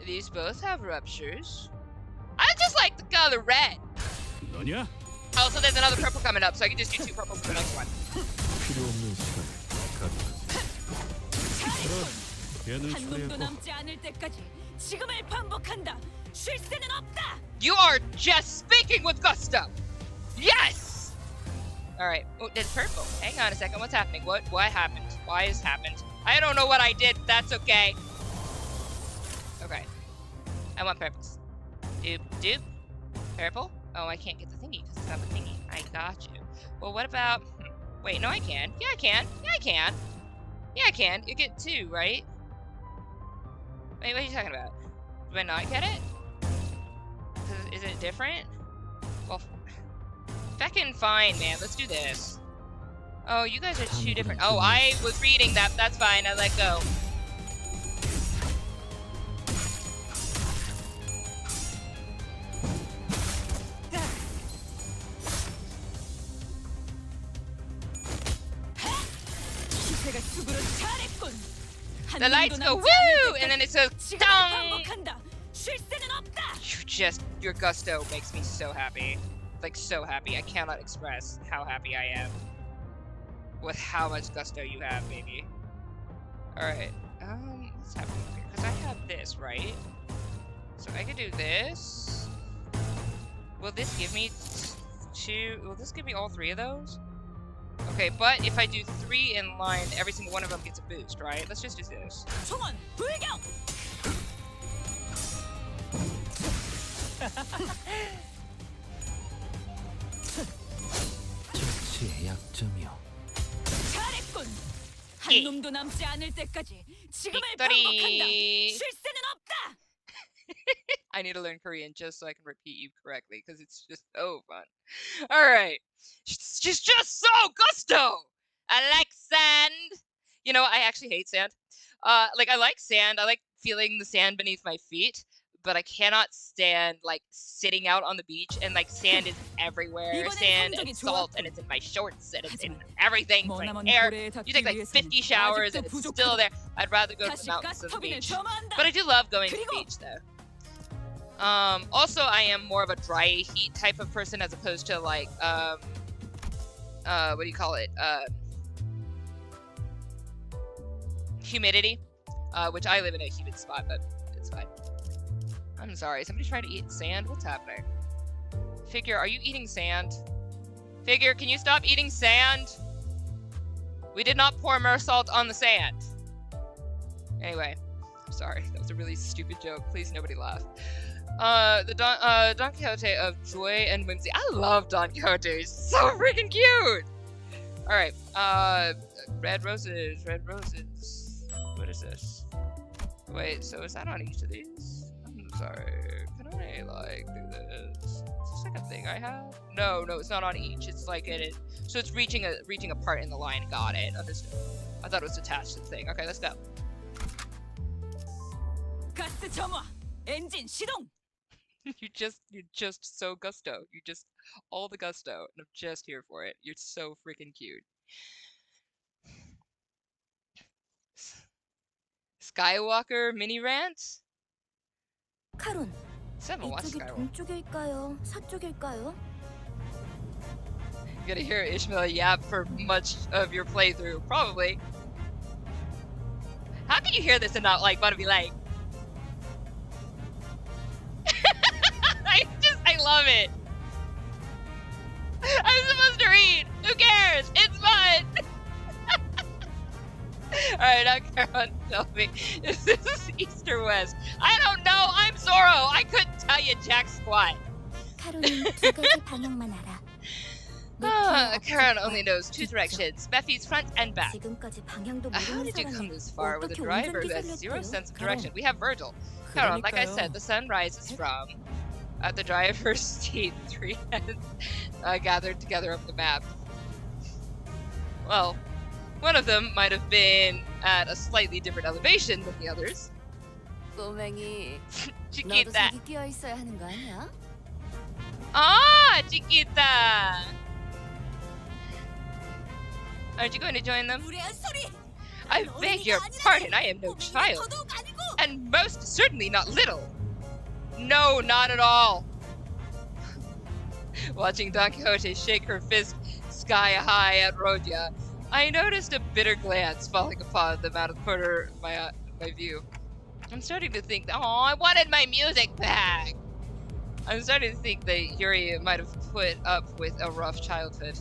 These both have ruptures. I just like the color red. 너냐? Also, there's another purple coming up, so I can just do 2 purples for the next one. 필요 없는 시간을 가져가지. 걔는 한 놈도 처리했고 남지 않을 때까지 지금을 반복한다. 쉴 새는 없다. You are just speaking with gusto. Yes. All right. Oh, there's purple. Hang on a second. What's happening? What happened? Why has happened? I don't know what I did. That's okay. Okay. I want purples. Doop doop. Purple. Oh, I can't get the thingy because it's not the thingy. I got you. Well, what about? Wait, no, I can. Yeah, I can. Yeah, I can. Yeah, I can. You get 2, right? Wait, what are you talking about? Do I not get it? Is it different? Well, feckin' fine, man. Let's do this. Oh, you guys are 2 different. Oh, I was reading that. That's fine. I let go. 기세가 죽으러 잘했군. 한 The lights 놈도 go 남지 않을 woo, and then it says 지금을 dong. 반복한다. Your gusto makes me so happy. Like, so happy. I cannot express how happy I am with how much gusto you have, baby. Alright, what's happening here? Because I have this, right? So I could do this. Will this give me will this give me all 3 of those? Okay, but if I do 3 in line, every single one of them gets a boost, right? Let's just do this. 저치의 약점이요. 잘했군. 한 놈도 남지 않을 때까지 지금을 반복한다. 쉴새는 없다. I need to learn Korean just so I can repeat you correctly, because it's just so fun. Alright. She's just so gusto! I like sand! You know, I actually hate sand. Like, I like sand. I like feeling the sand beneath my feet. But I cannot stand, like, sitting out on the beach and, like, sand is everywhere. Sand and salt, and it's in my shorts, and it's in everything. It's in my hair. You take, like, 50 showers, and it's still there. I'd rather go to the mountains than the beach. But I do love going to the beach, though. Also, I am more of a dry heat type of person as opposed to, like, what do you call it? Humidity. Which I live in a humid spot, but it's fine. I'm sorry, somebody tried to eat sand? What's happening? Figure, are you eating sand? Figure, can you stop eating sand? We did not pour more salt on the sand. Anyway, I'm sorry, that was a really stupid joke. Please, nobody laugh. The Don Quixote of Joy and Whimsy. I love Don Quixote. He's so freaking cute! Alright, red roses, red roses. What is this? Wait, so is that on each of these? I'm sorry, can I, like, do this? Is this like a thing I have? No, it's not on each. It's like so it's reaching a part in the line. Got it. Understood. I thought it was attached to the thing. Okay, let's go. 가스 점화. 엔진 시동. You're just so gusto. You just all the gusto, and I'm just here for it. You're so freaking cute. Skywalker mini rant? 카론, Seven, watch 이쪽이 Skywalker. 동쪽일까요? 서쪽일까요? You're gonna hear Ishmael yap for much of your playthrough, probably. How can you hear this and not like want to be like? I love it. I'm supposed to read. Who cares? It's fun. Alright, now Karen, tell me, is this east or west? I don't know, I'm Zorro! I couldn't tell you jack squat. 카론은 두 가지 방향만 알아. Karen only knows 2 directions, Mephi's front and back. 지금까지 방향도 How 모르는 did you come 사람이 this far with a 어떻게 driver who has 운전기사를 0 했대요? sense of direction? We have Virgil. Karen, like I said, the sun rises from... At the driver's seat, 3 heads gathered together up the map. Well, one of them might have been at a slightly different elevation than the others. 꼬맹이, 너도 Chiquita. 저기 끼어 있어야 하는 거 아니야? Ah, Chiquita! Aren't you going to join them? 무례한 소리. I beg your pardon, I am no child. And most certainly not little. No, not at all. Watching Don Quixote shake her fist sky high at Rodia, I noticed a bitter glance falling upon them out of the corner of my view. I'm starting to think, oh, I wanted my music back. I'm starting to think that Yuri might have put up with a rough childhood.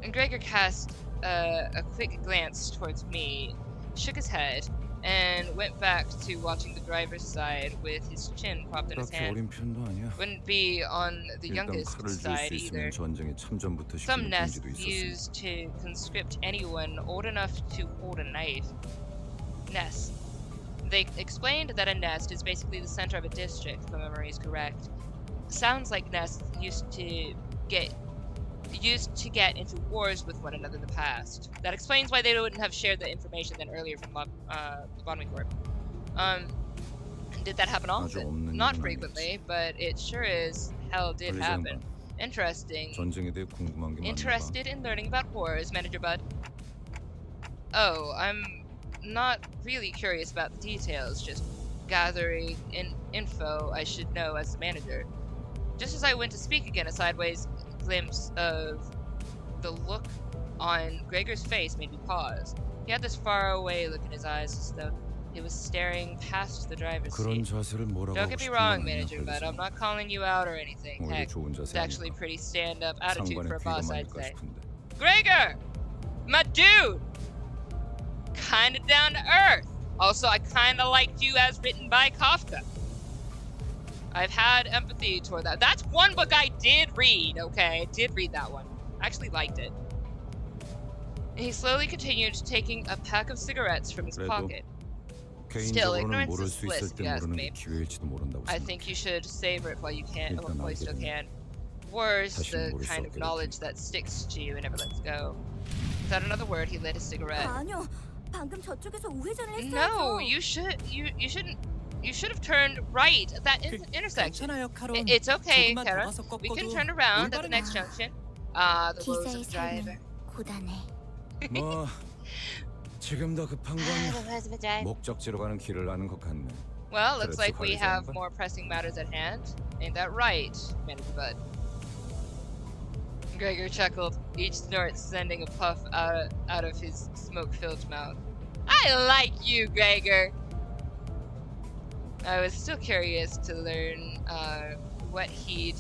And Gregor cast a quick glance towards me, shook his head, and went back to watching the driver's side with his chin propped in his 그렇게 hand. 어린 편도 아니야. Wouldn't be on the 일단 youngest 칼을 줄 side 수 either. 있으면 전쟁에 참전부터 Some 시키는 nests 금지도 있었으니. used to conscript anyone old enough to hold a knife. Nest. They explained that a nest is basically the center of a district, if my memory is correct. Sounds like nests used to get into wars with one another in the past. That explains why they wouldn't have shared the information then earlier from Lobotomy Corp. Did that happen often? Not frequently, but it sure as hell did happen. Interesting. 전쟁에 대해 궁금한 게 많나 봐. Interested in learning about wars, Manager Bud? Oh, I'm not really curious about the details, just gathering info I should know as the manager. Just as I went to speak again, a sideways glimpse of the look on Gregor's face made me pause. He had this faraway look in his eyes as though he was staring past the driver's 그런 seat. 자세를 뭐라고 Don't 하고 get me 싶은 wrong, 건 아니야, manager, but I'm 그래서 not calling you out or anything. 오히려 Heck, 좋은 it's 자세 actually 아닐까? pretty stand-up attitude for 상관의 a 귀가 boss, I'd 많을까 say. 싶은데. Gregor! My dude! Kinda down to earth. Also, I kinda liked you as written by Kafka. I've had empathy toward that. That's one book I did read, okay? I did read that one. I actually liked it. He slowly continued taking a pack of cigarettes from his 그래도 pocket. Still, 개인적으로는 ignorance 모를 is 수 bliss, 있을 if 때 you ask 모르는 me. 게 기회일지도 모른다고 I 생각해. think you should savor it while you can, 일단 while you still 알게 can. Worse, 다시는 the 모를 수 kind of 없게 될 knowledge that sticks to you and never lets go. Without another word, he lit his cigarette. 아니요. 방금 저쪽에서 우회전을 했어요. No, you shouldn't. You should have turned right at that intersection. 괜찮아요, 카론. It's okay, 조금만 더 Kara. 가서 We can 꺾어도 turn around at the 올바른 next 나. junction. The road's 기사의 a driver. 삶은 고단해. 뭐 지금 더 급한 건 목적지로 가는 길을 아는 것 같네. Well, looks 그래서 like we 관리자 have 양반? more pressing matters at hand. Ain't that right, Manager Bud? Gregor chuckled, each snort sending a puff out of his smoke-filled mouth. I like you, Gregor! I was still curious to learn what he'd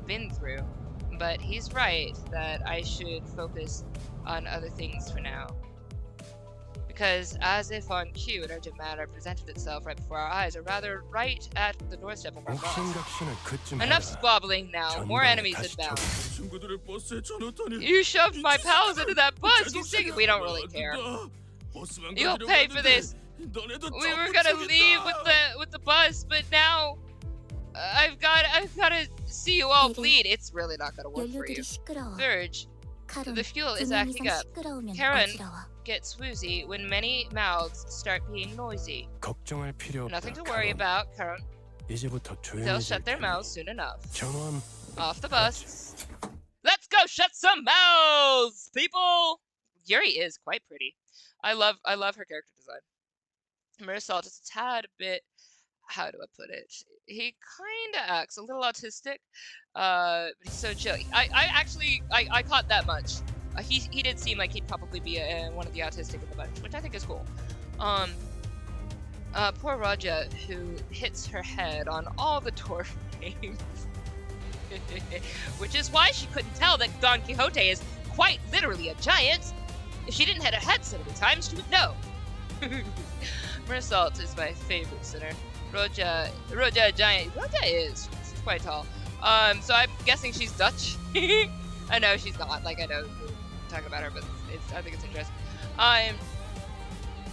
been through, but he's right that I should focus on other things for now. Because as if on cue, an urgent matter presented itself right before our eyes, or rather right at the doorstep of our boss. 옥신각신을 그쯤 Enough squabbling now, more enemies inbound. You shoved my pals into that bus, you sick. We don't really care. You'll pay for this. We were gonna leave with the bus, but now I've gotta see you all bleed. It's really not gonna work for 연료들이 you. 시끄러워. Surge, 카론, the fuel 두 is 명 acting 이상 up. 시끄러우면 Karen. 어지러워. Get woozy when many mouths start being noisy. 걱정할 필요 없다. Nothing to worry 카론. about, Karen. 이제부터 They'll 조용해질 shut their 테니 mouths soon enough. 전원 Off the bus. Let's go shut some mouths, people. Yuri is quite pretty. I love her character design. Marisol just a tad bit. How do I put it? He kind of acts a little autistic, but he's so chill. I caught that much. He did seem like he'd probably be one of the autistic in the bunch, which I think is cool. Poor Raja, who hits her head on all the door frames. Which is why she couldn't tell that Don Quixote is quite literally a giant. If she didn't hit her head so many times, she would know. Marisol is my favorite sinner. Roja giant. Roja is. She's quite tall. So I'm guessing she's Dutch. I know she's not. Like, I know we're talking about her, but I think it's interesting.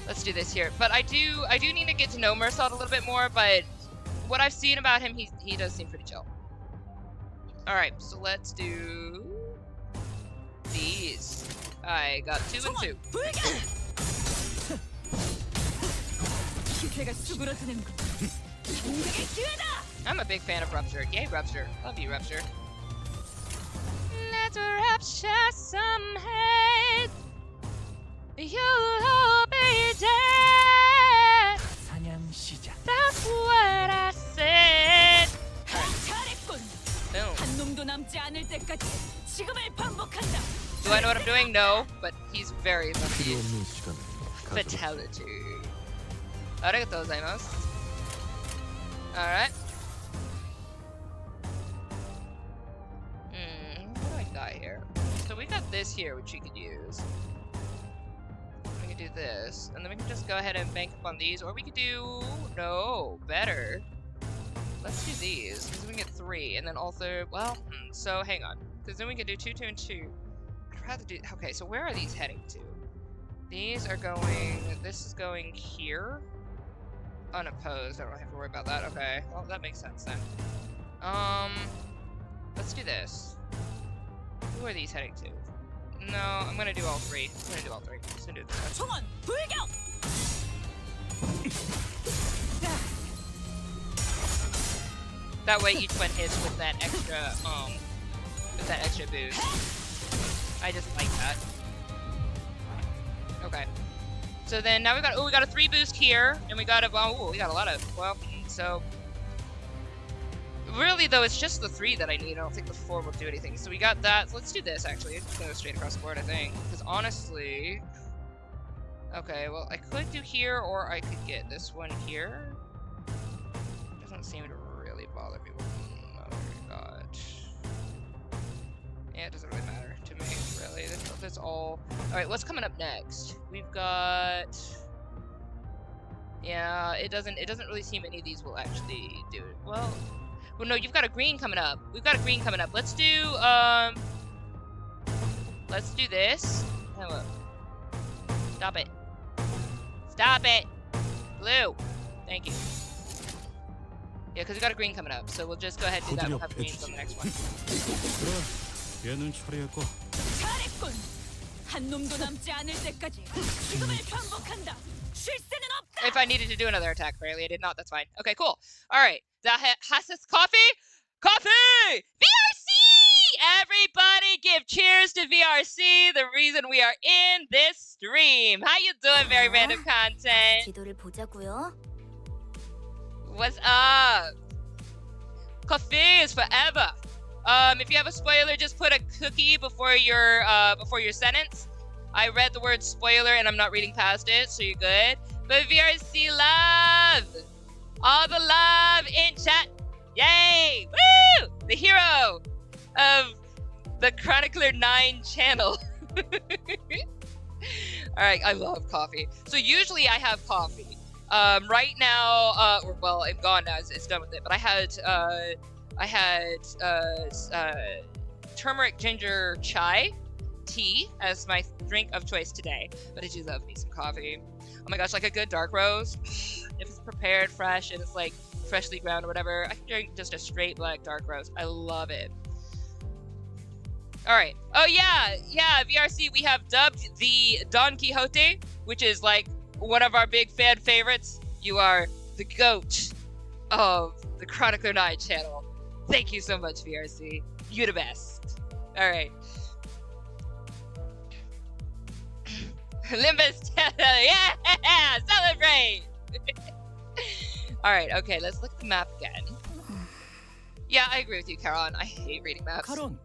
Let's do this here. But I do need to get to know Marisol a little bit more, but what I've seen about him, he does seem pretty chill. Alright, so let's do these. I got 2 and 2. 기회가 수그러드는 것. 인생의 기회다. I'm a big fan of Rupture. Yay, Rupture. Love you, Rupture. Let's rupture some heads. You'll all be dead. 사냥 시작. That's what I said. 잘했군. Boom. 한 놈도 남지 않을 때까지 지금을 반복한다. Do I know what I'm doing? No, but he's very lucky. 필요 없는 시간을 가져라. Fatality. Arigatou gozaimasu. Alright. What do I got here? So we got this here, which we could use. We could do this, and then we can just go ahead and bank up on these, or we could do... No, better. Let's do these, because we can get 3, and then also... Well, so hang on. Because then we can do 2, 2, and 2. I'd rather do... Okay, so where are these heading to? These are going... This is going here. Unopposed. I don't have to worry about that. Okay. Well, that makes sense then. Let's do this. Who are these heading to? No, I'm gonna do all 3. I'm gonna do all 3. I'm just gonna do this one. 총원 불격. That way each one hits with that extra boost. I just like that. Okay. So then now we got a 3 boost here, and we got a we got a lot of so really though it's just the 3 that I need. I don't think the 4 will do anything. So we got that. So let's do this actually. It's gonna go straight across the board, I think. Because honestly, okay, well I could do here or I could get this one here. Doesn't seem to really bother me. Oh my god. Yeah, it doesn't really matter to me, really. That's all. Alright, what's coming up next? We've got... Yeah, it doesn't really seem any of these will actually do it. Well, no, you've got a green coming up. We've got a green coming up. Let's do this. Oh, look. Stop it. Stop it! Blue! Thank you. Yeah, because we got a green coming up, so we'll just go ahead and do that. We'll have greens on the next one. 그래, 얘는 처리했고. 잘했군. 한 놈도 남지 않을 때까지 지금을 반복한다. 쉴 새는 없다. If I needed to do another attack, apparently I did not. That's fine. Okay, cool. All right. That has this coffee. Coffee! VRC! Everybody give cheers to VRC, the reason we are in this stream. How you doing, very random content? 지도를 보자고요. What's up? Coffee is forever. If you have a spoiler, just put a cookie before your sentence. I read the word spoiler and I'm not reading past it, so you're good. But VRC love! All the love in chat! Yay! Woo! The hero of the Chronicler 9 channel. Alright, I love coffee. So usually I have coffee. Right now, well, I'm gone now, it's done with it, but I had turmeric ginger chai tea as my drink of choice today, but I do love me some coffee. Oh my gosh, like a good dark roast, if it's prepared fresh and it's like freshly ground or whatever, I can drink just a straight black dark roast. I love it. All right. Oh yeah, VRC, we have dubbed the Don Quixote, which is like one of our big fan favorites. You are the GOAT of the Chronicler 9 channel. Thank you so much, VRC. You're the best. All right. Limbus, yeah, celebrate. All right, okay, let's look at the map again. Yeah, I agree with you, Caron. I hate reading maps. 카론,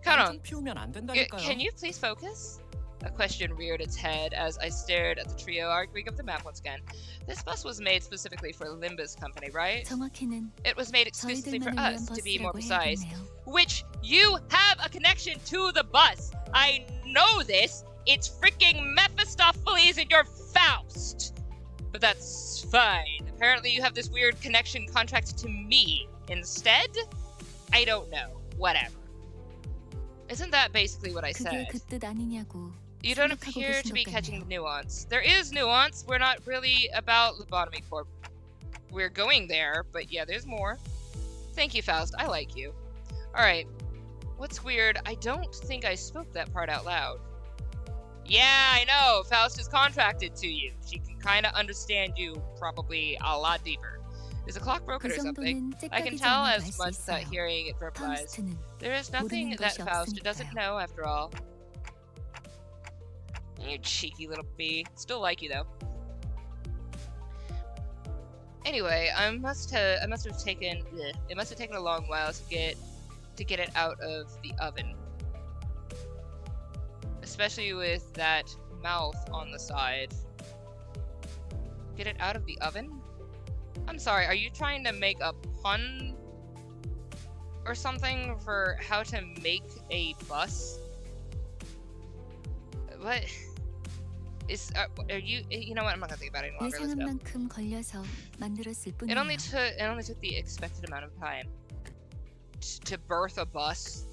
Caron, 피우면 안 된다니까요. can you please focus? A question reared its head as I stared at the trio arguing of the map once again. This bus was made specifically for Limbus Company, right? 정확히는 It was made exclusively for 저희들만을 us, 위한 to be more 버스라고 precise. 해야겠네요. Which, you have a connection to the bus. I know this. It's freaking Mephistopheles and your Faust. But that's fine. Apparently you have this weird connection contract to me instead? I don't know. Whatever. Isn't that basically what I 그게 said? 그 뜻 아니냐고. You don't 생각하고 appear to 계신 be 것 catching 같네요. the nuance. There is nuance. We're not really about Lobotomy Corp. We're going there, but yeah, there's more. Thank you, Faust. I like you. Alright. What's weird, I don't think I spoke that part out loud. Yeah, I know. Faust is contracted to you. She can kind of understand you probably a lot deeper. Is the clock broken 그 or something? 정도는 I can 째깍이지 tell 않아 as 알 수 much without 있어요. hearing it verbalized. 파우스트는 There is nothing 모르는 that 것이 Faust doesn't 없으니까요. know, after all. You cheeky little bee. Still like you though. Anyway, it must have taken a long while to get it out of the oven. Especially with that mouth on the side. Get it out of the oven? I'm sorry, are you trying to make a pun or something for how to make a bus? What is are you know what, I'm not gonna think about it any longer. Let's 예상한 go. 만큼 걸려서 만들었을 It 뿐이에요. only took the expected amount of time to birth a bus.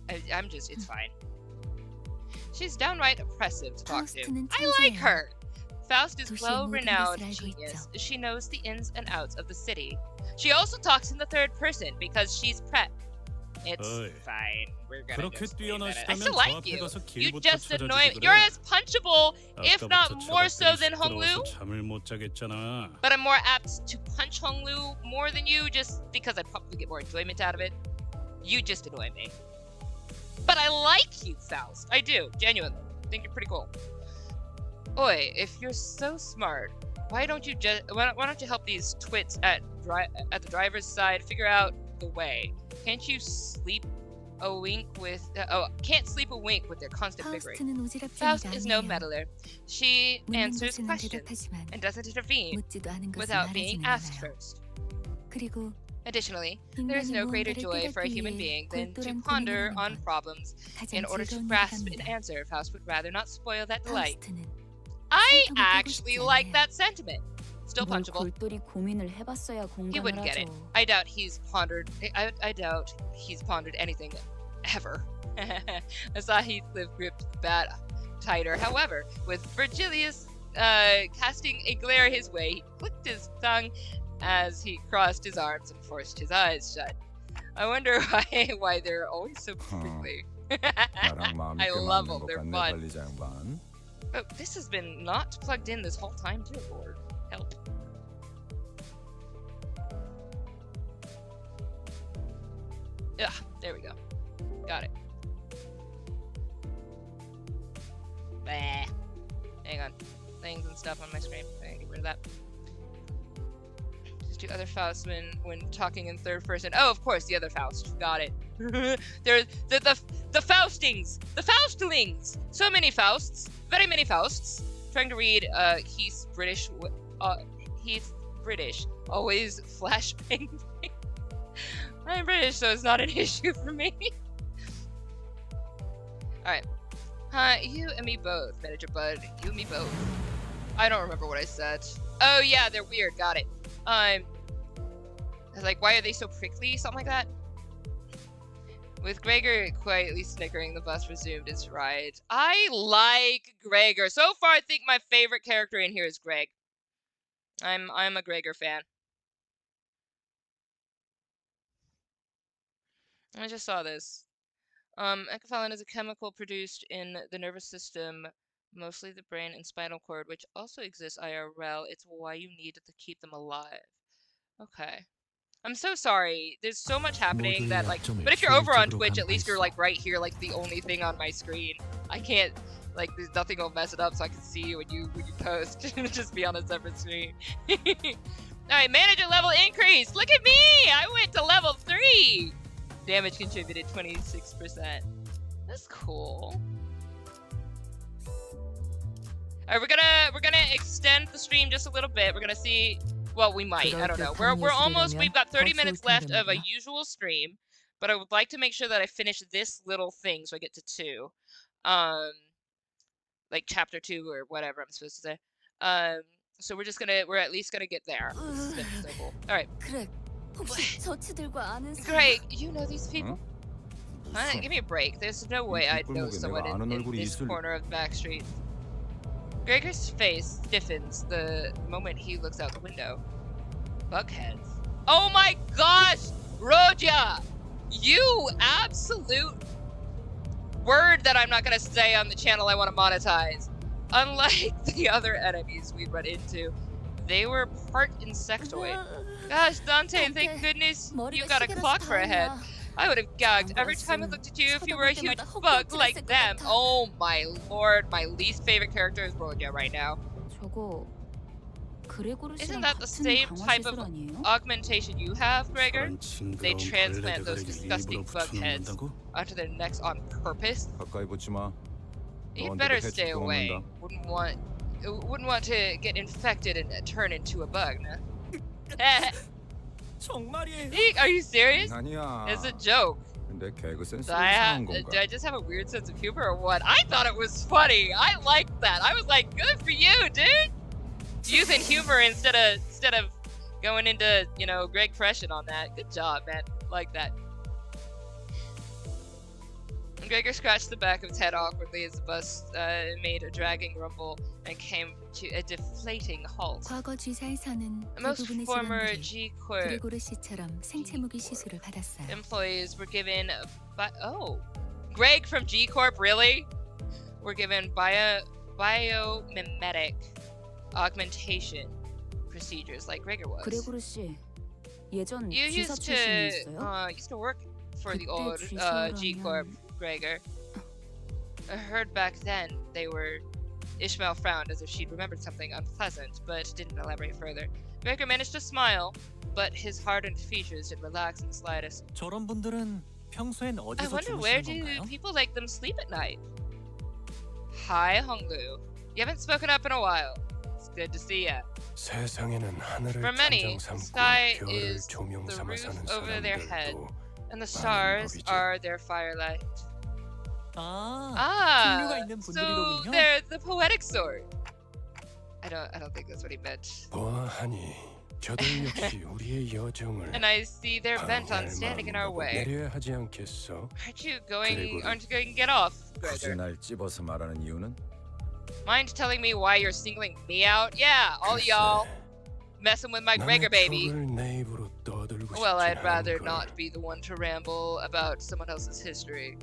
It's fine. She's downright oppressive to talk to. 파우스트는 I like 천재예요. her. Faust is 도시의 well-renowned 모든 것을 알고 genius. 있죠. She knows the ins and outs of the city. She also talks in the third person because she's prep. It's 어이, fine. We're gonna 그렇게 just leave it. I 뛰어나시다면 still 저 like 앞에 you. 가서 You 길부터 just 찾아주지 annoy me. 그래. You're as punchable, if not 아까부터 more so than 차갑들이 Hong Lu. 시끄러워서 잠을 못 자겠잖아. But I'm more apt to punch Hong Lu more than you, just because I'd probably get more enjoyment out of it. You just annoy me. But I like you, Faust. I do, genuinely. I think you're pretty cool. Oi, if you're so smart, why don't you help these twits at the driver's side figure out the way? Can't sleep a wink with their constant bickering. 파우스트는 오지랖 Faust 중이가 is no 아니에요. meddler. She 묻는 answers 것은 questions 대답하지만 and doesn't intervene 묻지도 않은 것은 without being 말하지는 asked 않아요. first. 그리고 Additionally, there is 인간이 no greater 무언가를 joy for a 깨닫기 human 위해 being than to 골똘한 ponder 고민을 on 하는 것 problems 가장 in order to 즐거운 grasp an 일이랍니다. answer. Faust would rather not spoil that delight. 파우스트는 I 설득을 깨고 actually 싶지 like 않아요. that sentiment. Still 뭘 punchable. 골똘히 고민을 해봤어야 He 공감을 wouldn't get it. 하죠. I doubt he's pondered. I doubt he's pondered anything ever. I saw Heathcliff gripped the bat tighter. However, with Virgilius casting a glare his way, he clicked his tongue as he crossed his arms and forced his eyes shut. I wonder why they're always so prickly. 나랑 마음 I 있게 love 맞는 them. 것 They're 같네, fun. 관리자 양반. Oh, this has been not plugged in this whole time, dear Lord. Help. Ugh, there we go. Got it. Bah. Hang on. Things and stuff on my screen. I'm gonna get rid of that. Just do other Faust when talking in third person. Oh, of course, the other Faust. Got it. There's the Faustings! The Faustlings! So many Fausts. Very many Fausts. Trying to read Heath's British. Heath British. Always flashbang. I'm British, so it's not an issue for me. Alright. You and me both, Manager Bud. You and me both. I don't remember what I said. Oh yeah, they're weird. Got it. I was like, why are they so prickly? Something like that. With Gregor quietly snickering, the bus resumed its ride. I like Gregor. So far, I think my favorite character in here is Greg. I'm a Gregor fan. I just saw this. Enkephalin is a chemical produced in the nervous system, mostly the brain and spinal cord, which also exists IRL. It's why you need it to keep them alive. Okay. I'm so sorry. There's so much happening that like, but if you're over on Twitch, at least you're like right here, like the only thing on my screen. I can't, like, there's nothing will mess it up, so I can see you when you post. Just be on a separate screen. All right, manager level increase. Look at me. I went to level 3. Damage contributed 26%. That's cool. All right, we're gonna extend the stream just a little bit. We're gonna see. Well, we might. I don't know. We're almost. We've got 30 minutes left of a usual stream, but I would like to make sure that I finish this little thing so I get to 2, like chapter 2 or whatever I'm supposed to say. So we're at least gonna get there. This has been so cool. All right. 혹시 저치들과 아는 사람? Greg, you know these people? Give me a break. There's no way I'd know someone in this corner of the back street. Gregor's face stiffens the moment he looks out the window. Buckheads. Oh my gosh! Roja! You absolute word that I'm not gonna say on the channel I want to monetize. Unlike the other enemies we run into, they were part insectoid. Gosh, Dante, thank goodness you got a clock for a head. I would have gagged every time I looked at you if you were a huge bug like them. Oh my lord, my least favorite character is Roja right now. 저거 Isn't that the same type of augmentation you have, Gregor? They transplant those disgusting bug heads onto their necks on purpose. 가까이 붙지 마. You better stay away. Wouldn't want to get infected and turn into a bug. 정말이에요. Are you serious? 아니야. It's a joke. 내 개그 Do 센스가 I 이상한 건가? just have a weird sense of humor or what? I thought it was funny. I liked that. I was like, good for you, dude. Using humor instead of going into, you know, Greg Pression on that. Good job, man. Like that. Gregor scratched the back of his head awkwardly as the bus made a dragging rumble and came to a deflating halt. 과거 G사에서는 Most 대부분의 former 직원들이 G-Corp 그레고르 씨처럼 생체무기 시술을 받았어요. employees were given Greg from G-Corp, really? Were given biomimetic augmentation procedures like Gregor was. 그레고르 씨 예전 You G사 used 출신이었어요? to work for the 그때 old G사라면 G-Corp, Gregor. I heard back then they were Ishmael frowned as if she'd remembered something unpleasant, but didn't elaborate further. Gregor managed to smile, but his hardened features didn't relax in the slightest. 저런 분들은 평소엔 I 어디서 wonder where 주무시는 do 건가요? people like them sleep at night? Hi, Honglu. You haven't spoken up in a while. It's good to see ya. 세상에는 하늘을 For many, 천장 the 삼고 sky 별을 is 조명 the 삼아 roof 사는 over their head, 사람들도 and the stars 법이지. are their firelight. 아, 분류가 있는 So 분들이로군요. they're the poetic sort. I don't think that's what he meant. 보아하니 저들 역시 우리의 여정을 And I see they're bent on 방해할 standing in our 마음으로 way. 내려야 ha지 않겠어? Aren't you going 그리고는- to get off, 굳이 Gregor? 날 찝어서 말하는 이유는? Mind telling me why you're singling me out? Yeah, all 글쎄, y'all messing with my Gregor 남의 baby. 추억을 내 입으로 떠들고 Well, 싶지 I'd rather 않은 걸. not be the one to ramble about someone else's history.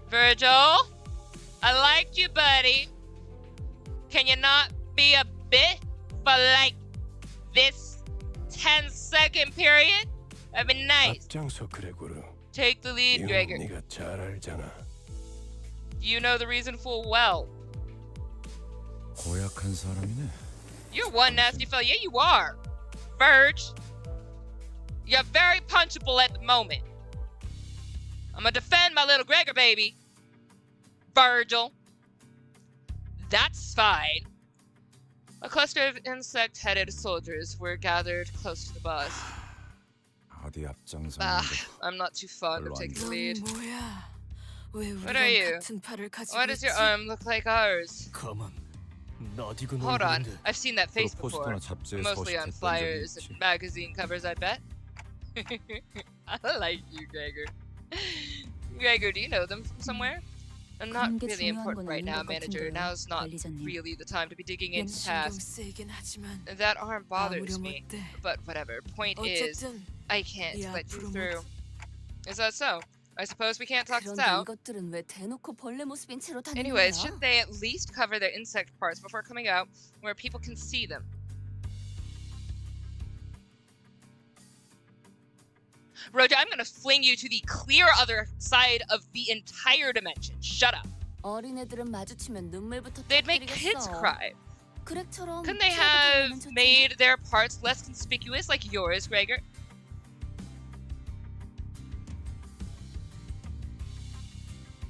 Virgil, I liked you, buddy. Can you not be a bit for like this 10-second period? That'd be nice. 앞장서 그레고르. Take the lead, 이건 Gregor. 네가 잘 알잖아. You know the reason full well. 고약한 사람이네. You're one nasty fella. Yeah, you are. Verge, you're very punchable at the moment. I'm gonna defend my little Gregor baby. Virgil. That's fine. A cluster of insect-headed soldiers were gathered close to the bus. 어디 앞장서는데? I'm not too fond of taking the lead. 뭐야? 왜 What are you? 같은 팔을 가지고 Why does your 있지? arm look like ours? 가만. 낯익은 Hold on. 얼굴인데. I've seen that face 그 before. 포스터나 잡지에 Mostly on 서식했던 적이 flyers 있지. and magazine covers, I bet. I like you, Gregor. Gregor, do you know them from somewhere? And not 그런 게 really 중요한 important 건 right 아닌 now, 것 manager. 같은데요, Now's not 관리자님. really the time to be digging 왠 into 신경 tasks. 쓰이긴 하지만 That arm bothers 아무렴 me. 어때? But whatever. Point is, 어쨌든 I can't 이 let you 앞으로 through. Is that so? I suppose we can't talk this 그런데 out. 이것들은 왜 대놓고 벌레 모습인 채로 다니는 Anyways, 거야? shouldn't they at least cover their insect parts before coming out where people can see them? Roja, I'm gonna fling you to the clear other side of the entire dimension. Shut up. 어린애들은 마주치면 눈물부터 They'd make kids 터뜨리겠어. cry. 그렉처럼 Couldn't they 피하고 다니면 have 좋잖아. made their parts less conspicuous like yours, Gregor?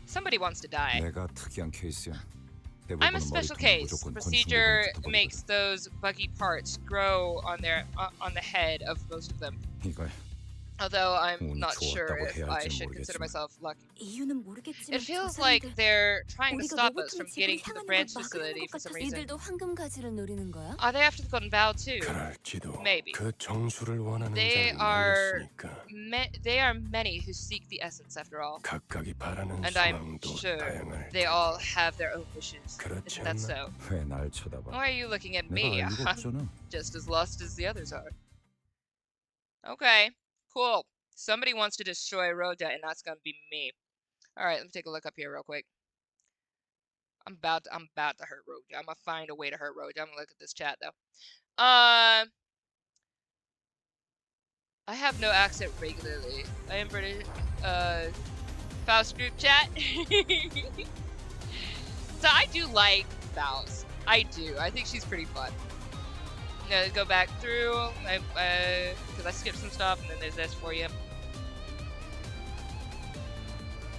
Somebody wants to die. 내가 특이한 케이스야. I'm a special case. The procedure makes those buggy parts grow on the head of most of them. 이걸 Although I'm 운이 not sure 좋았다고 if 해야 I 할지는 should consider 모르겠지만. myself lucky. 이유는 모르겠지만 It feels 저 like 사람들 they're trying to 우리가 stop us from 로봇을 getting 지금 to the 향하는 branch 걸 막으려는 facility 것 for some 같아서 reason. 이들도 황금 가지를 노리는 거야? Are they after the Golden Bough too? 그럴지도 Maybe. 그 정수를 원하는 They 자를 are 만났으니까 they are many who seek the essence after all. 각각이 바라는 And I'm 소망도 sure 다양할 they 테고. all have their own wishes. 그렇지 Isn't that 않나? so? 왜 날 쳐다봐? Why are you looking at me? 내가 알고 I'm 없잖아. just as lost as the others are. Okay, cool. Somebody wants to destroy Roja, and that's gonna be me. All right, let me take a look up here real quick. I'm about to hurt Roja. I'm gonna find a way to hurt Roja. I'm gonna look at this chat though. I have no accent regularly. I am British. Faust group chat. So I do like Faust. I do. I think she's pretty fun. Go back through, because I skipped some stuff, and then there's this for you.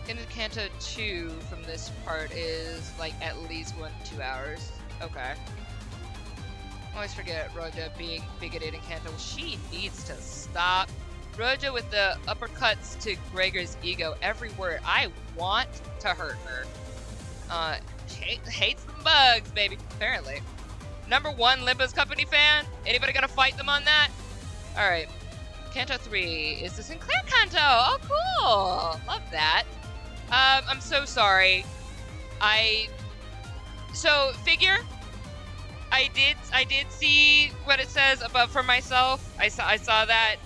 Into Canto 2 from this part is like at least 1 to 2 hours. Okay. Always forget Roja being bigoted in Canto. She needs to stop. Roja with the uppercuts to Gregor's ego every word. I want to hurt her. Hates the bugs, baby. Apparently. Number 1 Limbus Company fan? Anybody gonna fight them on that? Alright. Canto 3 is the Sinclair Canto. Oh, cool. Love that. I'm so sorry. So, figure. I did see what it says above for myself. I saw that.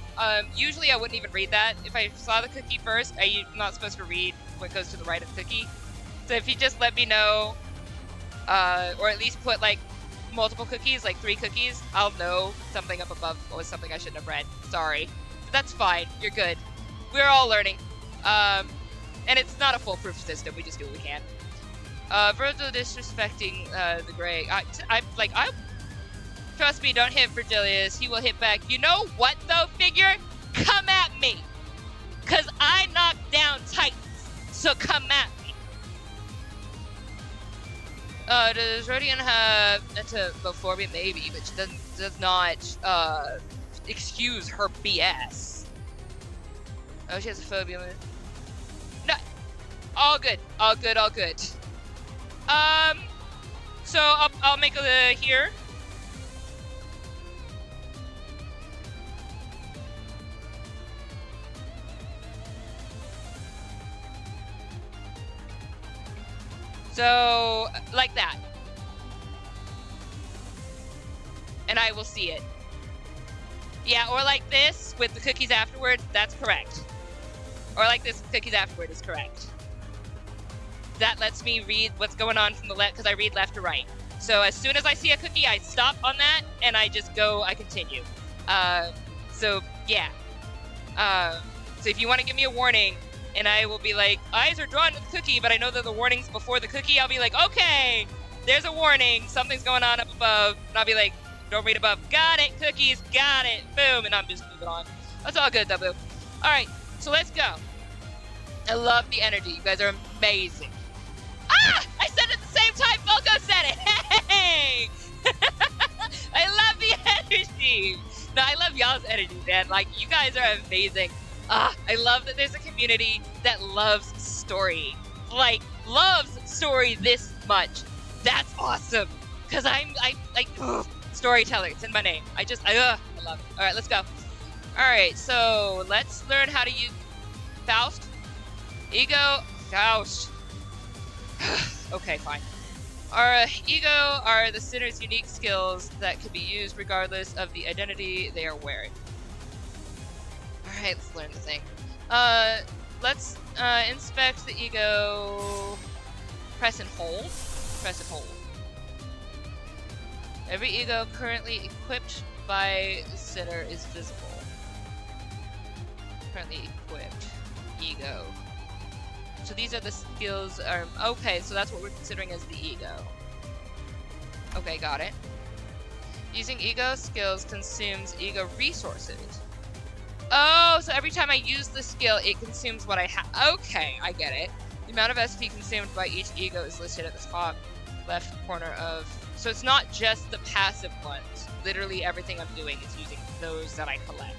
Usually I wouldn't even read that. If I saw the cookie first, I'm not supposed to read what goes to the right of the cookie. So if you just let me know, or at least put like multiple cookies, like 3 cookies, I'll know something up above was something I shouldn't have read. Sorry. But that's fine. You're good. We're all learning. And it's not a foolproof system. We just do what we can. Virgil disrespecting the Grey. I trust me, don't hit Virgilius. He will hit back. You know what though, figure? Come at me. Cause I knocked down Titans. So come at me. Does Rodian have netophobia? Maybe, but she does not excuse her BS. Oh, she has a phobia. No. All good. All good. All good. So I'll make a here. So like that. And I will see it. Yeah, or like this with the cookies afterward. That's correct. Or like this with cookies afterward is correct. That lets me read what's going on from the left, because I read left to right. So as soon as I see a cookie, I stop on that, and I just go, I continue. So, yeah. So if you want to give me a warning, and I will be like, eyes are drawn to the cookie, but I know that the warning's before the cookie, I'll be like, okay, there's a warning, something's going on up above, and I'll be like, don't read above, got it, cookies, got it, boom, and I'm just moving on. That's all good, W. Alright, so let's go. I love the energy, you guys are amazing. Ah! I said it at the same time Falco said it! Hey! I love the energy! No, I love y'all's energy, man. Like, you guys are amazing. Ah, I love that there's a community that loves story. Like, loves story this much. That's awesome. Because storyteller, it's in my name. I love it. Alright, let's go. Alright, so let's learn how to use Faust. Ego, Faust. Okay, fine. Our ego are the sinner's unique skills that can be used regardless of the identity they are wearing. Alright, let's learn the thing. Let's inspect the ego. Press and hold. Press and hold. Every ego currently equipped by the sinner is visible. Currently equipped. Ego. So these are the skills. Okay, so that's what we're considering as the ego. Okay, got it. Using ego skills consumes ego resources. Oh, so every time I use the skill, it consumes what I have. Okay, I get it. The amount of SP consumed by each ego is listed at the top left corner of... So it's not just the passive ones. Literally everything I'm doing is using those that I collect.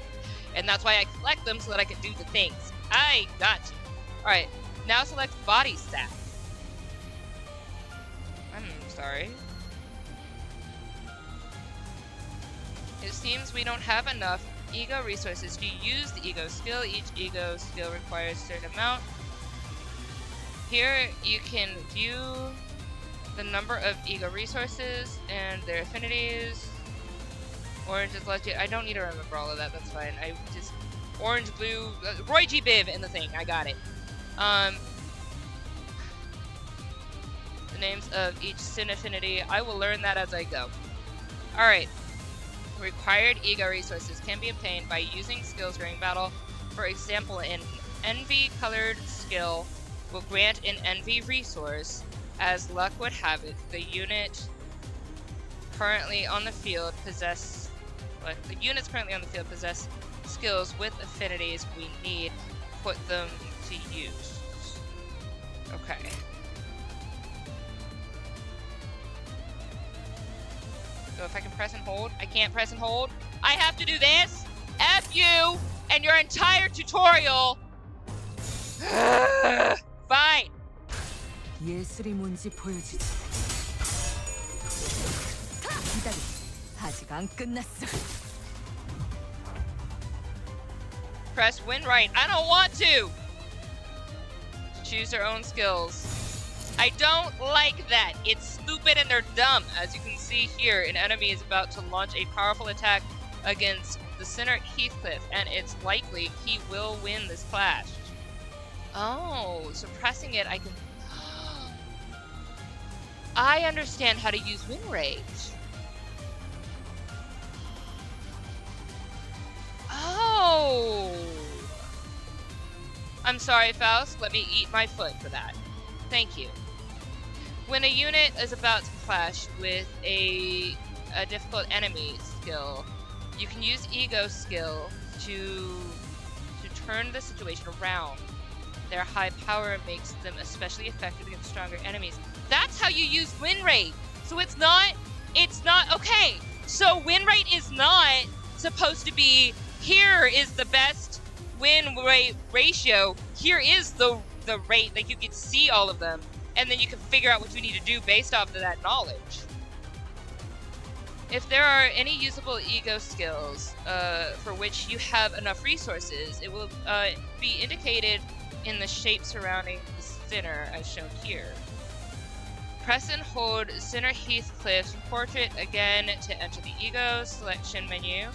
And that's why I collect them, so that I can do the things. I got you. Alright. Now select body stat. I'm sorry. It seems we don't have enough ego resources to use the ego skill. Each ego skill requires a certain amount. Here you can view the number of ego resources and their affinities. Orange is legit. I don't need to remember all of that. That's fine. I just orange, blue, Roy G. Biv in the thing. I got it. The names of each sin affinity. I will learn that as I go. Alright. Required ego resources can be obtained by using skills during battle. For example, an envy colored skill will grant an envy resource. As luck would have it, the unit currently on the field possess skills with affinities we need. Put them to use. Okay. So if I can press and hold, I can't press and hold. I have to do this. F you and your entire tutorial. Fine. 예술이 뭔지 보여주지. 기다려. 아직 안 끝났어. Press win right. I don't want to. Choose their own skills. I don't like that. It's stupid and they're dumb. As you can see here, an enemy is about to launch a powerful attack against the sinner Heathcliff, and it's likely he will win this clash. Oh, so pressing it, I can... I understand how to use win rage. Oh! I'm sorry, Faust. Let me eat my foot for that. Thank you. when a unit is about to clash with a difficult enemy skill, you can use ego skill to turn the situation around. Their high power makes them especially effective against stronger enemies. That's how you use win rate. So it's not okay. So win rate is not supposed to be, here is the best win rate ratio. Here is the rate, like you can see all of them, and then you can figure out what you need to do based off of that knowledge. If there are any usable ego skills for which you have enough resources, it will be indicated in the shape surrounding the center as shown here. Press and hold center Heathcliff's portrait again to enter the ego selection menu.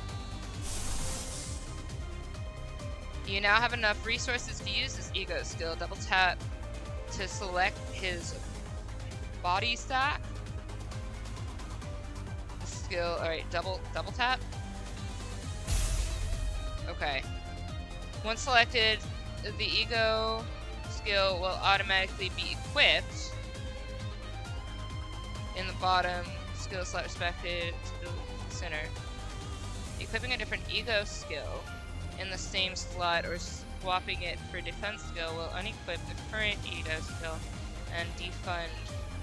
You now have enough resources to use this ego skill. Double tap to select his body stack. Skill, alright, double tap. Okay. Once selected, the ego skill will automatically be equipped. In the bottom, skill slot respected to the center. Equipping a different ego skill in the same slot or swapping it for defense skill will unequip the current ego skill and defund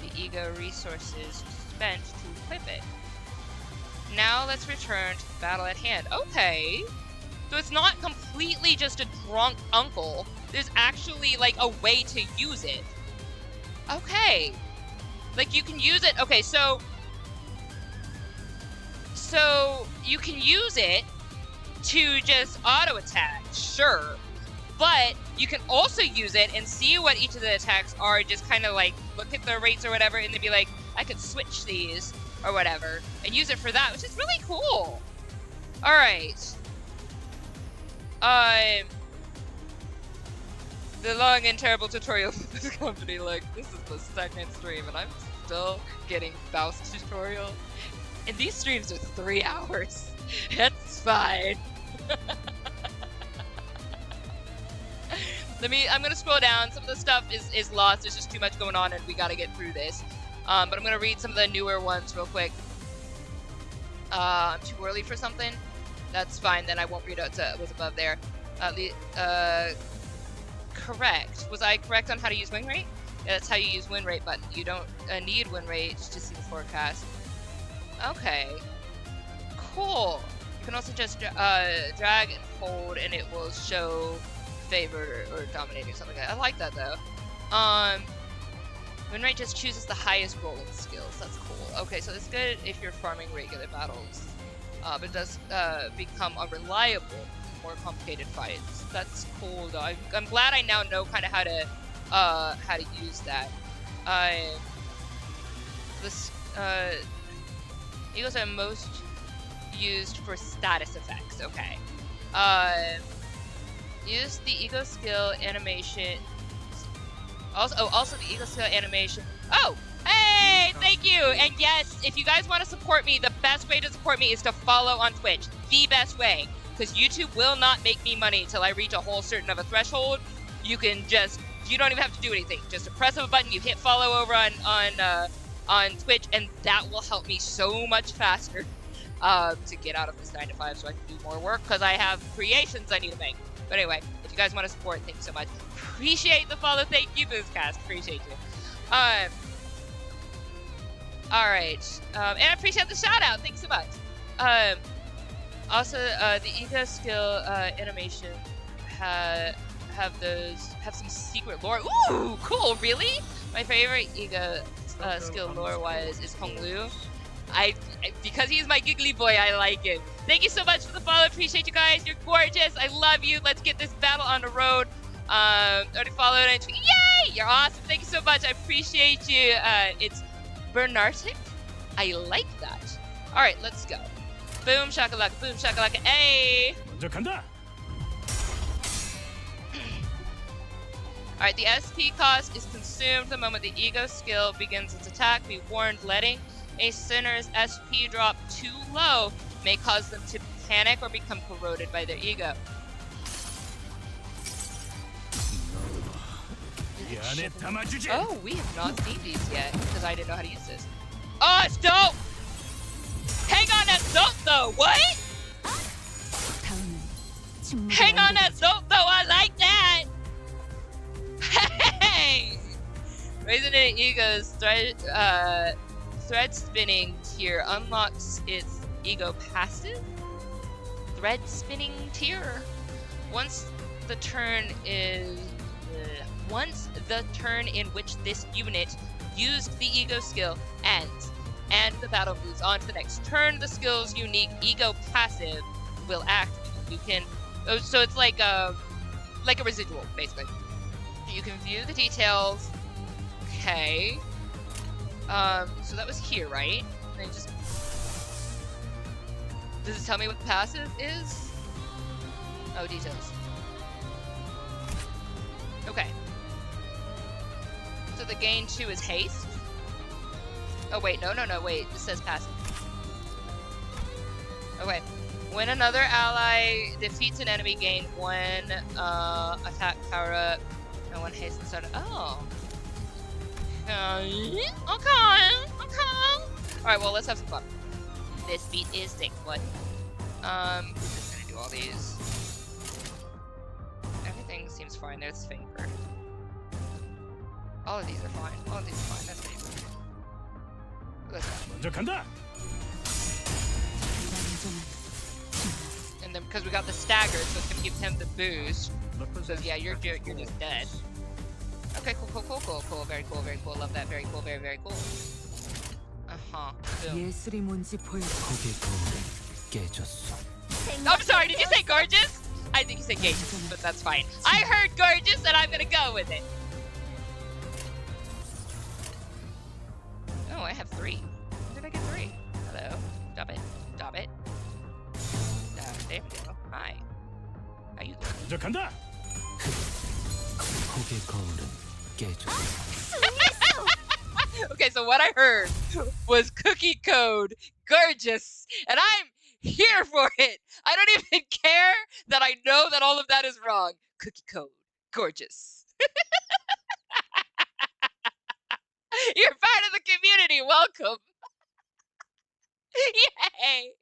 the ego resources spent to equip it. Now let's return to the battle at hand. Okay. So it's not completely just a drunk uncle. There's actually like a way to use it. Okay. Like you can use it. Okay, so you can use it to just auto attack, sure. But you can also use it and see what each of the attacks are, just kind of like look at the rates or whatever, and then be like, I could switch these or whatever, and use it for that, which is really cool. All right. The long and terrible tutorial for this company, like, this is the second stream, and I'm still getting Faust tutorial. And these streams are 3 hours. That's fine. I'm gonna scroll down. Some of the stuff is lost. There's just too much going on, and we gotta get through this. But I'm gonna read some of the newer ones real quick. I'm too early for something. That's fine. Then I won't read out what's above there. Correct. Was I correct on how to use win rate? Yeah, that's how you use win rate button. You don't need win rate to see the forecast. Okay. Cool. You can also just drag and hold, and it will show favored or dominating, something like that. I like that though. Win rate just chooses the highest rolling skills. That's cool. Okay, so it's good if you're farming regular battles. But it does become unreliable in more complicated fights. That's cool though. I'm glad I now know kind of how to use that. Eagles are most used for status effects. Okay. Use the ego skill animation. Also the ego skill animation. Oh, hey, thank you. And yes, if you guys want to support me, the best way to support me is to follow on Twitch. The best way, because YouTube will not make me money until I reach a whole certain of a threshold. You don't even have to do anything. Just a press of a button, you hit follow over on Twitch, and that will help me so much faster to get out of this 9 to 5 so I can do more work, because I have creations I need to make. But anyway, if you guys want to support, thank you so much. Appreciate the follow. Thank you, Boozcast. Appreciate you. All right. And I appreciate the shout out. Thanks so much. Also, the ego skill animation have some secret lore. Ooh, cool. Really? My favorite ego skill lore-wise is Hong Lu. Because he's my giggly boy, I like it. Thank you so much for the follow. Appreciate you guys. You're gorgeous. I love you. Let's get this battle on the road. Already followed and yay! You're awesome. Thank you so much. I appreciate you. It's Bernartic. I like that. All right, let's go. Boom shakalaka, boom shakalaka. Hey. All right, the SP cost is consumed the moment the ego skill begins its attack. Be warned, letting a sinner's SP drop too low may cause them to panic or become corroded by their ego. 이 안에 담아주지. Oh, we have not seen these yet because I didn't know how to use this. Oh, it's dope. Hang on, that's dope though. What? 다음은 침묵을 Hang on, 남겨두자. that's dope though. I like that. Hey, Resonant Ego's thread spinning tier unlocks its ego passive. Thread spinning tier. Once the turn in which this unit used the ego skill ends, and the battle moves on to the next turn, the skill's unique ego passive will act. You can, so it's like a residual, basically. You can view the details. Okay. So that was here, right? And just, does it tell me what the passive is? Oh, details. Okay. So the gain 2 is haste. Oh wait, no, wait. This says passive. Okay. When another ally defeats an enemy, gain 1 attack power up and 1 haste and start. Oh. Okay. Alright, well, let's have some fun. This beat is sick, but I'm just gonna do all these. Everything seems fine. There's finger. All of these are fine. All of these are fine. That's finger. Let's go. 먼저 간다. And then because we got the stagger, so it's gonna give him the boost. So yeah, you're just dead. Okay, cool. Very cool. Love that. Very cool. Cool. Boom. 예술이 뭔지 보여. 깨졌어. I'm sorry, did you say gorgeous? I think you said gay, but that's fine. I heard gorgeous and I'm gonna go with it. Oh, I have 3. When did I get 3? Hello. Stop it. There we go. Hi. How you doing? 먼저 간다. 고개 거울은 깨졌어. Okay, so what I heard was cookie code gorgeous, and I'm here for it. I don't even care that I know that all of that is wrong. Cookie code gorgeous. You're part of the community. Welcome. Yay.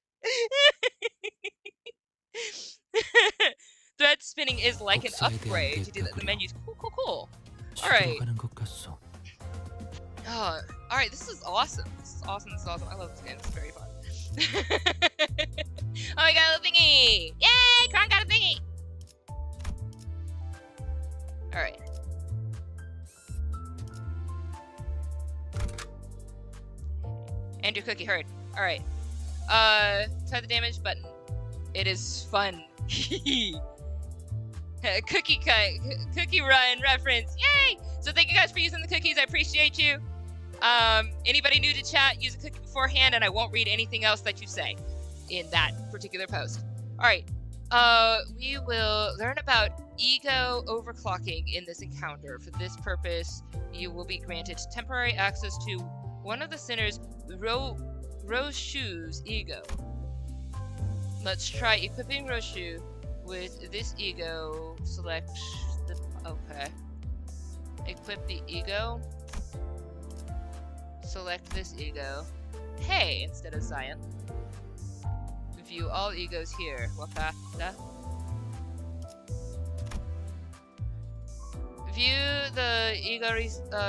Thread spinning is like an upgrade. You do that in the menus. Cool. All right. 죽어가는 것 같소. Oh, all right. This is awesome. This is awesome. I love this game. It's very fun. Oh, we got a thingy! Yay! Kron got a thingy! All right. Andrew Cookie heard. All right. Try the damage button. It is fun. Cookie run reference. Yay! So thank you guys for using the cookies. I appreciate you. Anybody new to chat, use a cookie beforehand, and I won't read anything else that you say in that particular post. All right. We will learn about ego overclocking in this encounter. For this purpose, you will be granted temporary access to one of the sinner's Roshu's ego. Let's try equipping Roshu with this ego. Select the... Okay. Equip the ego. Select this ego. Hey, instead of Zion. View all egos here. Wakata. View the ego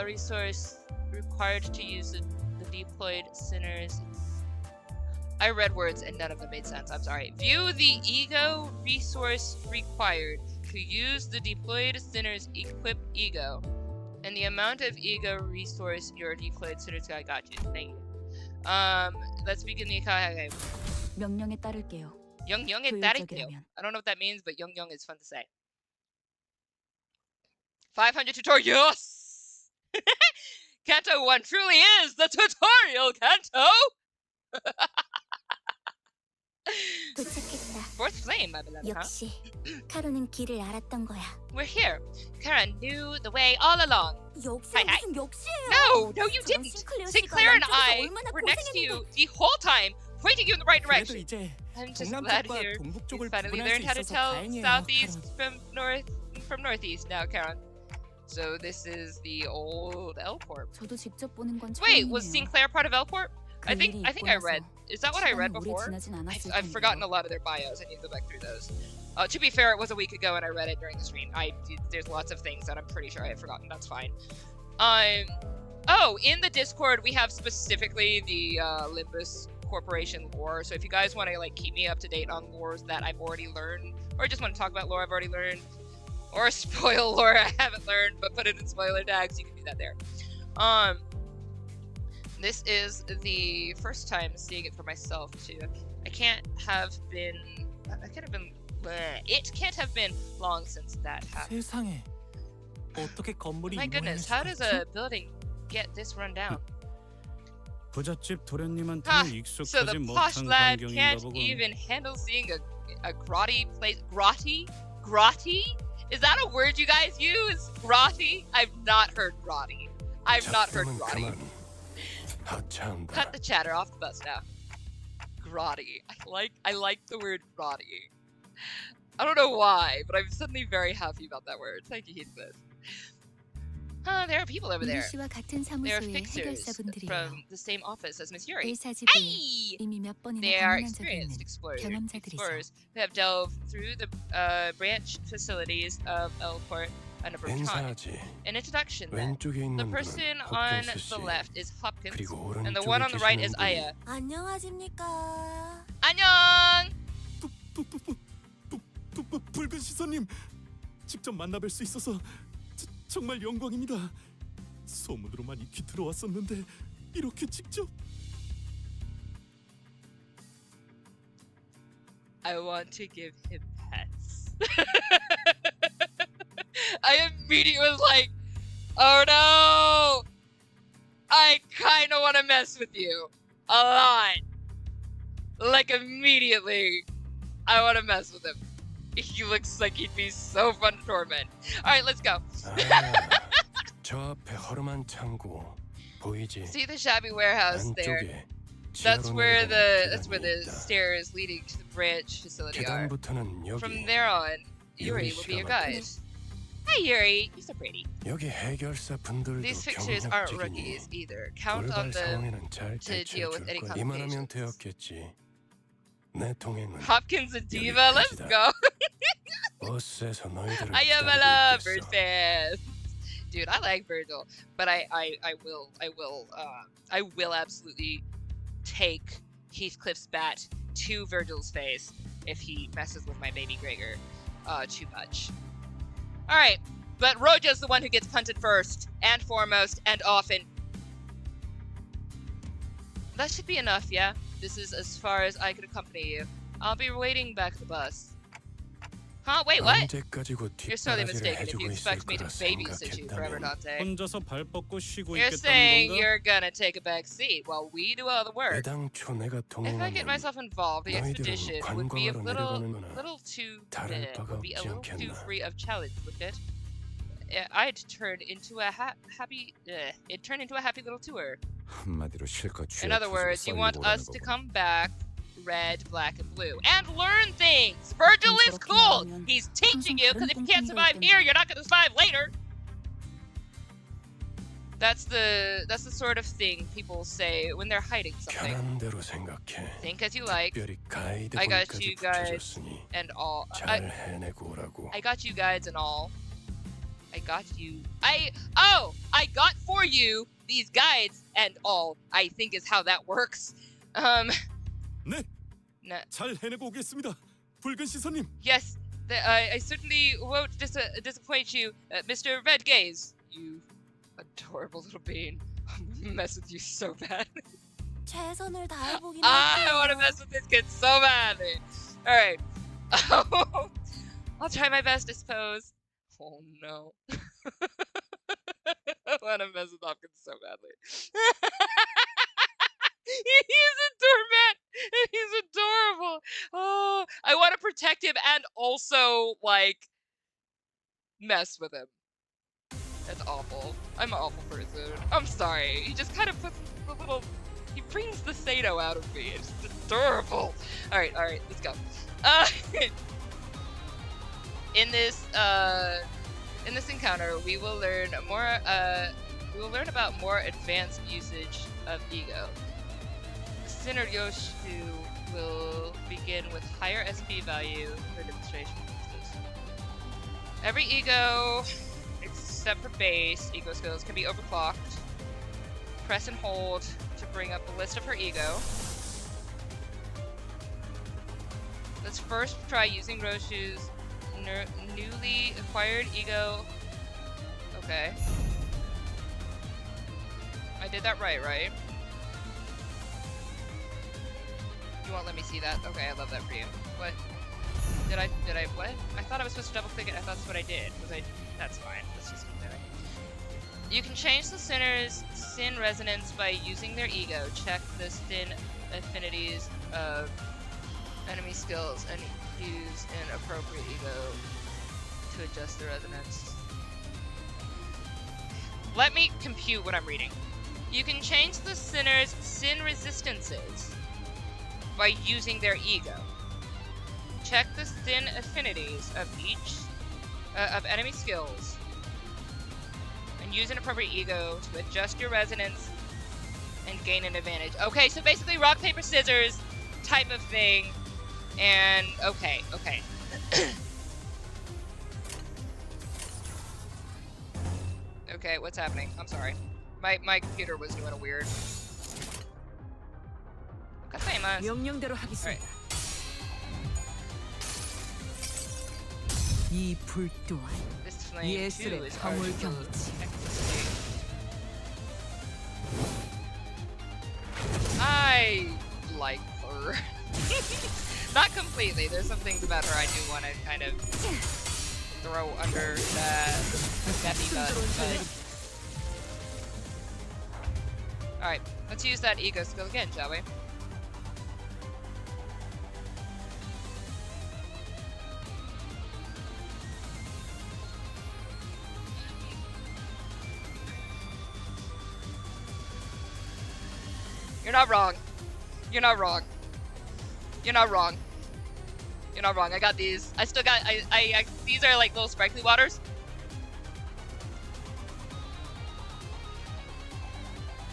resource required to use the deployed sinners. I read words and none of them made sense. I'm sorry. View the ego resource required to use the deployed sinner's equipped ego. And the amount of ego resource your deployed sinners got you. Thank you. Let's begin the okay. 명령에 따를게요. 영영에 따를게요. I don't know what that means, but 영영 is fun to say. 500 tutorial. Yes! Kanto 1 truly is the tutorial, Kanto! 도착했다. Fourth flame, my beloved, huh? 역시 카로는 길을 알았던 거야. We're here. Kara knew the way all along. 역시 Hi, hi. 무슨 역시예요? No, you didn't. Sinclair and I were next to you the whole time, pointing you in the right 그래도 direction. 이제 I'm just glad 동남쪽과 here. 동북쪽을 You finally 구분할 learned 수 how to 있어서 tell 다행이에요. southeast from northeast now, Karen. So this is the old L-Corp. 저도 직접 보는 건 Wait, was 처음이네요. Sinclair part of L-Corp? I 그 think 일이 I 있고 read. 나서 Is that what I read 시간이 오래 before? 지나진 않았을 I've forgotten a 텐데요. lot of their bios. I need to go back through those. To be fair, it was a week ago and I read it during the stream. There's lots of things that I'm pretty sure I had forgotten. That's fine. Oh, in the Discord we have specifically the Limbus Corporation lore. So if you guys want to like keep me up to date on lores that I've already learned, or just want to talk about lore I've already learned, or spoil lore I haven't learned but put it in spoiler tags, you can do that there. This is the first time seeing it for myself too. It can't have been long since that happened. 세상에. 어떻게 건물이 My 이 goodness, 모양일 how 수가 does 있지? a building get this run down? 부잣집 Huh, 도련님한테는 so the 익숙하지 posh 못한 lad 광경인가 can't 보군. even handle seeing a grotty place. Grotty? Is that a word you guys use? Grotty? I've not heard grotty. I've not heard 잡담은 grotty. 그만. 하차한다. Cut the chatter off the bus now. Grotty. I like the word grotty. I don't know why, but I'm suddenly very happy about that word. Thank you, Heathcliff. There are people over 유리 there. 씨와 같은 They are 사무소의 fixers 해결사분들이에요. from the same office as Miss Yuri. 일사집에 Hey! 이미 몇 번이나 They are 방문한 적이 있는 experienced explorers 경험자들이죠. who have delved through the branch facilities of Elport a number of times. 인사하지. An introduction then. 왼쪽에 The 있는 person 분은 on 홉킨스 the 씨. left is Hopkins, 그리고 and the 오른쪽에 one on the right is 계시는 Aya. 분이 안녕하십니까. 안녕! 붉은 시선님, 직접 만나뵐 수 있어서 정말 영광입니다. 소문으로만 익히 들어왔었는데 이렇게 직접. I want to give him pets. I immediately was like, oh no! I kind of want to mess with you. A lot. Like immediately, I want to mess with him. He looks like he'd be so fun to torment. Alright, let's go. 저 앞에 허름한 창고 보이지? See the shabby warehouse there? 안쪽에 That's 지하로 where 내려가는 the 계단이 있다. stairs leading to the branch facility are. 계단부터는 From 여기. there on, Yuri will be your guide. Hi Yuri, you're so pretty. 여기 해결사 분들도 These fixtures aren't 경력직이니 rookies either. Count on 돌발 them. 상황에는 잘 to deal with any 대처해줄 거야. 이만하면 complications. 되었겠지. 내 통행은 Hopkins and Diva, let's go. 버스에서 너희들을 I am a 기다리고 love Bird 있겠어. fan. Dude, I like Virgil, but I will absolutely take Heathcliff's bat to Virgil's face if he messes with my baby Gregor too much. All right, but Roja's the one who gets punted first and foremost and often. That should be enough, yeah? This is as far as I could accompany you. I'll be waiting back the bus. Huh? Wait, what? 언제까지고 You're sorely 뒷바라지를 mistaken if 해주고 you 있을 expect me to 거라 babysit you forever, 생각했다면 Dante. 혼자서 발 뻗고 쉬고 You're 있겠다는 saying 건가? you're gonna take a back seat while we do all the work. 애당초 내가 If I get 동행하면 myself involved, the 너희들은 expedition would be a 관광하러 내려가는 거나 little too 다를 바가 would be a 없지 little too 않겠나. free of challenge, wouldn't it? I'd turn into a happy. It'd turn into a happy little tour. 한마디로 실컷 In other words, you want us to come back, red, black, and blue, and learn things. Virgil is cool. He's teaching you because if you can't survive here, you're not gonna survive later. That's the sort of thing people say when they're hiding something. 편한 대로 생각해. Think as you like, 특별히 가이드 I got 분까지 you guys 붙여줬으니 and all. 잘 해내고 오라고. I got you guides and all. I got you. I got for you these guides and all. I think is how that works. 네, No, 잘 해내고 오겠습니다. 붉은 시선님. yes, I certainly won't disappoint you, Mr. Red Gaze. You adorable little bean. I'm gonna mess with you so bad. 최선을 다해보기만 I want to 할게요. mess with this kid so badly. All right. I'll try my best, I suppose. Oh no. I want to mess with Hopkins so badly. He's a doormat. He's adorable. Oh, I want to protect him and also like mess with him. That's awful. I'm an awful person. I'm sorry. He just kind of puts the little. He brings the Sato out of me. It's adorable. All right, let's go. In this In this encounter, we will learn about more advanced usage of ego. The Sinner Yoshu will begin with higher SP value for demonstration purposes. Every ego, except for base ego skills, can be overclocked. Press and hold to bring up a list of her ego. Let's first try using Roshu's newly acquired ego. Okay. I did that right? You won't let me see that? Okay, I love that for you. What? Did I, what? I thought I was supposed to double click it. I thought that's what I did. That's fine. Let's just keep doing it. You can change the sinner's sin resonance by using their ego. Check the sin affinities of enemy skills and use an appropriate ego to adjust the resonance. Let me compute what I'm reading. You can change the sinner's sin resistances by using their ego. Check the sin affinities of each of enemy skills and use an appropriate ego to adjust your resonance and gain an advantage. Okay, so basically rock, paper, scissors type of thing. And okay. Okay, what's happening? I'm sorry. My computer was doing a weird. 명령대로 하겠습니다. 이 불 또한 This flame too 예술의 is hard to 방울경이지. execute. I like her. Not completely. There's some things about her I do want to kind of throw under that bus. Alright, let's use that ego skill again, shall we? You're not wrong. You're not wrong. You're not wrong. You're not wrong. I got these. I still got. I these are like little sparkly waters.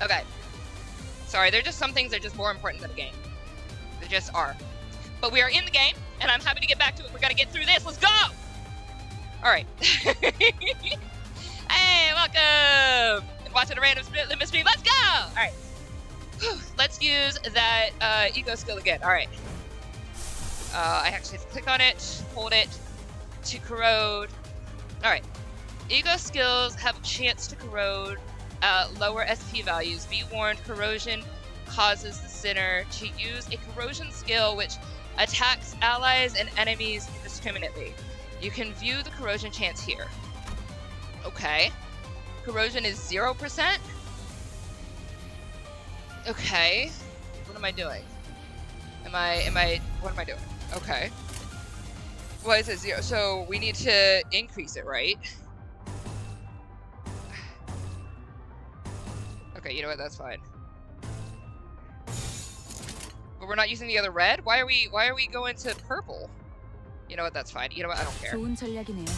Okay. Sorry, they're just some things that are just more important than the game. They just are. But we are in the game, and I'm happy to get back to it. We're gonna get through this. Let's go! Alright. Hey, welcome! Watching a random Limbus stream. Let's go! Alright. Let's use that ego skill again. Alright. I actually have to click on it, hold it, to corrode. Alright. Ego skills have a chance to corrode lower SP values. Be warned, corrosion causes the sinner to use a corrosion skill which attacks allies and enemies indiscriminately. You can view the corrosion chance here. Okay. Corrosion is 0%. Okay. What am I doing? What am I doing? Okay. Why is it 0? So we need to increase it, right? Okay, you know what? That's fine. But we're not using the other red? Why are we going to purple? You know what? That's fine. You know what? I don't care. 좋은 전략이네요.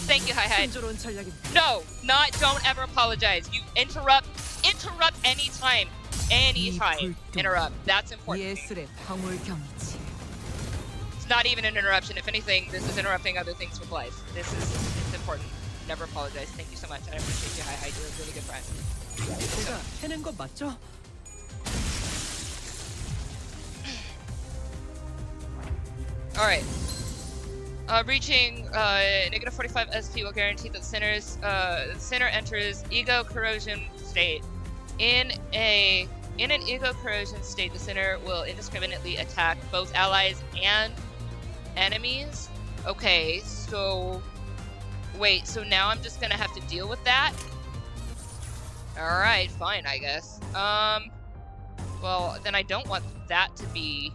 Thank you, hehe. No, don't ever apologize. You interrupt anytime. Anytime. Interrupt. That's important. 예술의 방울경이지. It's not even an interruption. If anything, this is interrupting other things with life. It's important. Never apologize. Thank you so much. I appreciate you. Hi, you're a really good friend. 제가 해낸 거 맞죠? Alright. Reaching negative 45 SP will guarantee that the sinner enters ego corrosion state. In an ego corrosion state, the sinner will indiscriminately attack both allies and enemies. Okay, so wait, so now I'm just gonna have to deal with that? Alright, fine, I guess. Well, then I don't want that to be...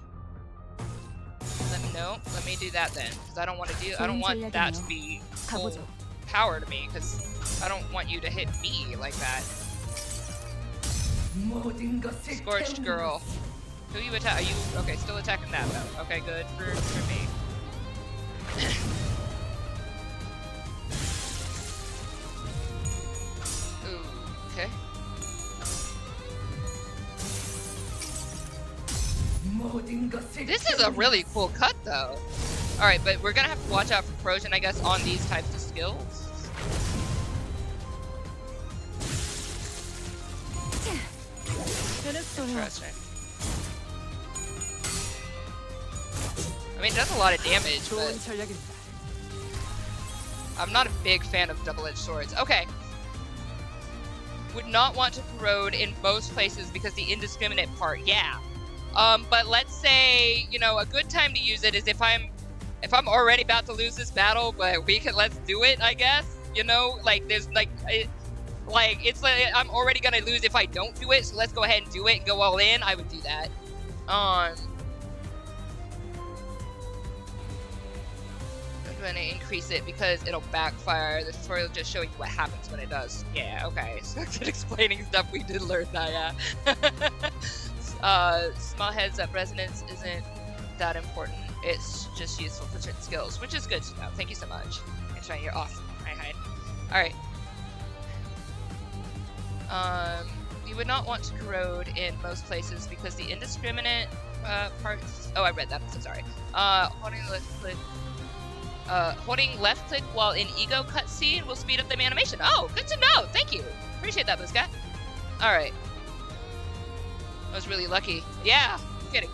Let me do that then, because I don't want that to be full power to me, because I don't want you to hit me like that. Scorched girl. Who you attack? Are you okay? Still attacking that though. Okay, good for me. This is a really cool cut, though. All right, but we're gonna have to watch out for corrosion, I guess, on these types of skills. Interesting. I mean, it does a lot of damage, but I'm not a big fan of double-edged swords. Okay. Would not want to corrode in most places because the indiscriminate part, yeah. But let's say, you know, a good time to use it is if I'm already about to lose this battle, but let's do it, I guess. You know, like there's it's like I'm already gonna lose if I don't do it, so let's go ahead and do it and go all in. I would do that. I'm gonna increase it because it'll backfire. The tutorial just showing you what happens when it does. Yeah, okay. So explaining stuff we did learn that, yeah. Small heads up resonance isn't that important. It's just useful for certain skills, which is good to know. Thank you so much. Thanks, Ryan. You're awesome. Hi. Alright. You would not want to corrode in most places because the indiscriminate parts. Oh, I read that. I'm so sorry. Holding left click while in ego cutscene will speed up the animation. Oh, good to know. Thank you. Appreciate that, Blizzcat. All right. I was really lucky. Yeah. I'm kidding.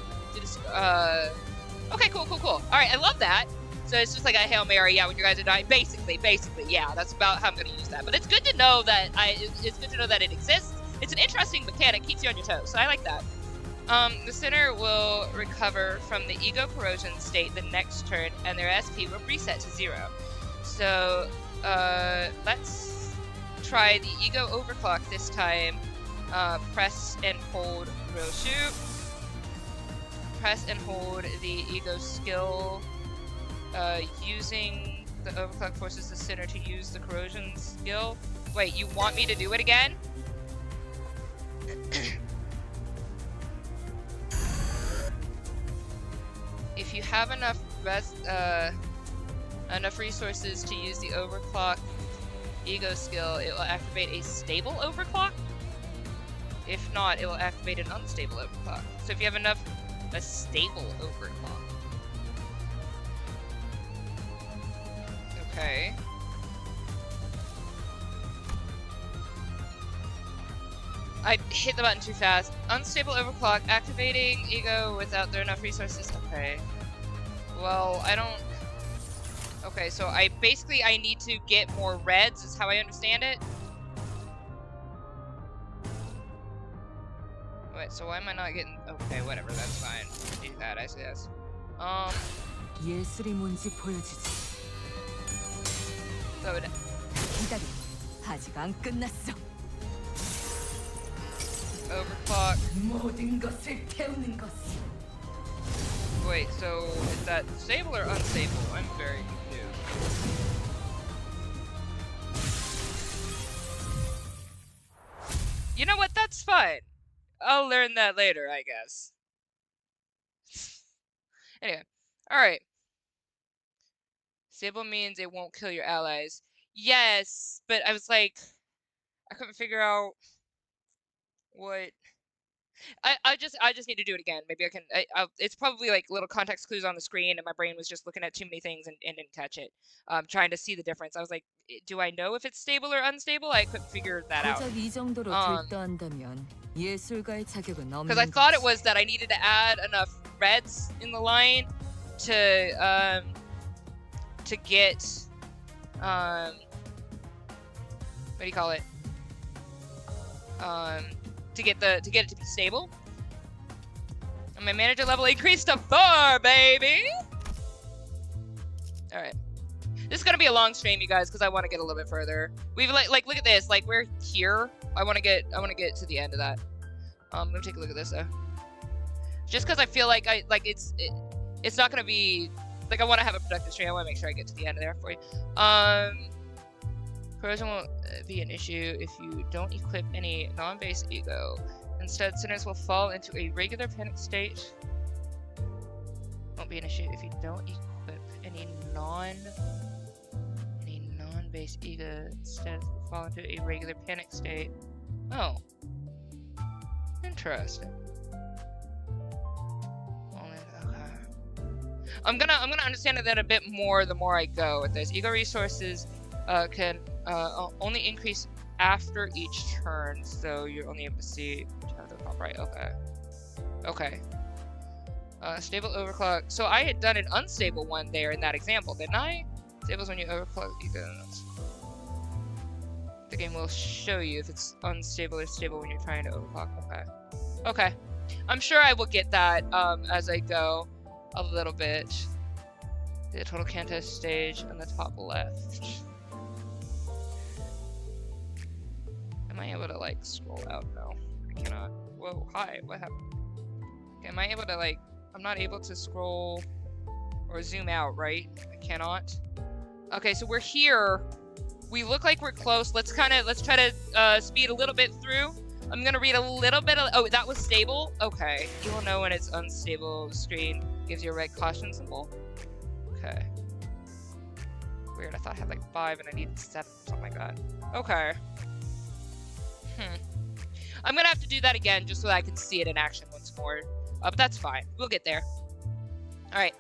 Okay. Cool. All right. I love that. So it's just like a Hail Mary. Yeah, when you guys are dying. Basically. Yeah. That's about how I'm gonna use that. But it's good to know that it's good to know that it exists. It's an interesting mechanic. Keeps you on your toes. So I like that. The sinner will recover from the ego corrosion state the next turn, and their SP will reset to 0. So, let's try the ego overclock this time. Press and hold row shoot. Press and hold the ego skill. Using the overclock forces the sinner to use the corrosion skill. Wait, you want me to do it again? If you have enough resources to use the overclock ego skill, it will activate a stable overclock. If not, it will activate an unstable overclock. So if you have a stable overclock. Okay. I hit the button too fast. Unstable overclock, activating ego without there enough resources. Okay. Well, I don't... Okay, so I need to get more reds, is how I understand it. Wait, so why am I not getting... Okay, whatever, that's fine. Do that, I guess. 예술이 뭔지 보여주지. So 기다려. 아직 안 끝났어. overclock. 모든 것을 태우는 것. Wait, so is that stable or unstable? I'm very confused. You know what? That's fine. I'll learn that later, I guess. Anyway, alright. Stable means it won't kill your allies. Yes, but I was like, I couldn't figure out what. I just need to do it again. Maybe I can. It's probably like little context clues on the screen, and my brain was just looking at too many things and didn't catch it. Trying to see the difference. I was like, do I know if it's stable or unstable? I couldn't figure that out. Because I thought it was that I needed to add enough reds in the line to get what do you call it? To get it to be stable. And my manager level increased to 4, baby. All right. This is gonna be a long stream, you guys, because I want to get a little bit further. We've like look at this. Like we're here. I want to get to the end of that. I'm gonna take a look at this though. Just because I feel like it's not gonna be like I want to have a productive stream. I want to make sure I get to the end of there for you. Corrosion won't be an issue if you don't equip any non-base ego. Instead, sinners will fall into a regular panic state. Won't be an issue if you don't equip any non-base ego. Instead, will fall into a regular panic state. Oh, interesting. I'm gonna understand that a bit more the more I go with this. Ego resources can only increase after each turn, so you're only able to see the top right. Okay. Okay. Stable overclock. So I had done an unstable one there in that example, didn't I? Stables when you overclock egos. The game will show you if it's unstable or stable when you're trying to overclock. Okay. Okay. I'm sure I will get that as I go a little bit. The total Kanto stage on the top left. Am I able to like scroll out? No, I cannot. Whoa, hi, what happened? Okay, am I able to like, I'm not able to scroll or zoom out, right? I cannot. Okay, so we're here. We look like we're close. Let's try to speed a little bit through. I'm gonna read a little bit of, oh, that was stable? Okay. You will know when it's unstable. The screen gives you a red caution symbol. Okay. Weird, I thought I had like 5 and I needed 7, something like that. Okay. I'm gonna have to do that again just so that I can see it in action once more. But that's fine. We'll get there. Alright.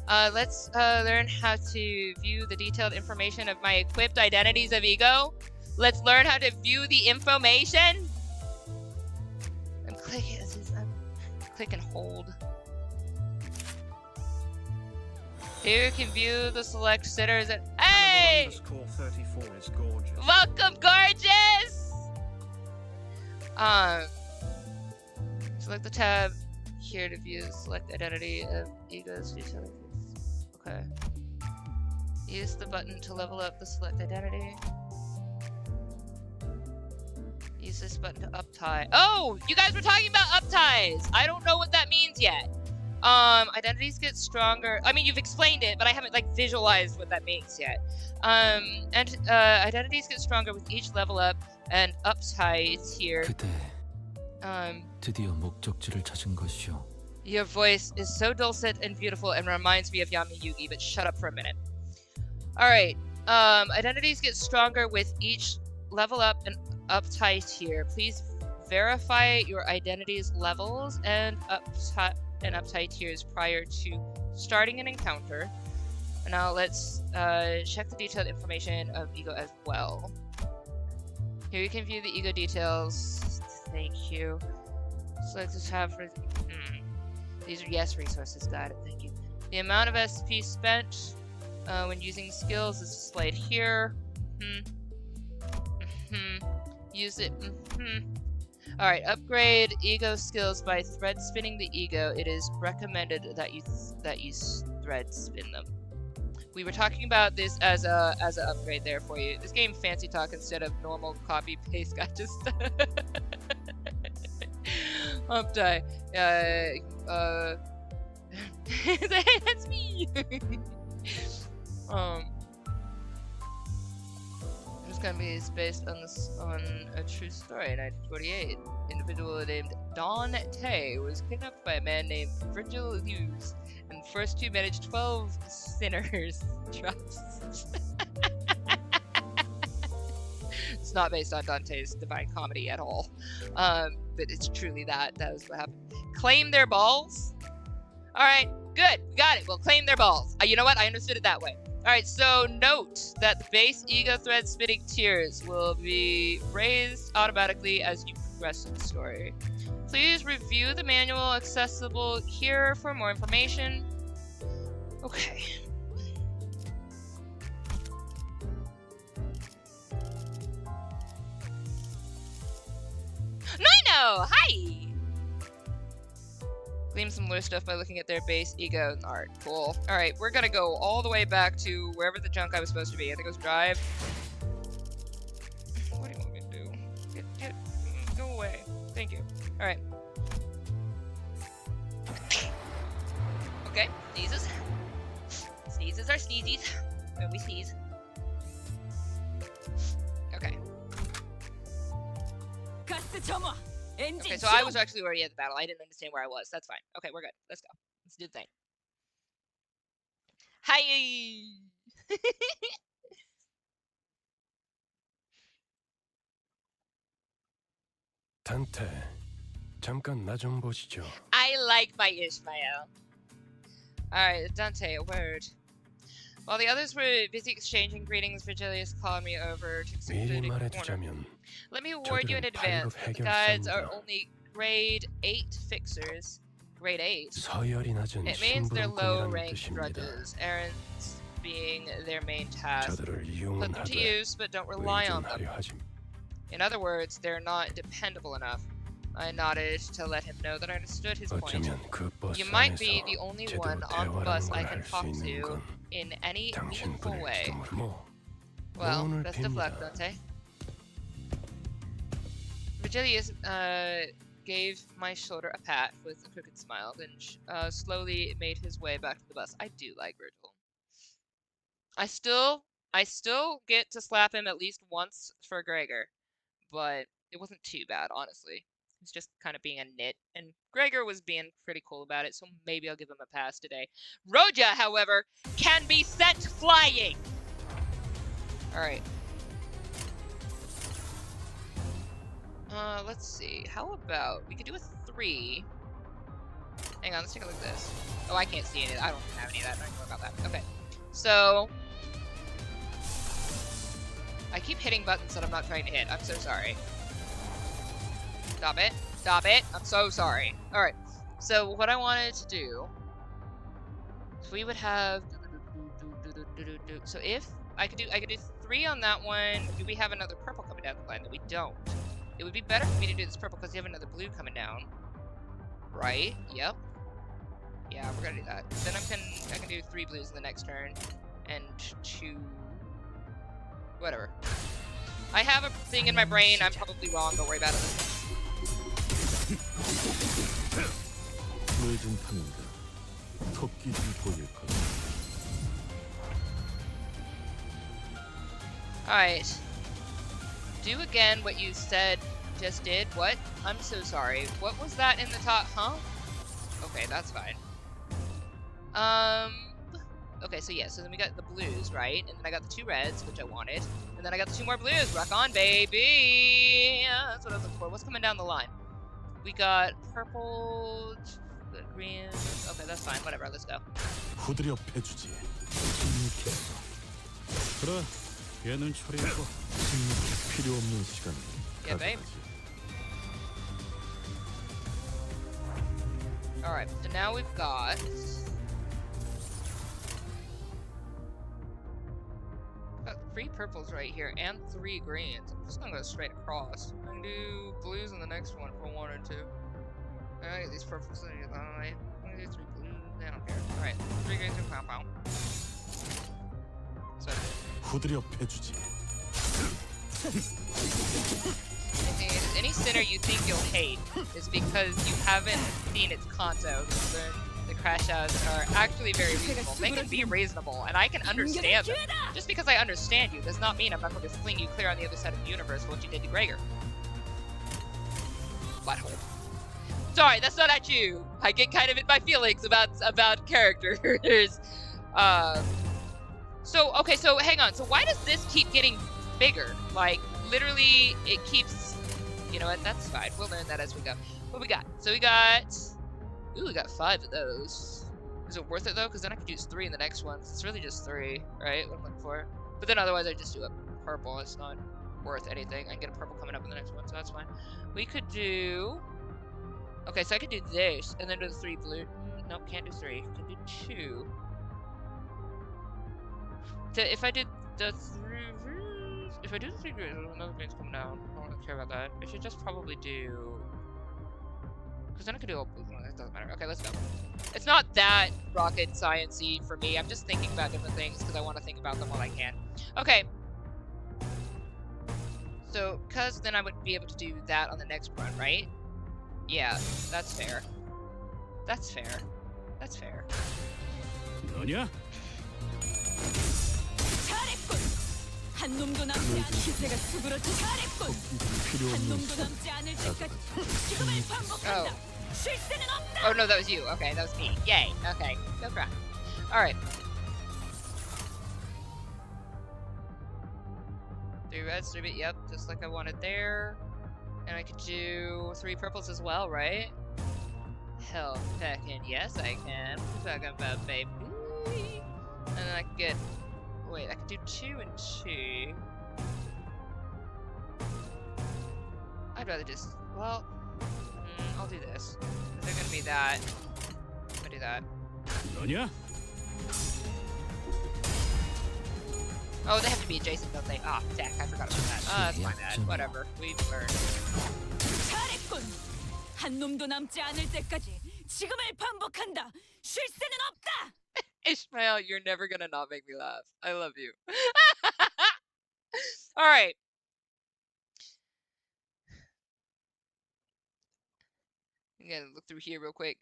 Let's learn how to view the detailed information of my equipped identities of ego. Let's learn how to view the information. I'm clicking. Click and hold. Here you can view the select sitters and hey! Call 34 is gorgeous. Welcome, gorgeous! Select the tab here to view the select identity of ego's utilities. Okay. Use the button to level up the select identity. Use this button to uptie. Oh, you guys were talking about upties. I don't know what that means yet. Identities get stronger. I mean, you've explained it, but I haven't like visualized what that means yet. Identities get stronger with each level up and uptie tier. 그대 드디어 목적지를 찾은 것이오. Your voice is so dulcet and beautiful and reminds me of Yami Yugi, but shut up for a minute. Alright, identities get stronger with each level up and uptie tier. Please verify your identity's levels and uptie tiers prior to starting an encounter. Now let's check the detailed information of ego as well. Here you can view the ego details. Thank you. Select the tab for... These are yes resources. Got it. Thank you. The amount of SP spent when using skills is displayed here. Use it. Alright, upgrade ego skills by thread spinning the ego. It is recommended that you thread spin them. We were talking about this as a upgrade there for you. This game fancy talk instead of normal copy paste. Got just updie. That's me. This company is based on a true story. 1948, individual named Don Tay was kidnapped by a man named Virgil Hughes, and the first two managed 12 sinners' trusts. It's not based on Dante's Divine Comedy at all, but it's truly that. That was what happened. Claim their balls. All right, good, we got it. We'll claim their balls. You know what? I understood it that way. All right, so note that the base ego thread spinning tiers will be raised automatically as you progress in the story. Please review the manual accessible here for more information. Okay. Nino! Hi! Glean some loose stuff by looking at their base ego and art. Cool. Alright, we're gonna go all the way back to wherever the junk I was supposed to be. I think it was drive. What do you want me to do? Go away. Thank you. Alright. Okay, sneezes. Sneezes are sneezies when we sneeze. Okay. Okay, so I was actually already at the battle. I didn't understand where I was. That's fine. Okay, we're good. Let's go. Let's do the thing. Hi. 단테, 잠깐 나 좀 보시죠. I like my Ishmael. Alright, Dante, a word. While the others were busy exchanging greetings, Virgilius called me over to 미리 secluded corner. 말해두자면 Let me warn you in 저들은 advance 발로 that the guides are 해결사입니다. only grade 8 fixers. Grade 8? 서열이 낮은 It means they're low 심부름꾼이라는 rank 뜻입니다. drudges, errands being their main task. 저들을 Put 이용은 them to 하되 use, but don't rely on them. 의존하려 하지. In other words, they're not dependable enough. I nodded to let him know that I understood his point. 어쩌면 그 버스 You might 안에서 be the only 제대로 one on the bus 대화라는 I 걸 can 할 수 talk 있는 to 건 in any meaningful way. 당신뿐일지도 모르고. Well, 오늘 best of luck, 뵙니다. Dante. Virgilius gave my shoulder a pat with a crooked smile, then slowly made his way back to the bus. I do like Virgil. I still get to slap him at least once for Gregor, but it wasn't too bad, honestly. He's just kind of being a nit, and Gregor was being pretty cool about it, so maybe I'll give him a pass today. Roja, however, can be sent flying! Alright. Let's see. How about we could do a 3. Hang on, let's take a look at this. Oh, I can't see any. I don't have any of that. I don't know about that. Okay. So I keep hitting buttons that I'm not trying to hit. I'm so sorry. Stop it. Stop it. I'm so sorry. Alright. So what I wanted to do, if we would have so if I could do 3 on that one. Do we have another purple coming down the line? That we don't. It would be better for me to do this purple because you have another blue coming down. Right? Yep. Yeah, we're gonna do that. Then I can do 3 blues in the next turn. And 2... Whatever. I have a thing in my brain. I'm probably wrong. Don't worry about it. 늦은 탐인가 토끼 좀 보일까. Alright. Do again what you said just did. What? I'm so sorry. What was that in the top? Huh? Okay, that's fine. Okay, so yeah, so then we got the blues, right? And then I got the 2 reds, which I wanted. And then I got the 2 more blues. Rock on, baby! Yeah, that's what I was looking for. What's coming down the line? We got purple, green. Okay, that's fine. Whatever, let's go. 후드려 패주지. 그래, 얘는 처리했고. 필요 없는 시간. Yeah, babe. Alright, so now we've got... 3 purples right here and 3 greens. I'm just gonna go straight across. I can do blues in the next one if I wanted to. I get these purples in the line. I'm gonna do 3 blues. I don't care. Alright, 3 greens and pow. So, 후드려 패주지. any sinner you think you'll hate is because you haven't seen its conto. The crash outs are actually very reasonable. They can be reasonable, and I can understand them. Just because I understand you does not mean I'm not going to fling you clear on the other side of the universe for what you did to Gregor. Butthole. Sorry, that's not at you. I get kind of in my feelings about characters. So, okay, so hang on. So why does this keep getting bigger? Like, literally, it keeps... You know what? That's fine. We'll learn that as we go. What we got? So we got... Ooh, we got 5 of those. Is it worth it, though? Because then I could use 3 in the next one. It's really just 3, right? What I'm looking for. But then otherwise, I just do a purple. It's not worth anything. I can get a purple coming up in the next one, so that's fine. We could do... Okay, so I could do this, and then do the 3 blue. Nope, can't do 3. Can do 2. So if I did the 3... If I do the 3 greens, another green's coming down. I don't really care about that. I should just probably do... Because then I could do all blue. It doesn't matter. Okay, let's go. It's not that rocket science-y for me. I'm just thinking about different things because I want to think about them while I can. Okay. So, because then I would be able to do that on the next run, right? Yeah, that's fair. That's fair. That's fair. 너냐? 잘했군. 한 놈도 남지 않을 기세가 수그러져. 잘했군. 필요 한 없는 놈도 시간. 남지 않을 때까지 지금을 반복한다. 실세는 없다. Oh no, that was you. Okay, that was me. Yay. Okay, no crap. Alright. 3 reds, 3 yep, just like I wanted there. And I could do 3 purples as well, right? Hell feckin' yes I can. What you talking about, baby? And then I can get... Wait, I can do 2 and 2. I'd rather just... Well... I'll do this. They're gonna be that. I'm gonna do that. 너냐? Oh, they have to be adjacent, don't they? Ah, oh, I forgot about that. That's my bad. Whatever. We've learned. 잘했군. 한 놈도 남지 않을 때까지 지금을 반복한다. 쉴 새는 없다. Ishmael, you're never gonna not make me laugh. I love you. Alright. I'm gonna look through here real quick.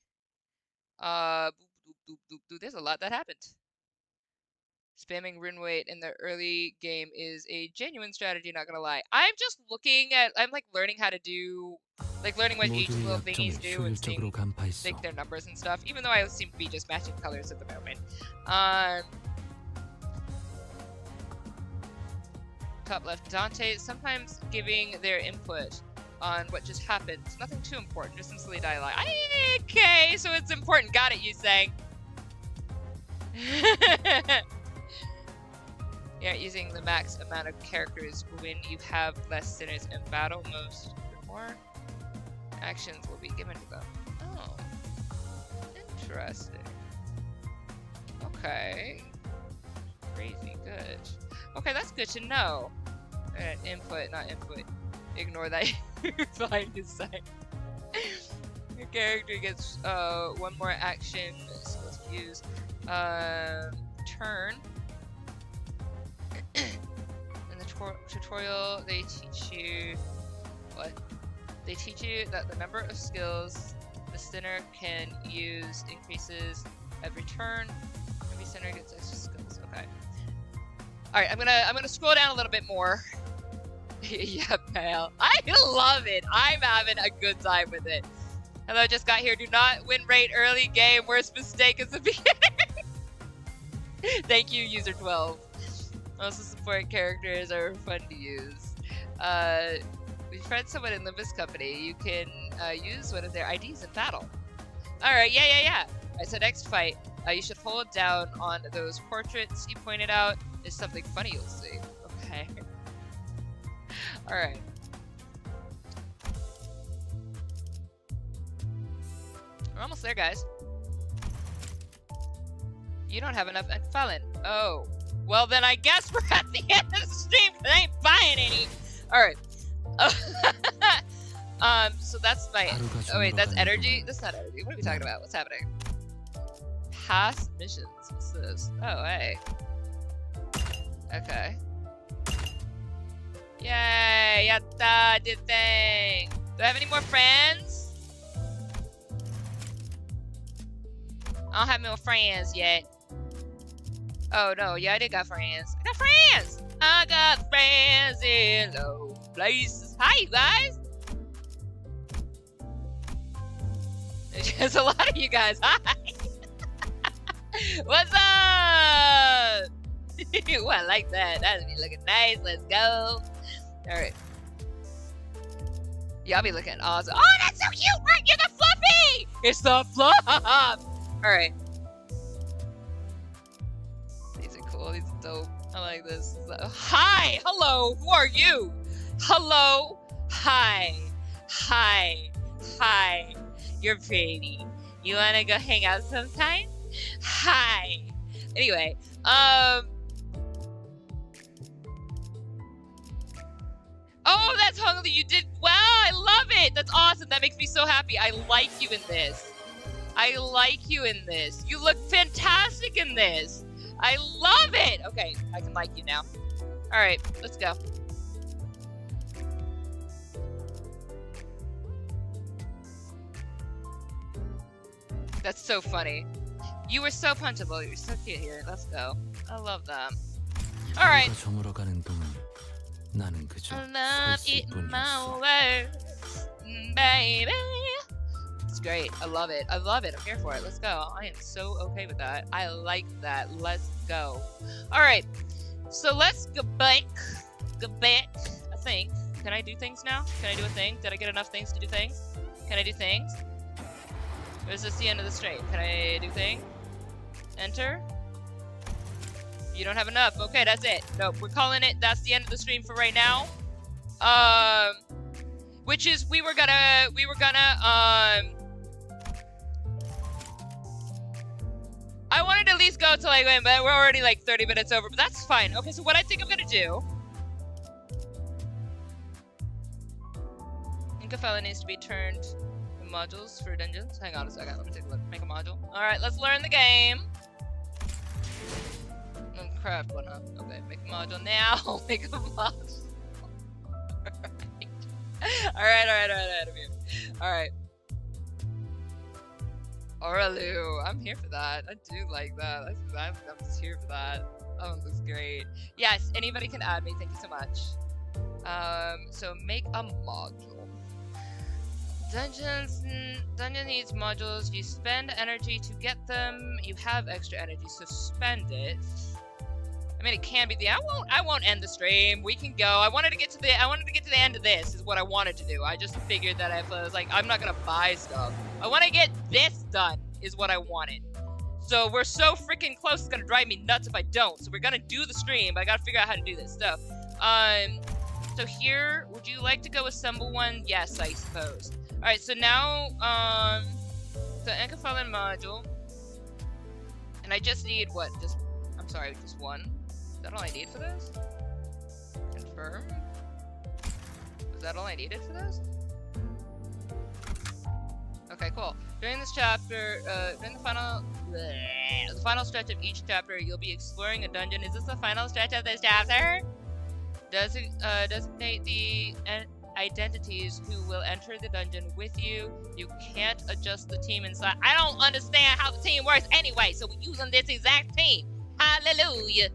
There's a lot that happened. Spamming rune weight in the early game is a genuine strategy, not gonna lie. I'm just looking at, I'm like learning how to do, like learning what each little thingies do and seeing like their numbers and stuff, even though I seem to be just matching colors at the moment. Top left, Dante, sometimes giving their input on what just happened. Nothing too important, just some silly dialogue. Okay, so it's important. Got it, you saying. Yeah, using the max amount of characters when you have less sinners in battle. Most more actions will be given to them. Oh, interesting. Okay, crazy good. Okay, that's good to know. Input, not input. Ignore that. Fine to say. Your character gets 1 more action skills to use. Turn. In the tutorial, they teach you what? They teach you that the number of skills the sinner can use increases every turn. Every sinner gets extra skills. Okay. All right, I'm gonna scroll down a little bit more. Yeah, pal. I love it. I'm having a good time with it. Hello, just got here. Do not win rate early game. Worst mistake is the beginning. Thank you, user 12. Also, support characters are fun to use. Befriend someone in Limbus Company. You can use one of their IDs in battle. Alright, yeah. Alright, so next fight, you should hold down on those portraits you pointed out. There's something funny you'll see. Okay. Alright. We're almost there, guys. You don't have enough Fallen. Oh. Well, then I guess we're at the end of the stream because I ain't buying any. Alright. So that's my... Oh wait, that's energy? That's not energy. What are we talking about? What's happening? Past missions. What's this? Oh, hey. Okay. Yay! Yatta! Did thing! Do I have any more friends? I don't have no friends yet. Oh no, yeah, I did got friends. I got friends! I got friends in low places. Hi, you guys! There's a lot of you guys. Hi! What's up? Ooh, I like that. That's me looking nice. Let's go. Alright. Y'all be looking awesome. Oh, that's so cute! Right, you're the fluffy! It's the fluff! Alright. These are cool. These are dope. I like this. Hi! Hello! Who are you? Hello! Hi! Hi! Hi! You're pretty. You wanna go hang out sometime? Hi! Anyway, oh, that's Hungly. You did well. I love it. That's awesome. That makes me so happy. I like you in this. I like you in this. You look fantastic in this. I love it. Okay, I can like you now. All right, let's go. That's so funny. You were so punchable. You're so cute here. Let's go. I love them. All right. I love eating my words, baby. It's great. I love it. I love it. I'm here for it. Let's go. I am so okay with that. I like that. Let's go. All right. So let's go back. Go back. I think. Can I do things now? Can I do a thing? Did I get enough things to do things? Can I do things? Or is this the end of the stream? Can I do thing? Enter? You don't have enough. Okay, that's it. Nope, we're calling it. That's the end of the stream for right now. Which is we were gonna I wanted to at least go to like, but we're already like 30 minutes over, but that's fine. Okay, so what I think I'm gonna do. Inca file needs to be turned in modules for dungeons. Hang on a second, let me take a look. Make a module. Alright, let's learn the game. Craft one up. Okay, make a module now. Make a module. Alright. Oralu, I'm here for that. I do like that. I'm just here for that. Oh, this looks great. Yes, anybody can add me. Thank you so much. So make a module. Dungeon needs modules. You spend energy to get them. You have extra energy, so spend it. I mean, it can be the. I won't end the stream. We can go. I wanted to get to the end of this. Is what I wanted to do. I just figured that if I was like, I'm not gonna buy stuff. I want to get this done. Is what I wanted. So we're so freaking close. It's gonna drive me nuts if I don't. So we're gonna do the stream. But I gotta figure out how to do this. So here, would you like to go assemble one? Yes, I suppose. All right. So now, the Encaphalin module, and I just need what? Just one. Is that all I need for this? Confirm. Was that all I needed for this? Okay, cool. During this chapter, during the final stretch of each chapter, you'll be exploring a dungeon. Is this the final stretch of this chapter? Designate the identities who will enter the dungeon with you. You can't adjust the team inside. I don't understand how the team works anyway, so we're using this exact team. Hallelujah.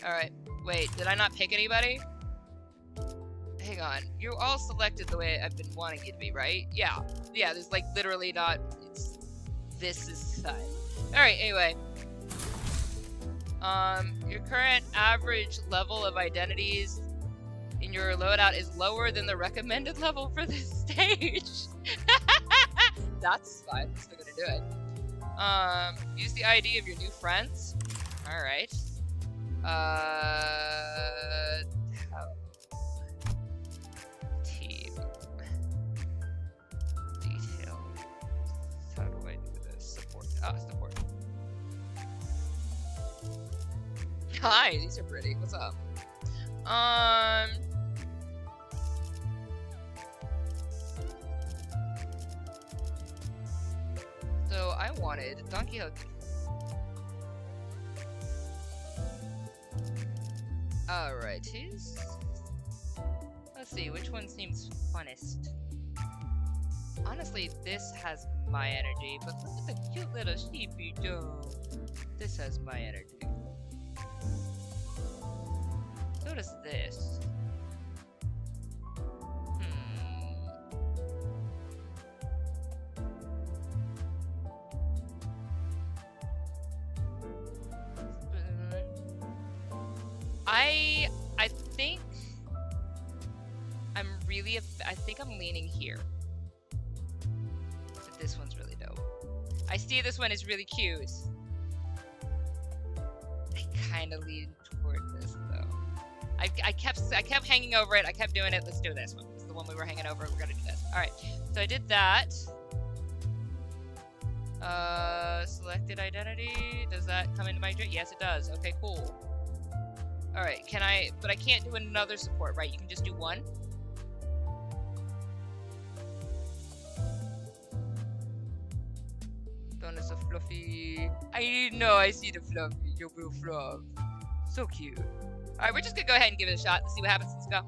Alright, wait, did I not pick anybody? Hang on, you're all selected the way I've been wanting you to be, right? Yeah, there's like literally not, this is time. Alright, anyway. Your current average level of identities in your loadout is lower than the recommended level for this stage. That's fine, I'm still gonna do it. Use the ID of your new friends. Alright. Team. Detail. How do I do this? Support. Support. Hi, these are pretty. What's up? So I wanted Don Quixote. Alrighties. Let's see, which one seems funnest? Honestly, this has my energy, but look at the cute little sheepy dog. This has my energy. So does this. I think I'm leaning here. But this one's really dope. I see this one is really cute. I kind of lean toward this though. I kept hanging over it. I kept doing it. Let's do this one. It's the one we were hanging over. We're gonna do this. All right. So I did that. Selected identity. Does that come into my drink? Yes, it does. Okay, cool. All right. But I can't do another support, right? You can just do one. Bonus of Fluffy. I know I see the Fluffy. Your real Fluff. So cute. Alright, we're just gonna go ahead and give it a shot. Let's see what happens. Let's go.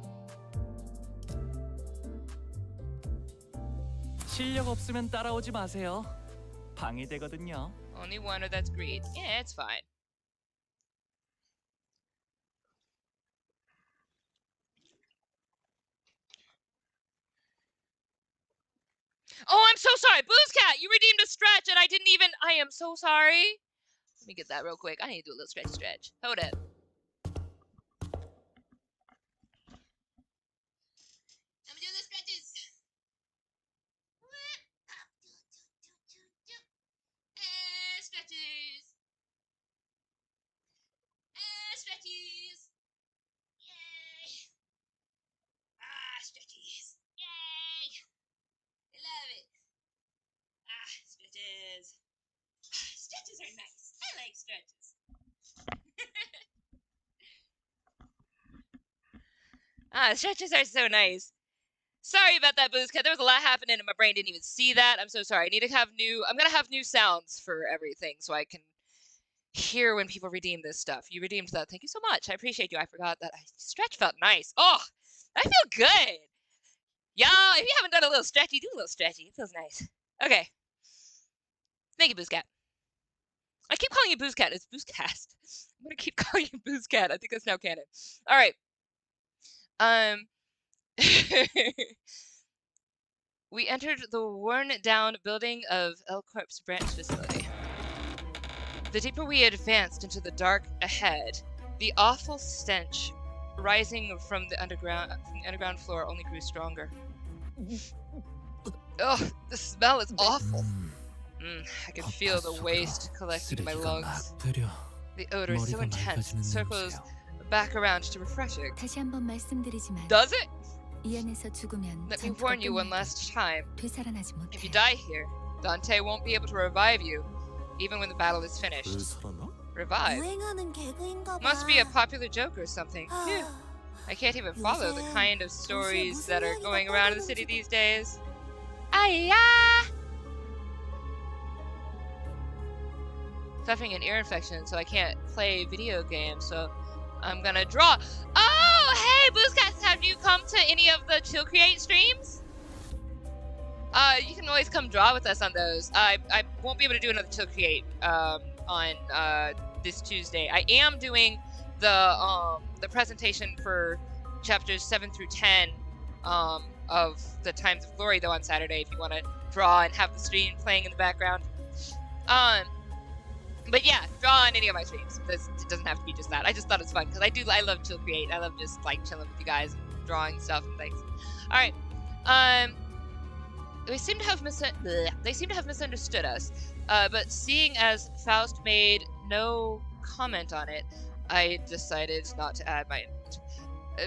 실력 없으면 따라오지 마세요. 방해되거든요. Only one, or that's greed. Yeah, it's fine. Oh, I'm so sorry. Booze Cat, you redeemed a stretch and I didn't even... I am so sorry. Let me get that real quick. I need to do a little stretch. Hold it. I'm doing the stretches. nice stretches. Stretches are so nice. Sorry about that, Booze Cat. There was a lot happening and my brain didn't even see that. I'm so sorry. I'm gonna have new sounds for everything so I can hear when people redeem this stuff. You redeemed that. Thank you so much. I appreciate you. I forgot that. Stretch felt nice. Oh, I feel good. Y'all, if you haven't done a little stretchy, do a little stretchy. It feels nice. Okay. Thank you, Booze Cat. I keep calling you Booze Cat. It's Boozecast. I'm gonna keep calling you Booze Cat. I think that's now canon. All right. We entered the worn-down building of L Corp's branch facility. The deeper we advanced into the dark ahead, the awful stench rising from the underground floor only grew stronger. Ugh, the smell is awful. I can feel the waste collecting in my lungs. The odor is so intense, it circles back around to refreshing. 다시 한번 말씀드리지만 Does it? 이 안에서 죽으면 Let me 전투가 warn you one 끝나고 last time. 되살아나지 If you 못해. die here, Dante won't be able to revive you, even when the battle is finished. Revive? 유행하는 개그인가 봐. Must be a popular joke or something. Phew. I can't even follow the kind of stories that are going around in the city these days. Aiyah! Suffering an ear infection, so I can't play video games, so I'm gonna draw. Oh, hey, Boozcast, have you come to any of the Chill Create streams? You can always come draw with us on those. I won't be able to do another Chill Create on this Tuesday. I am doing the presentation for chapters 7 through 10 of the Times of Glory though on Saturday if you want to draw and have the stream playing in the background. But yeah, draw on any of my streams. It doesn't have to be just that. I just thought it was fun because I love Chill Create. I love just like chilling with you guys and drawing stuff and things. All right. They seem to have misunderstood us. But seeing as Faust made no comment on it, I decided not to add my input.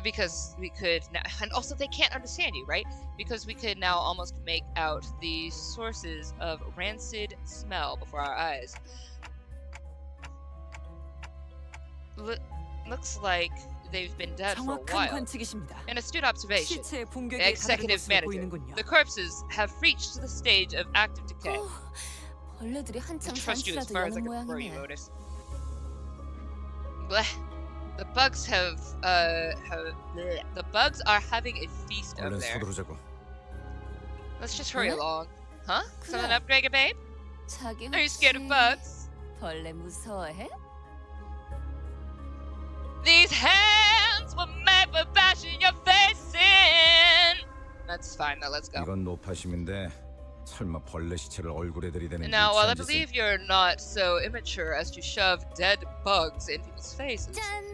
Because we could now, and also they can't understand you, right? Because we could now almost make out the sources of rancid smell before our eyes. Looks like they've been dead for a while. An astute observation. Executive manager. The corpses have reached the stage of active decay. 벌레들이 I 한참 trust you as far as I 산수라도 can throw you, 모양이네. Otis. Blech. The bugs the bugs are having a feast over 얼른 there. 서두르자고. Let's just hurry 그래? along. Huh? Something 그래. up, Gregor, babe? 자기 Are you scared of 혹시 bugs? 벌레 무서워해? These hands were made for bashing your face in. That's fine, now let's go. 이건 노파심인데 설마 벌레 시체를 얼굴에 들이대는 Now, while I 유치한 짓은 believe you're not so immature as to shove dead bugs in people's faces, 짠!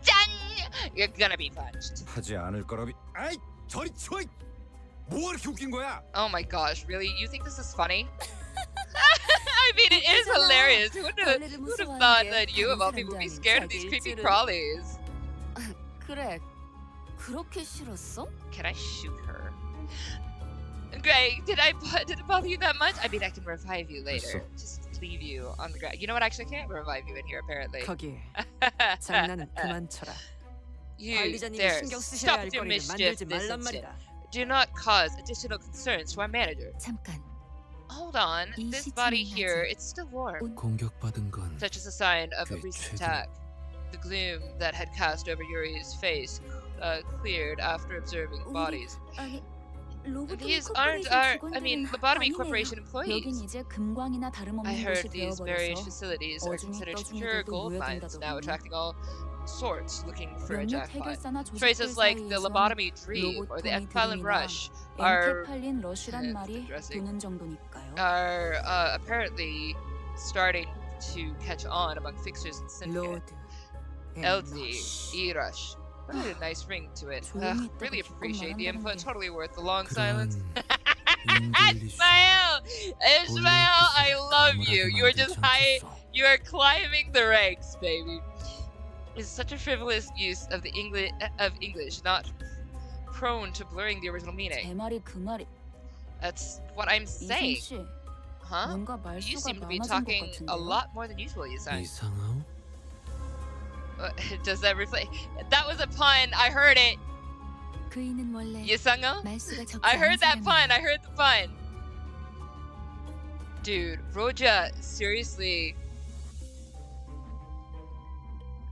짠! You're gonna be punched. 하지 않을 거라비. 아이, 저리 치워! 뭐가 이렇게 웃긴 거야? Oh my gosh, really? You think this is funny? I mean, it is hilarious. Who would have thought that you, of all people, would be scared of these creepy crawlies? 그래, 그렇게 싫었어? Can I shoot her? Greg, did it bother you that much? I mean, I can revive you later. Just leave you on the ground. You know what? Actually, I can't revive you in here, apparently. 거기 장난은 그만 쳐라. You 관리자님이 there. 신경 쓰셔야 Stop 할 with your 거리를 mischief 만들지 this 말란 instant. 말이다. Do not cause additional concerns to our manager. 잠깐, Hold on. 이 This body 시체는 here, 아직 it's still warm. 공격받은 건 Such as a sign of a 그 recent 최근- attack. The gloom that had cast over Yuri's face cleared after observing 우리- bodies. 아니, 로보토미 These aren't 코퍼레이션 our, 직원들은 I mean, Lobotomy 아니네요. Corporation 여긴 employees. 이제 금광이나 다름없는 I 곳이 heard these various 되어버려서 facilities are 어중이 considered 떠중이들도 pure gold mines, now 모여든다더군요. attracting all sorts looking for a 몇몇 jackpot. 해결사나 조직들 Phrases like the 사이에선 lobotomy dream or the 로보토미 epiphalline 드림이나 rush are 엔케팔린 러쉬란 말이 interesting. 도는 정도니까요. Apparently starting to catch on among fixers in Syndicate. 로드, LD, E-Rush. What a nice ring to it. 조용히 있다가 Really 기껏 appreciate the input. 말한다는 게. Totally worth the long 그런 silence. 잉글리쉬 Ismael! Ismael, I love you. You are just high. You are climbing the ranks, baby. It's such a frivolous use of the English, not prone to blurring the original meaning. 제 말이 그 말이. That's what I'm saying. 이승 씨, Huh? 뭔가 You 말수가 seem to be 많아진 것 talking a 같은데요. lot more than usual, Yusan. 이상하오? Does that reflect? That was a pun. I heard it. 그이는 원래 Yusango? 말수가 적지 I 않은 heard that pun. 사람이에요. I heard the pun. Dude, Roja, seriously.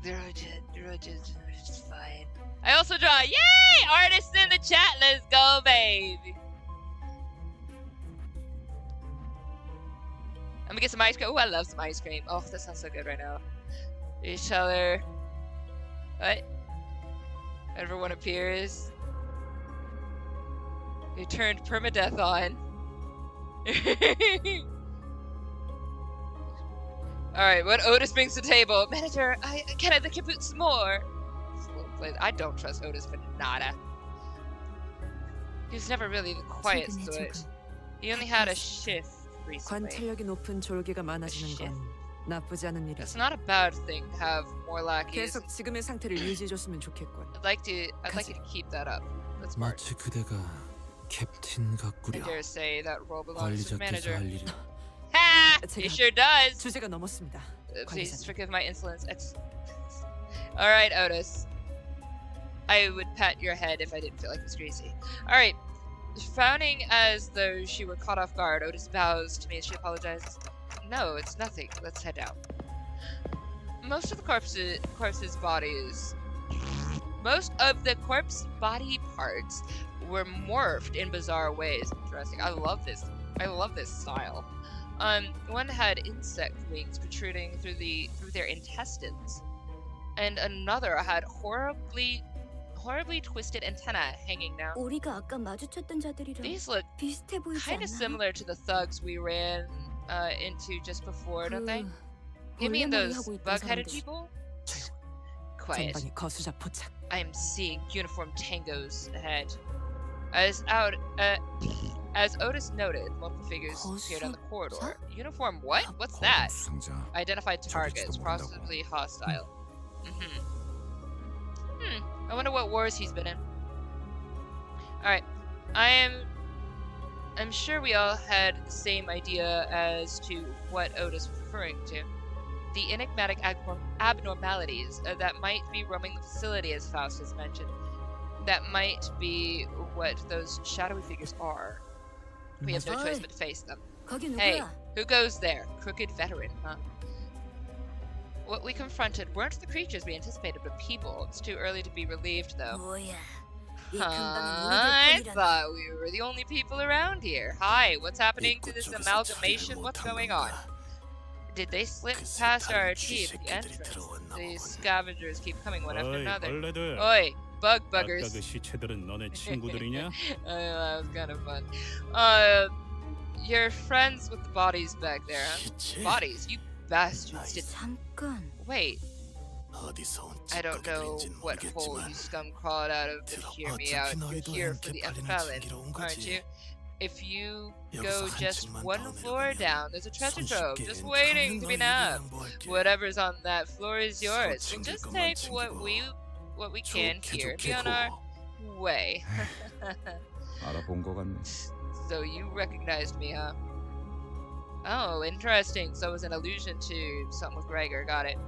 Roja's fine. I also draw. Yay! Artists in the chat. Let's go, baby. I'm gonna get some ice cream. Oh, I love some ice cream. Oh, that sounds so good right now. Each other. What? Everyone appears. You turned permadeath on. Alright, what Otis brings to the table. Manager, can I put some more? I don't trust Otis for nada. He was never really the quiet sort. He only had a shift recently. 관찰력이 높은 졸개가 많아지는 건 나쁘지 않은 일이야. It's not a bad thing to have more lackeys. 계속 지금의 상태를 유지해줬으면 좋겠군. I'd like you to keep that up. That's smart. 마치 그대가 캡틴 I 같구려. dare say that role belongs to the 관리자께서 manager. 할 일이 Ha! It 제가 sure does. 주제가 넘었습니다. Please 관리자님. forgive my insolence. Alright, Otis. I would pat your head if I didn't feel like it was greasy. Alright. Frowning as though she were caught off guard, Otis bows to me as she apologizes. No, it's nothing. Let's head out. Most of the corpse body parts were morphed in bizarre ways. Interesting. I love this style. One had insect wings protruding through their intestines, and another had horribly twisted antennae hanging down. 우리가 아까 마주쳤던 자들이랑 These look 비슷해 보이지 kind of 않아? similar to the thugs we ran into just before, don't they? You 원래 mean 머리 those 하고 있던 bug-headed 사람들. people? Quiet. 전방에 거수자 포착. I am seeing uniformed tangos ahead. As Otis noted, multiple figures appeared on the corridor. Uniform what? What's that? 수상자. Identified targets, possibly hostile. I wonder what wars he's been in. Alright. I'm sure we all had the same idea as to what Otis was referring to. The enigmatic abnormalities that might be roaming the facility, as Faust has mentioned. That might be what those shadowy figures are. We have no choice but to face them. 거기 누구야? Hey, who goes there? Crooked veteran, huh? What we confronted weren't the creatures we anticipated, but people. It's too early to be relieved, though. 뭐야? 이 I 근방은 우리들 뿐이라며. thought we were the only people around here. Hi, what's happening to this amalgamation? What's going on? Did they slip past our teeth at the entrance? These scavengers keep coming one after 어이, another. 벌레들. Oi, bug 아까 buggers. 그 시체들은 너네 친구들이냐? That was kind of fun. You're friends with the bodies back there, huh? Bodies, you bastards. 잠깐. Wait, I don't know what hole you scum crawled out of, but hear me out. You're here for the Emphalin, aren't you? If you go just one floor down, there's a treasure trove just waiting to be nabbed. Whatever's on that floor is yours. We'll just take what we can here and be on our way. 알아본 것 같네. So you recognized me, huh? Oh, interesting. So it was an allusion to something with Gregor. Got it.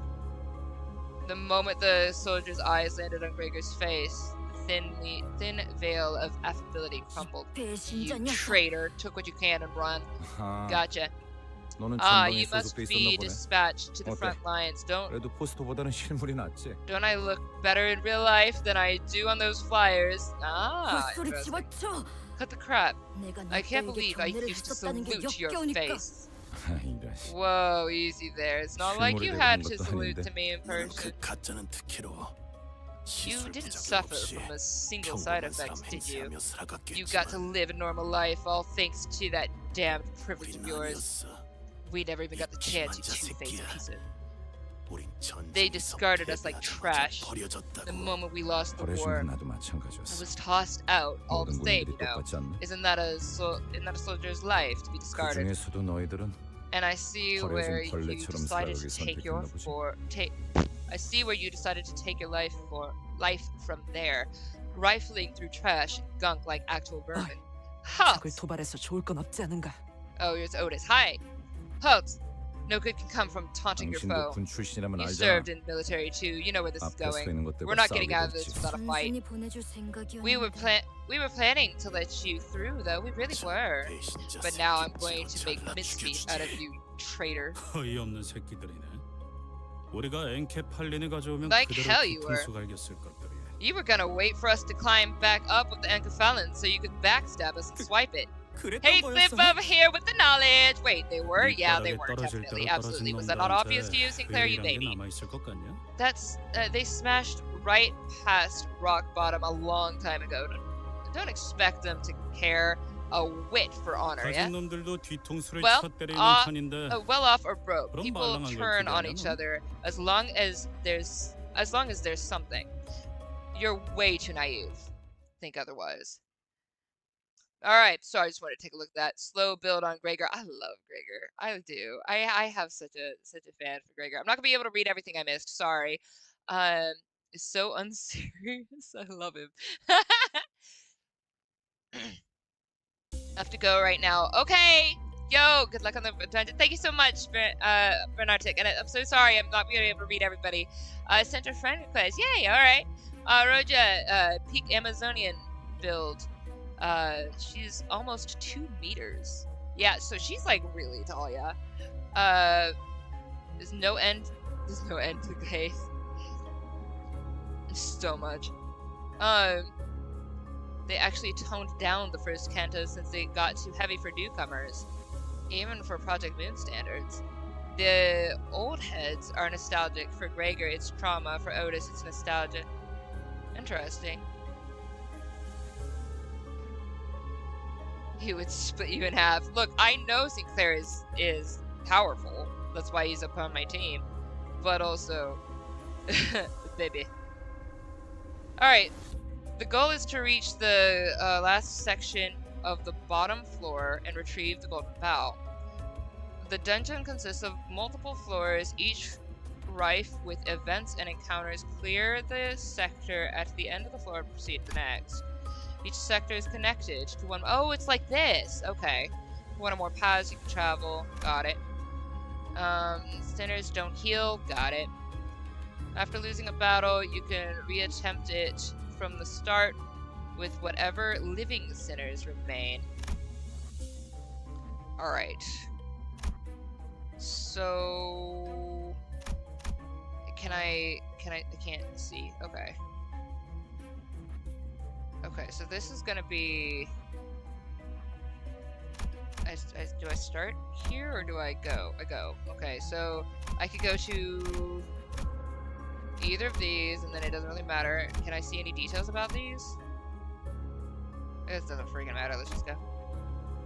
The moment the soldier's eyes landed on Gregor's face, the thin veil of affability crumbled. You 배신자 녀석. traitor! Took what you can and run. 아하, Gotcha. 너는 Ah, 전방에 you must 소속돼 be 있었나 보네. dispatched to the 어때? front lines. 그래도 포스터보다는 실물이 낫지. Don't I look better in real life than I do on those flyers? Ah, 헛소리 interesting. 집어쳐. Cut the crap. 내가 I can't 너에게 believe I 경례를 used to 했었다는 게 salute your 역겨우니까. face. 이런. Whoa, easy there. It's not like you 실물이 had 되는 to 것도 salute 아닌데. to me in person. 가짜는 특혜로 You didn't suffer from a single side effect, did you? You got to live a normal life, all thanks to that damned privilege of yours. We never even got the chance, you two-faced piece of... They discarded us like trash. The moment we lost the 버려진 war, 건 나도 I 마찬가지였어. was tossed out all the 모든 same, 군인들이 you know. 똑같지 않나? Isn't that a soldier's life to be 그 discarded? 중에서도 너희들은 And I see 버려진 where you 벌레처럼 decided 살아가기 to take your 선택했나 보지. I see where you decided to take your life from there, rifling through trash and gunk like actual vermin. Ha! 적을 도발해서 좋을 건 없지 않은가? Oh, it's Otis. Hi. Halt. No good can come from taunting your 당신도 foe. 군 출신이라면 You 알잖아. served in military too. You know where this is 앞에 서 going. 있는 것들과 We're not getting 싸우게 out of this 됐지. without a fight. 단순히 보내줄 생각이었는데. We were planning to let you through, though. We really were. But now I'm going to make mincemeat out of you, traitor. 어이없는 새끼들이네. 우리가 엔캡 8린을 가져오면 Like hell 그대로 you were. 뒤통수 갈겼을 것들이야. You were gonna wait for us to climb back up with the Anchophalon so you could backstab us and swipe it. Hey, Cliff over here with the knowledge! Wait, they were? Yeah, they were, definitely, absolutely. Was that not obvious to you, Sinclair, you baby? That's, they smashed right past rock bottom a long time ago. Don't expect them to care a whit for honor, yeah? Well off or broke. People turn on each other as long as there's something. You're way too naive. Think otherwise. Alright, so I just wanted to take a look at that. Slow build on Gregor. I love Gregor. I do. I have such a fan for Gregor. I'm not gonna be able to read everything I missed, sorry. It's so unserious. I love him. Have to go right now. Okay! Yo, good luck on the dungeon. Thank you so much, Bernartic. And I'm so sorry I'm not gonna be able to read everybody. Sent a friend request. Yay, alright. Roja, peak Amazonian build. She's almost 2 meters. Yeah, so she's like really tall, yeah. There's no end to the case. So much. They actually toned down the first canto since they got too heavy for newcomers, even for Project Moon standards. The old heads are nostalgic. For Gregor, it's trauma. For Otis, it's nostalgia. Interesting. He would split you in half. Look, I know Sinclair is powerful. That's why he's up on my team. But also, baby. Alright. The goal is to reach the last section of the bottom floor and retrieve the golden bow. The dungeon consists of multiple floors, each rife with events and encounters. Clear the sector at the end of the floor and proceed to the next. Each sector is connected to one. Oh, it's like this. Okay. One or more paths you can travel. Got it. Sinners don't heal. Got it. After losing a battle, you can reattempt it from the start with whatever living sinners remain. Alright. So... I can't see. Okay. Okay, so this is gonna be... do I start here or do I go? I go. Okay, so I could go to either of these and then it doesn't really matter. Can I see any details about these? It doesn't freaking matter, let's just go.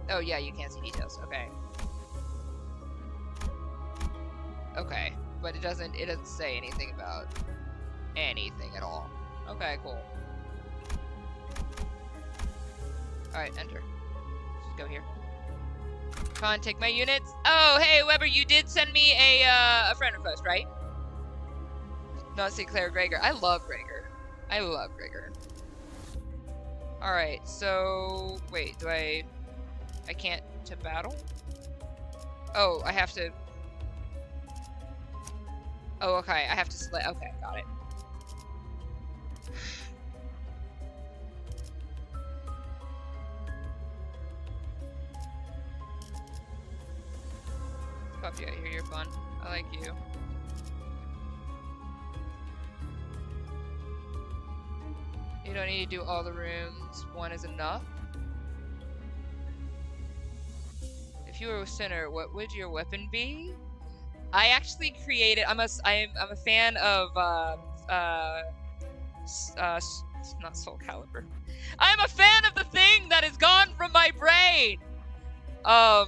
Oh yeah, you can't see details, okay. Okay, but it doesn't say anything about anything at all. Okay, cool. Alright, enter. Just go here. Come on, take my units. Oh, hey, Weber, you did send me a friend request, right? Not Sinclair, Gregor. I love Gregor. I love Gregor. Alright, so... Wait, do I can't to battle? Oh, I have to... Oh, okay, I have to select... Okay, got it. Puppy, I hear you're fun. I like you. You don't need to do all the rooms. One is enough. If you were a sinner, what would your weapon be? I actually created. I'm a fan of not Soul Calibur. I'm a fan of the thing that is gone from my brain. No.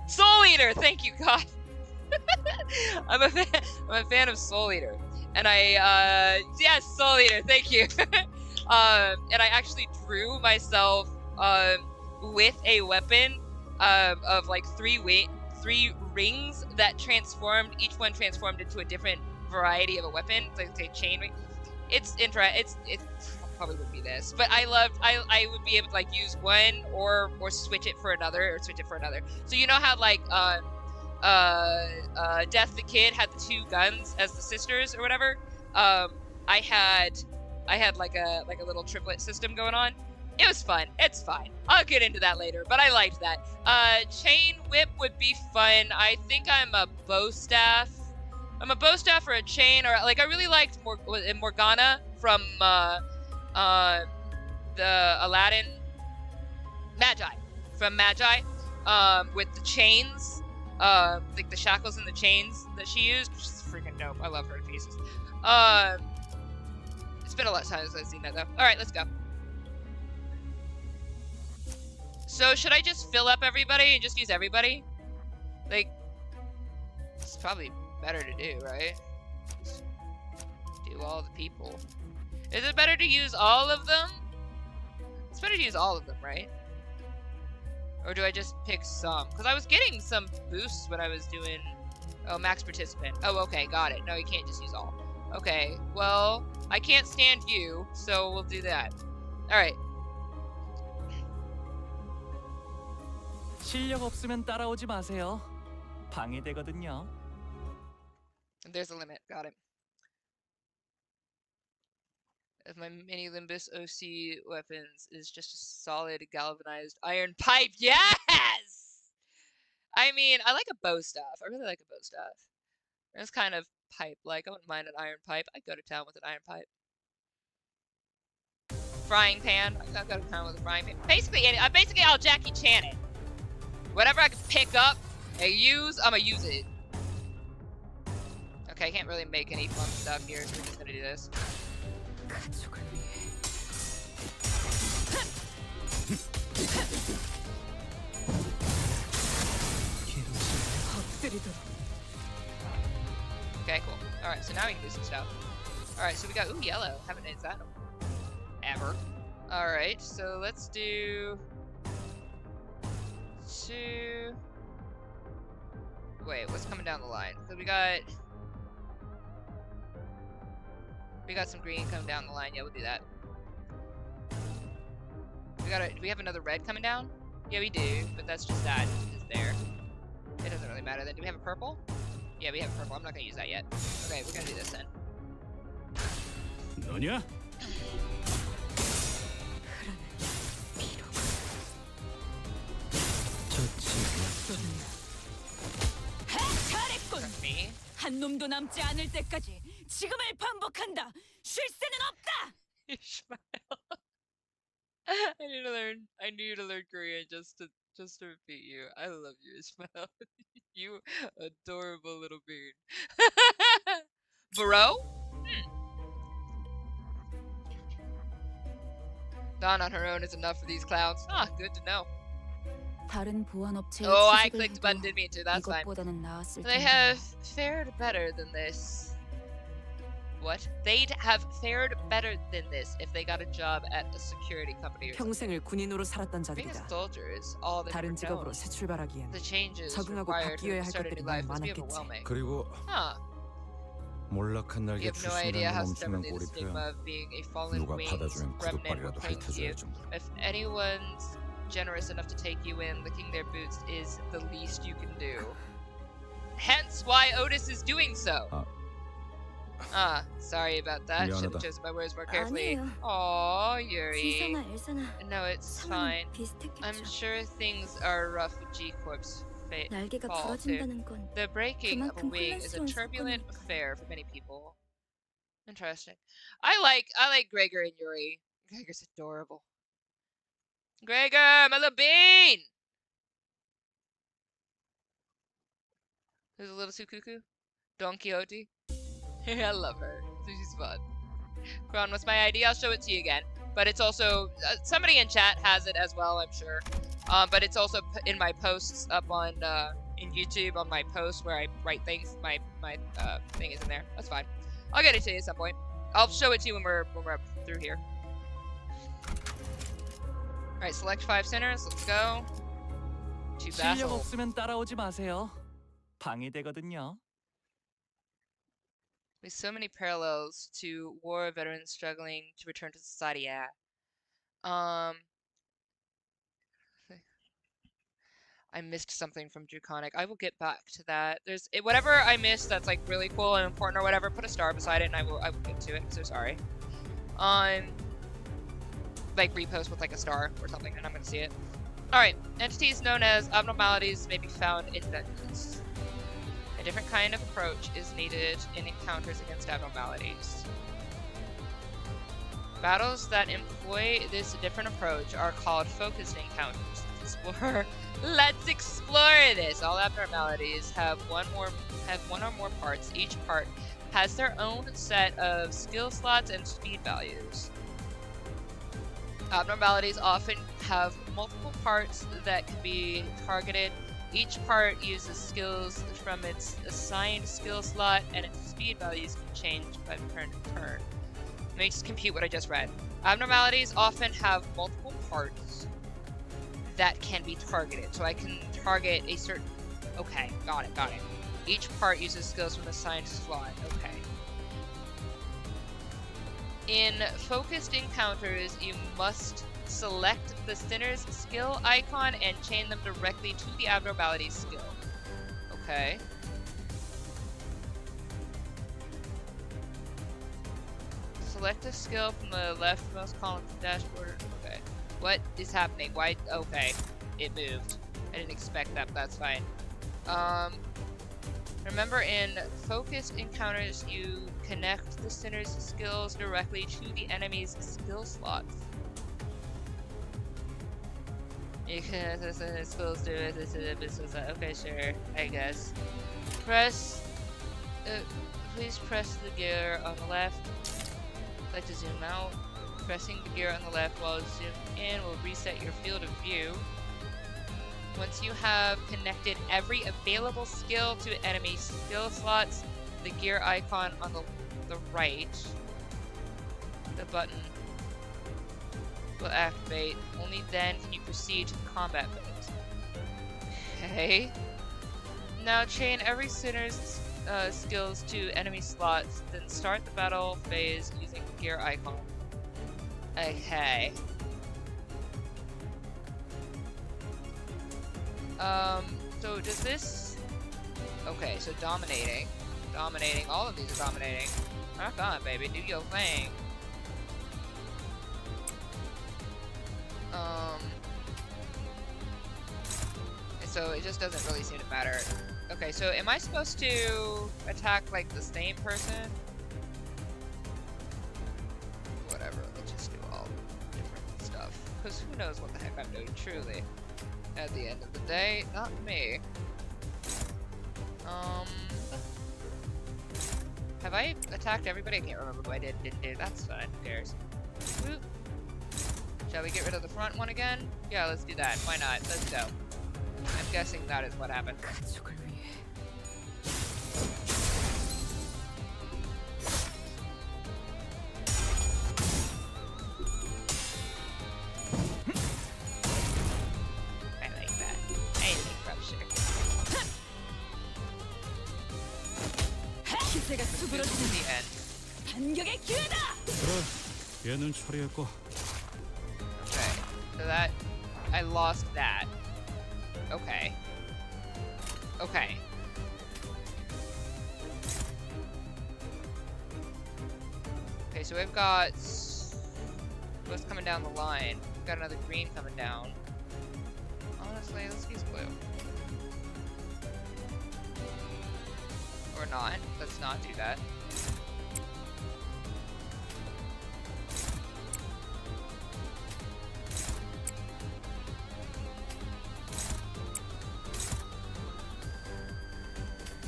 Soul Eater. Thank you, God. I'm a fan of Soul Eater. And yes, Soul Eater, thank you. And I actually drew myself with a weapon of like three rings that transformed. Each one transformed into a different variety of a weapon, like say chain ring. It's probably would be this. But I would be able to like use one or switch it for another or switch it for another. So you know how like Death the Kid had the 2 guns as the sisters or whatever. I had like a little triplet system going on. It was fun. It's fine. I'll get into that later, but I liked that. Chain whip would be fun. I think I'm a bow staff. I'm a bow staff or a chain, or like I really liked Morgana from the Aladdin Magi from Magi with the chains, like the shackles and the chains that she used, which is freaking dope. I love her to pieces. It's been a lot of times since I've seen that though. All right, let's go. So should I just fill up everybody and just use everybody? Like, it's probably better to do, right? Just do all the people. Is it better to use all of them? It's better to use all of them, right? Or do I just pick some? Because I was getting some boosts when I was doing... Oh, max participant. Oh, okay, got it. No, you can't just use all. Okay, well, I can't stand you, so we'll do that. Alright. 실력 없으면 따라오지 마세요. 방해되거든요. There's a limit. Got it. If my mini Limbus OC weapons is just a solid galvanized iron pipe. Yes! I mean, I like a bow staff. I really like a bow staff. It's kind of pipe-like. I wouldn't mind an iron pipe. I'd go to town with an iron pipe. Frying pan. I'd go to town with a frying pan. Basically, I'll Jackie Chan it. Whatever I can pick up and use, I'm gonna use it. Okay, I can't really make any fun stuff here, so we're just gonna do this. Okay, cool. Alright, so now we can do some stuff. Alright, so we got, ooh, yellow. Haven't used that ever. Alright, so let's do... Wait, what's coming down the line? So we got some green coming down the line. Yeah, we'll do that. Do we have another red coming down? Yeah, we do, but that's just that. It's there. It doesn't really matter then. Do we have a purple? Yeah, we have a purple. I'm not gonna use that yet. Okay, we're gonna do this then. 너냐? 잘했군. 한 놈도 남지 않을 때까지 지금을 반복한다. 쉴 새는 없다. I need to learn Korean just to repeat you. I love you, Ishmael. You adorable little bean. Bro? Dawn on her own is enough for these clowns. Ah, good to know. 다른 보안 업체의 Oh, I 취직을 clicked the button, didn't mean to. That's fine. 이것보다는 나았을 They 텐데. have fared better than this. What? They'd have fared better than this if they got a job at a security company or something. 평생을 군인으로 살았던 Being a 자들이다. soldier is all they 다른 ever known. 직업으로 새 출발하기엔 The changes 적응하고 required 바뀌어야 to 할 start a new 것들이 life 너무 must be 많았겠지. overwhelming. 그리고 Huh. 몰락한 You 날개 have no idea 출신이라는 how 멈추는 stubbornly the stigma 꼬리표야. of being a fallen 누가 winged 받아주면 remnant 구두발이라도 clings to you. 핥아줘야 정도. If anyone's generous enough to take you in, licking their boots is the least you can do. Hence why Otis is doing so. Sorry about that. Should have 미안하다. chosen my words more carefully. 아니에요. Aw, Yuri. 지성아, 엘사나 No, it's 상황은 fine. I'm 비슷했겠죠. sure things are rough with G-Corp's 날개가 fall too. 부러진다는 건 The breaking of a 그만큼 wing is a 혼란스러운 turbulent 사건이니까. affair for many people. Interesting. I like Gregor and Yuri. Gregor's adorable. Gregor, my little bean! Who's a little Sukuku? Don Quixote? I love her. She's fun. Kron, what's my ID? I'll show it to you again. But it's also, somebody in chat has it as well, I'm sure. But it's also in my posts up on, in YouTube, on my posts where I write things. My thing is in there. That's fine. I'll get it to you at some point. I'll show it to you when we're up through here. Alright, select 5 centers. Let's go. To 실력 Vassal. 없으면 따라오지 마세요. 방해되거든요. With so many parallels to war veterans struggling to return to society. Yeah. I missed something from Draconic. I will get back to that. There's whatever I missed that's like really cool and important or whatever. Put a star beside it, and I will get to it. I'm so sorry. Like repost with like a star or something, and I'm gonna see it. All right. Entities known as abnormalities may be found in dungeons. A different kind of approach is needed in encounters against abnormalities. Battles that employ this different approach are called focused encounters. Let's explore this. All abnormalities have one or more parts. Each part has their own set of skill slots and speed values. Abnormalities often have multiple parts that can be targeted. Each part uses skills from its assigned skill slot, and its speed values can change by turn to turn. Let me just compute what I just read. Abnormalities often have multiple parts that can be targeted. So I can target a certain... Okay, got it. Each part uses skills from the assigned slot. Okay. In focused encounters, you must select the sinner's skill icon and chain them directly to the abnormality skill. Okay. Select a skill from the leftmost column of the dashboard. Okay. What is happening? Why? Okay. It moved. I didn't expect that, but that's fine. Remember, in focused encounters, you connect the sinner's skills directly to the enemy's skill slots. You can skills do it. Okay, sure. I guess. Please press the gear on the left. I'd like to zoom out. Pressing the gear on the left while zoomed in will reset your field of view. Once you have connected every available skill to enemy skill slots, the gear icon on the right, the button will activate. Only then can you proceed to the combat phase. Okay. Now chain every sinner's skills to enemy slots, then start the battle phase using the gear icon. Okay. So does this... Okay, so dominating. Dominating. All of these are dominating. Rock on, baby. Do your thing. So it just doesn't really seem to matter. Okay, so am I supposed to attack, like, the same person? Whatever, let's just do all different stuff. Because who knows what the heck I'm doing, truly. At the end of the day, not me. Have I attacked everybody? I can't remember who I didn't do. That's fine, who cares? Whoop. Shall we get rid of the front one again? Yeah, let's do that. Why not? Let's go. I'm guessing that is what happened. 얘는 처리했고. Okay, so that I lost that. Okay. Okay. Okay, so we've got what's coming down the line. We've got another green coming down. Honestly, let's use blue. Or not. Let's not do that.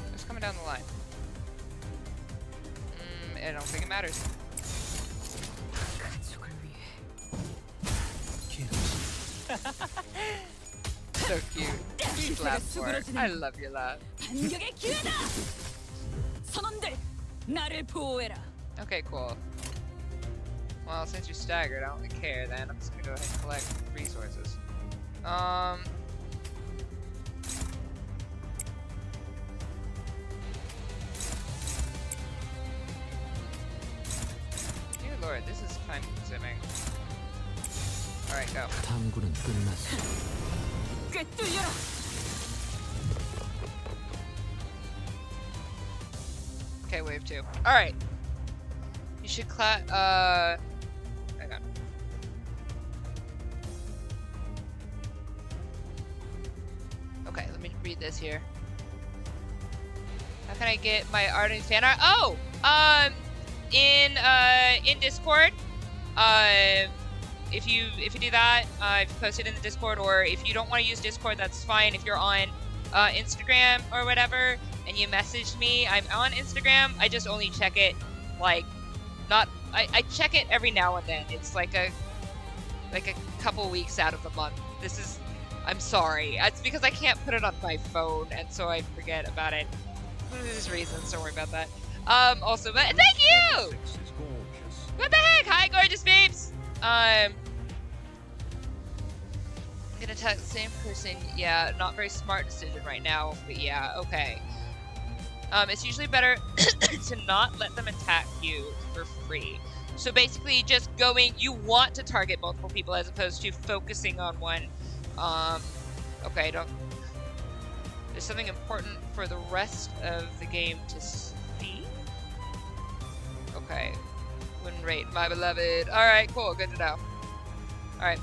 What's coming down the line? I don't think it matters. So cute. Please laugh more. I love your laugh. Okay, cool. Well, since you're staggered, I don't really care then. I'm just gonna go ahead and collect resources. Lord, this is time consuming. Alright, go. 탐구는 끝났어. 꿰뚫려라. Okay, wave 2. Alright. You should hang on. Okay, let me read this here. How can I get my art and fan art? Oh! In Discord. If you do that, if you post it in the Discord, or if you don't want to use Discord, that's fine. If you're on Instagram or whatever, and you message me, I'm on Instagram. I just only check it like I check it every now and then. It's like a couple weeks out of the month. I'm sorry. It's because I can't put it on my phone, and so I forget about it. There's reasons. Don't worry about that. Also, but thank you. What the heck? Hi, gorgeous babes. I'm gonna tag the same person. Yeah, not very smart decision right now, but yeah, okay. It's usually better to not let them attack you for free. So basically, just you want to target multiple people as opposed to focusing on one. Okay, there's something important for the rest of the game to see. Okay. Win rate, my beloved. Alright, cool, good to know. Alright.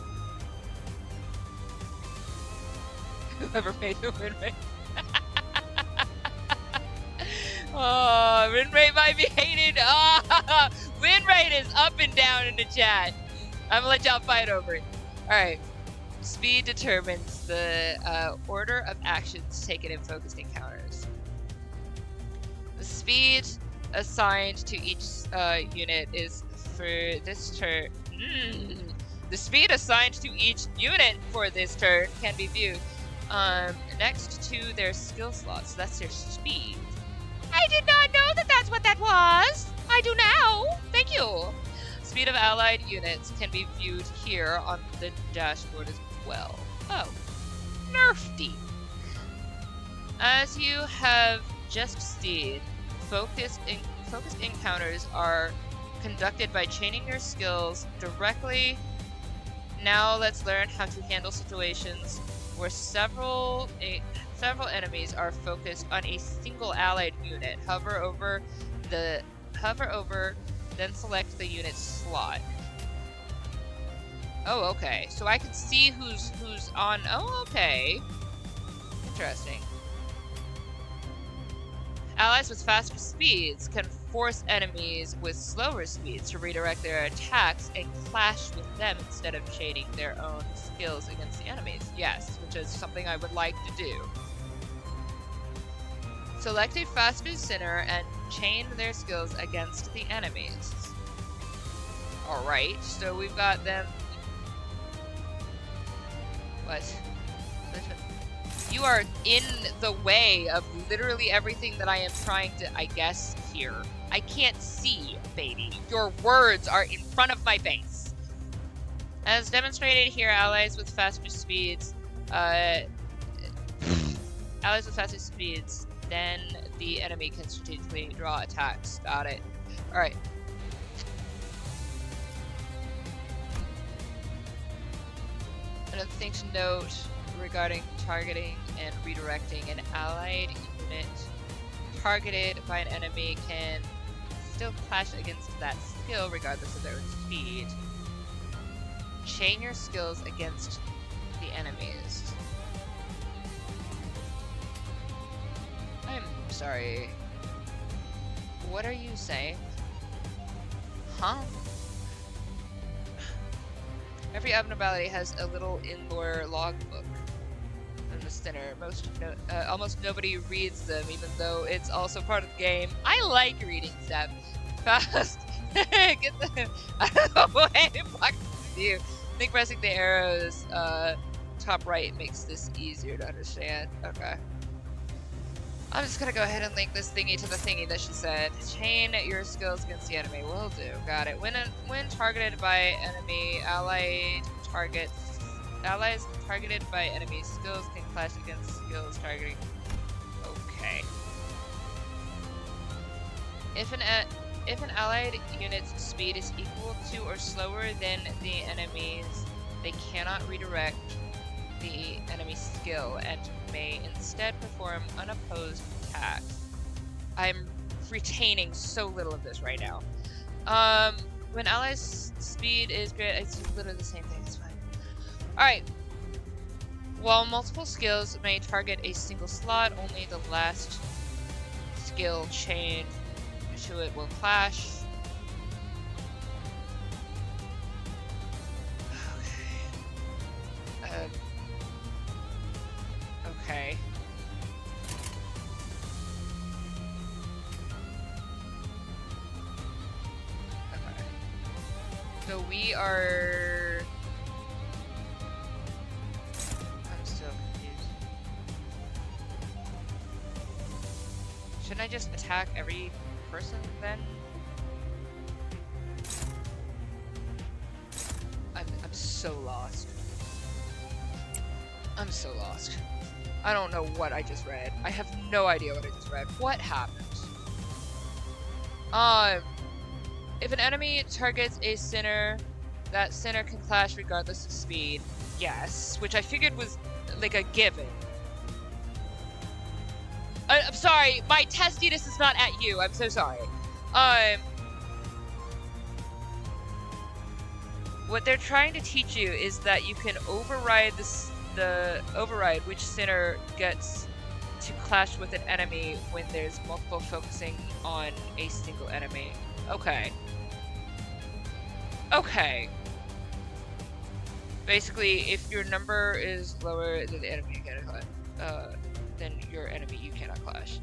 Whoever made the win rate. Oh, win rate might be hated. Oh, win rate is up and down in the chat. I'm gonna let y'all fight over it. Alright. Speed determines the order of actions taken in focused encounters. The speed assigned to each unit is for this turn. The speed assigned to each unit for this turn can be viewed next to their skill slots. That's their speed. I did not know that that's what that was. I do now. Thank you. Speed of allied units can be viewed here on the dashboard as well. Oh, nerfy. As you have just seen, focused encounters are conducted by chaining your skills directly. Now let's learn how to handle situations where several enemies are focused on a single allied unit. Hover over, then select the unit slot. Oh, okay. So I can see who's on. Oh, okay. Interesting. Allies with faster speeds can force enemies with slower speeds to redirect their attacks and clash with them instead of shading their own skills against the enemies. Yes, which is something I would like to do. Select a faster center and chain their skills against the enemies. Alright, so we've got them. What? You are in the way of literally everything that I am trying to, I guess, hear. I can't see, baby. Your words are in front of my face. As demonstrated here, allies with faster speeds, then the enemy can strategically draw attacks. Got it. Alright. Another thing to note regarding targeting and redirecting: an allied unit targeted by an enemy can still clash against that skill regardless of their speed. Chain your skills against the enemies. I'm sorry. What are you saying? Huh? Every abnormality has a little in-lore logbook in the center. Almost nobody reads them, even though it's also part of the game. I like reading stuff. Fast. Get the away. Fuck you. I think pressing the arrows top right makes this easier to understand. Okay. I'm just gonna go ahead and link this thingy to the thingy that she said. Chain your skills against the enemy. Will do. Got it. When targeted by enemy, allies targeted by enemy skills can clash against skills targeting. Okay. If if an allied unit's speed is equal to or slower than the enemy's, they cannot redirect the enemy skill and may instead perform unopposed attacks. I'm retaining so little of this right now. When allies' speed is great, it's literally the same thing. It's fine. All right. While multiple skills may target a single slot, only the last skill chain to it will clash. Okay. Okay. So we are... I'm so confused. Shouldn't I just attack every person then? I'm so lost. I'm so lost. I don't know what I just read. I have no idea what I just read. What happened? If an enemy targets a center, that center can clash regardless of speed. Yes, which I figured was like a given. I'm sorry, my testiness is not at you. I'm so sorry. What they're trying to teach you is that you can override the override which center gets to clash with an enemy when there's multiple focusing on a single enemy. Okay. Okay. Basically, if your number is lower than the enemy you cannot clash, then your enemy you cannot clash.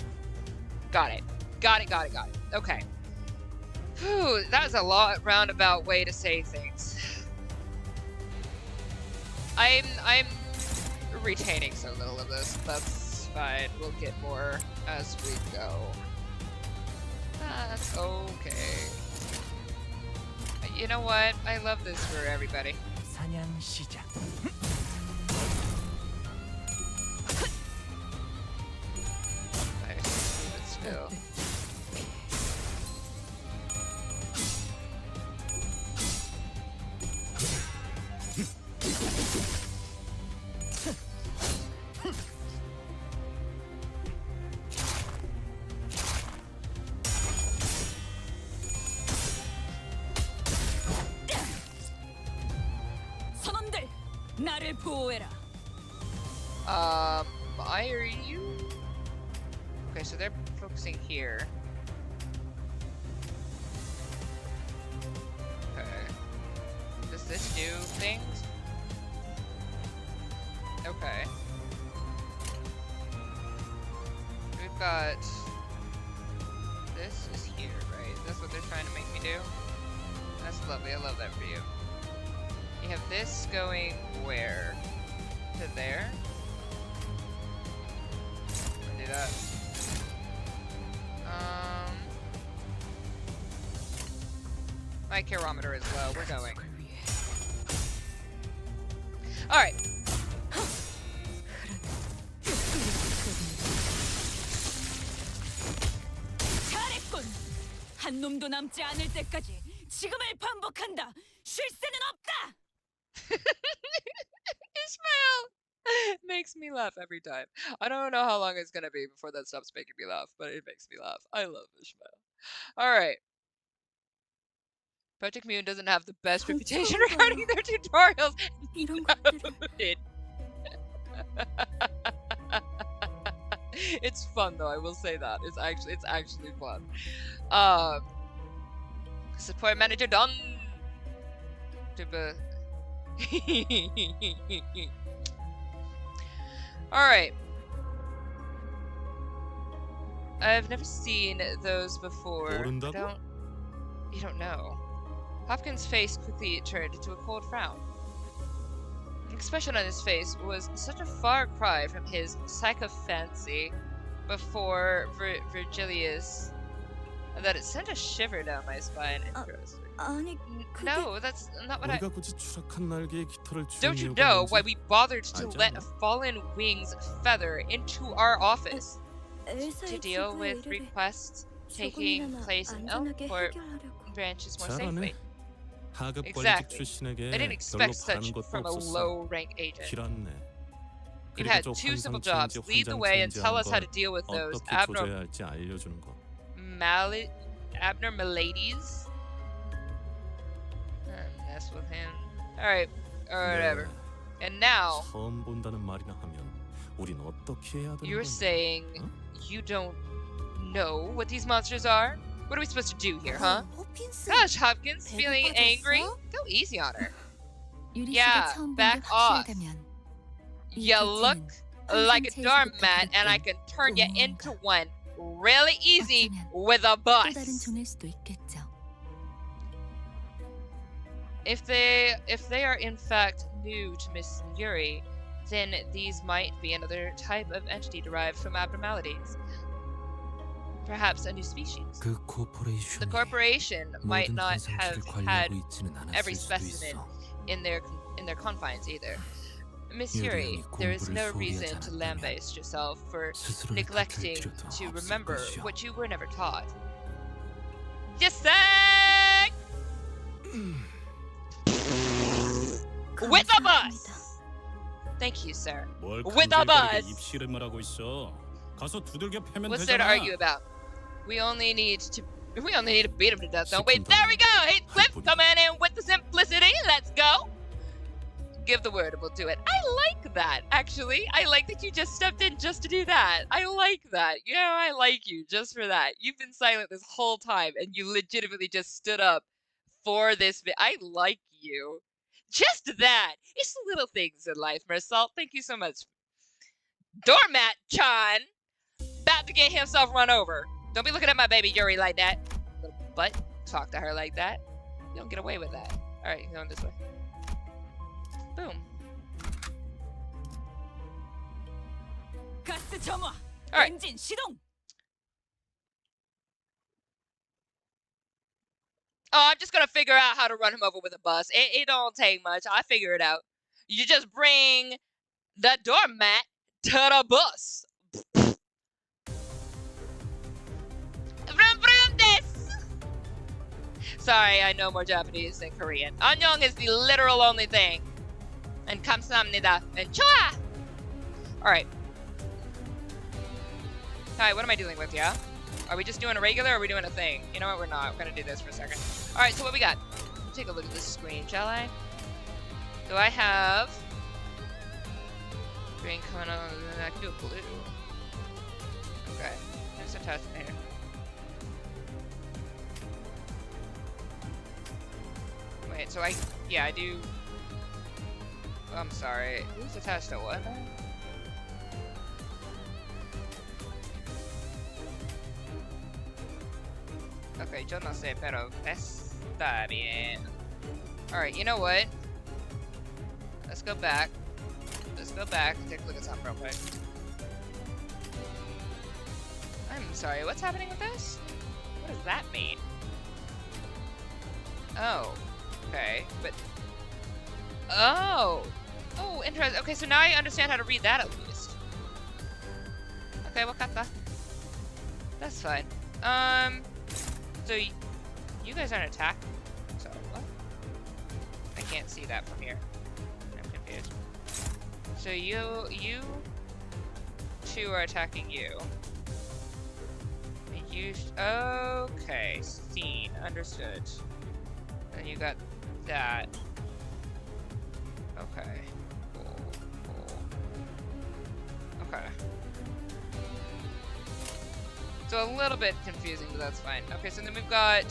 Got it. Got it. Okay. Whew, that was a lot roundabout way to say things. I'm retaining so little of this. That's fine. We'll get more as we go. That's okay. You know what? I love this for everybody. 사냥 시작. Nice. Keep it still. 선원들, 나를 보호해라. Why are you? Okay, so they're focusing here. Okay. Does this do things? Okay. We've got... This is here, right? That's what they're trying to make me do? That's lovely, I love that for you. You have this going where? To there? Or do that. My chirometer is low, we're going. Alright. 잘했군. 한 놈도 남지 않을 때까지 지금을 반복한다. 쉴 새는 없다. Ishmael makes me laugh every time. I don't know how long it's gonna be before that stops making me laugh, but it makes me laugh. I love Ishmael. Alright. Project Moon doesn't have the best reputation regarding their tutorials. 이런 것들을 It's fun though, I will say that. It's actually fun. Support manager done. Alright. I've never seen those before. 모른다고? You don't know. Hopkins' face quickly turned into a cold frown. The expression on his face was such a far cry from his sycophancy before Virgilius that it sent a shiver down my spine. Interesting. 아니 그게 No, that's not what I... 우리가 굳이 추락한 날개에 깃털을 Don't you 이유가 know 뭔지 why we bothered to 알지 let 않나? a fallen wing's feather into our office? To 엘사의 deal with 지구의 일을 requests taking place in Elfport branches more safely. 잘하네. 하급 권리직 Exactly. 출신에게 I didn't 별로 expect 바라는 such 것도 from a 없었어. low-rank agent. 길었네. You 그리고 had 저 two simple 환상 jobs. 체인지, Lead the 환장 way and 체인지 tell 하는 us how to 걸 deal with those 어떻게 조져야 할지 알려주는 거. abnormalities. Mess with him. Alright, or whatever. And now, 처음 본다는 말이나 하면 우린 어떻게 해야 되는 you're 건데? saying you don't know what these monsters are? What are we supposed to do here, huh? 호핀스. Gosh, Hopkins, feeling 배가 angry? 빠졌어? Go easy on her. 유리 Yeah, 씨가 처음 본게 back off. 확실하다면 이 You look 객체는 like a 환상 doormat, 체인지부터 and I 비롯된 can turn you 무언가. into one really easy 어쩌면 with a 또 다른 bus. 종일 수도 있겠죠. If they are in fact new to Miss Yuri, then these might be another type of entity derived from abnormalities. Perhaps a new species. 그 코퍼레이션이 The corporation might 모든 not 환상 have 체를 had 관리하고 있지는 every 않았을 수도 specimen 있어. in their confines either. Miss Yuri Yuri, there is 공부를 no 소홀히 reason 하지 to 않았다면 lambaste yourself for 스스로를 neglecting 다툴 필요도 to 없을 remember 것이오. what you were never taught. Yes, sir! With a bus! Thank you, sir. 뭘 With a 간질거리게 bus. 입씨름을 하고 있어. 가서 두들겨 패면 What's there to 되잖아. argue about? We only need to beat him to death, don't we? 시킨다. There we go! Hey, Cliff 할뿐이다. coming in with the simplicity. Let's go! Give the word and we'll do it. I like that, actually. I like that you just stepped in just to do that. I like that. You know, I like you just for that. You've been silent this whole time and you legitimately just stood up for this. I like you. Just that. It's the little things in life, Mersalt. Thank you so much. Doormat Chan! About to get himself run over. Don't be looking at my baby Yuri like that. Little butt. Talk to her like that. You don't get away with that. Alright, going this way. Boom. 가스 점화. Alright. 엔진 시동. Oh, I'm just gonna figure out how to run him over with a bus. It don't take much. I figure it out. You just bring the doormat to the bus. Vroom vroom desu. Sorry, I know more Japanese than Korean. Annyeong is the literal only thing. And 감사합니다. And choa! Alright. Hi, what am I dealing with, yeah? Are we just doing a regular or are we doing a thing? You know what, we're not. We're gonna do this for a second. Alright, so what we got? Let's take a look at this screen, shall I? Do I have green coming on? I can do a blue. Okay. There's a test there. Wait, so I do. I'm sorry. Who's attached to what? Okay, yo no sé, pero está bien. Alright, you know what? Let's go back. Let's go back and take a look at something real quick. I'm sorry, what's happening with this? What does that mean? Oh. Okay, but... Oh! Oh, interesting. Okay, so now I understand how to read that at least. Okay, wakata. That's fine. So you guys aren't attacking. So what? I can't see that from here. I'm confused. So you two are attacking you. And you okay, seen, understood. And you got that. Okay. Cool. Okay. So a little bit confusing, but that's fine. Okay, so then we've got...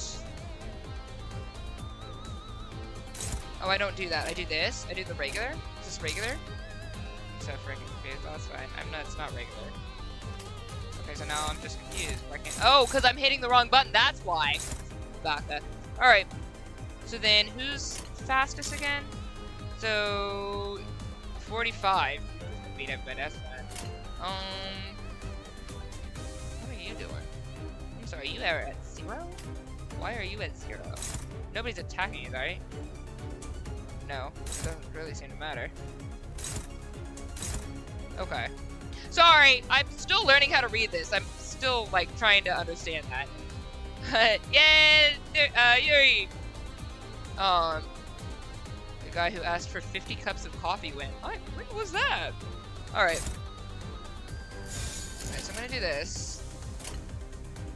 Oh, I don't do that. I do this. I do the regular. Is this regular? I'm so freaking confused. Oh, that's fine. It's not regular. Okay, so now I'm just confused. I can't... Oh, because I'm hitting the wrong button. That's why. Got that. Alright. So then, who's fastest again? So... 45. Beat everybody, that's fine. What are you doing? I'm sorry, you are at 0? Why are you at 0? Nobody's attacking you, right? No, it doesn't really seem to matter. Okay. Sorry, I'm still learning how to read this. I'm still, like, trying to understand that. Yeah, Yuri. The guy who asked for 50 cups of coffee went. When was that? Alright. Alright, so I'm gonna do this.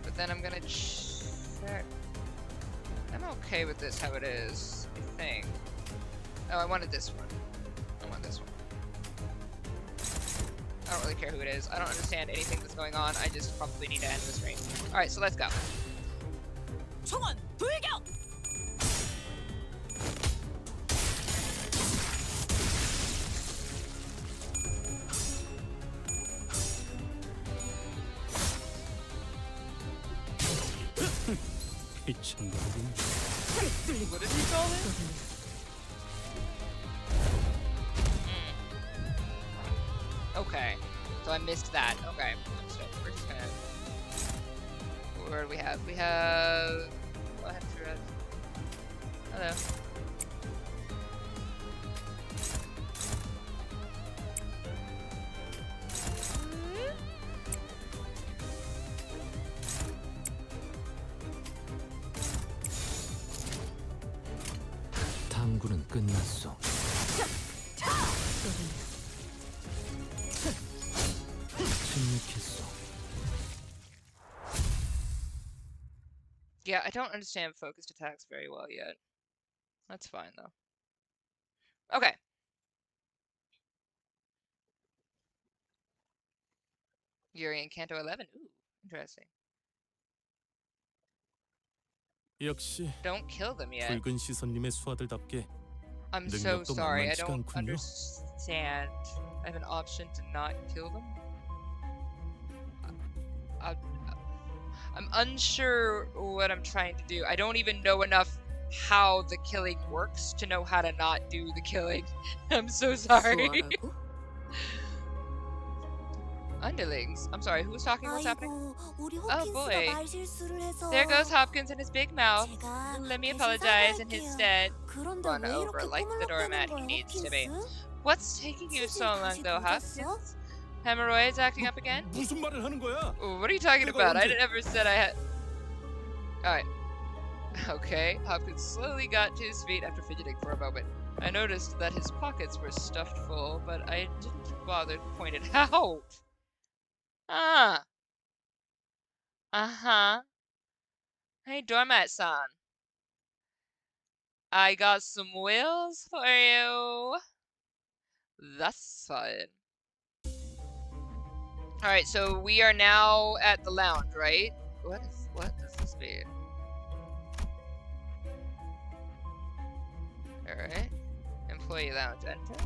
But then I'm gonna check. I'm okay with this how it is, I think. Oh, I wanted this one. I want this one. I don't really care who it is. I don't understand anything that's going on. I just probably need to end this stream. Alright, so let's go. 총원 불격! 미친놈이군. What did he call it? Okay, so I missed that. Okay, so we're just gonna. Where do we have? We have. What have to read? Hello. 탐구는 끝났어. 침묵했어. Yeah, I don't understand focused attacks very well yet. That's fine though. Okay. Yuri in Canto 11. Ooh, interesting. 역시 Don't kill them yet. 붉은 시선님의 수하들답게 I'm so 능력도 sorry. I 만만치가 don't 않군요. understand. I have an option to not kill them. I'm unsure what I'm trying to do. I don't even know enough how the killing works to know how to not do the killing. I'm so sorry. 수아라고? Underlings. I'm sorry. Who was talking? What's happening? 아이고, 우리 Oh, boy. 호킨스가 말실수를 해서 There goes Hopkins and his big mouth. 제가 Let me 대신 apologize and 사과할게요. instead 그런데 run 왜 over 이렇게 like the doormat 꼬물락대는 he 거야, needs to be. 호킨스? What's taking you so 치질 long 다시 though, 묻었어? Hopkins? Hemorrhoids acting up again? 무슨 말을 하는 거야? What are you talking 내가 about? I 언제- never said I had. Alright. Okay, Hopkins slowly got to his feet after fidgeting for a moment. I noticed that his pockets were stuffed full, but I didn't bother to point it out. Ah. Uh-huh. Hey, Doormat-san. I got some wheels for you. That's fun. Alright, so we are now at the lounge, right? What does this mean? Alright. Employee lounge, enter.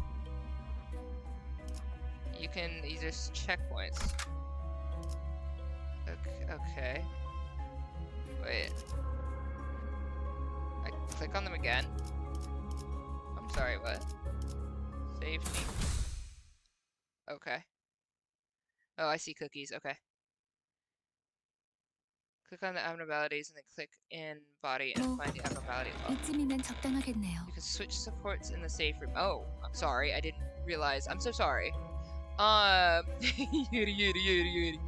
You can either checkpoints. Okay. Wait. I click on them again. I'm sorry, what? Save me. Okay. Oh, I see cookies. Okay. Click on the abnormalities and then click in body and find the abnormality log. 이쯤이면 적당하겠네요. You can switch supports in the safe room. Oh, I'm sorry. I didn't realize. I'm so sorry. Yuri.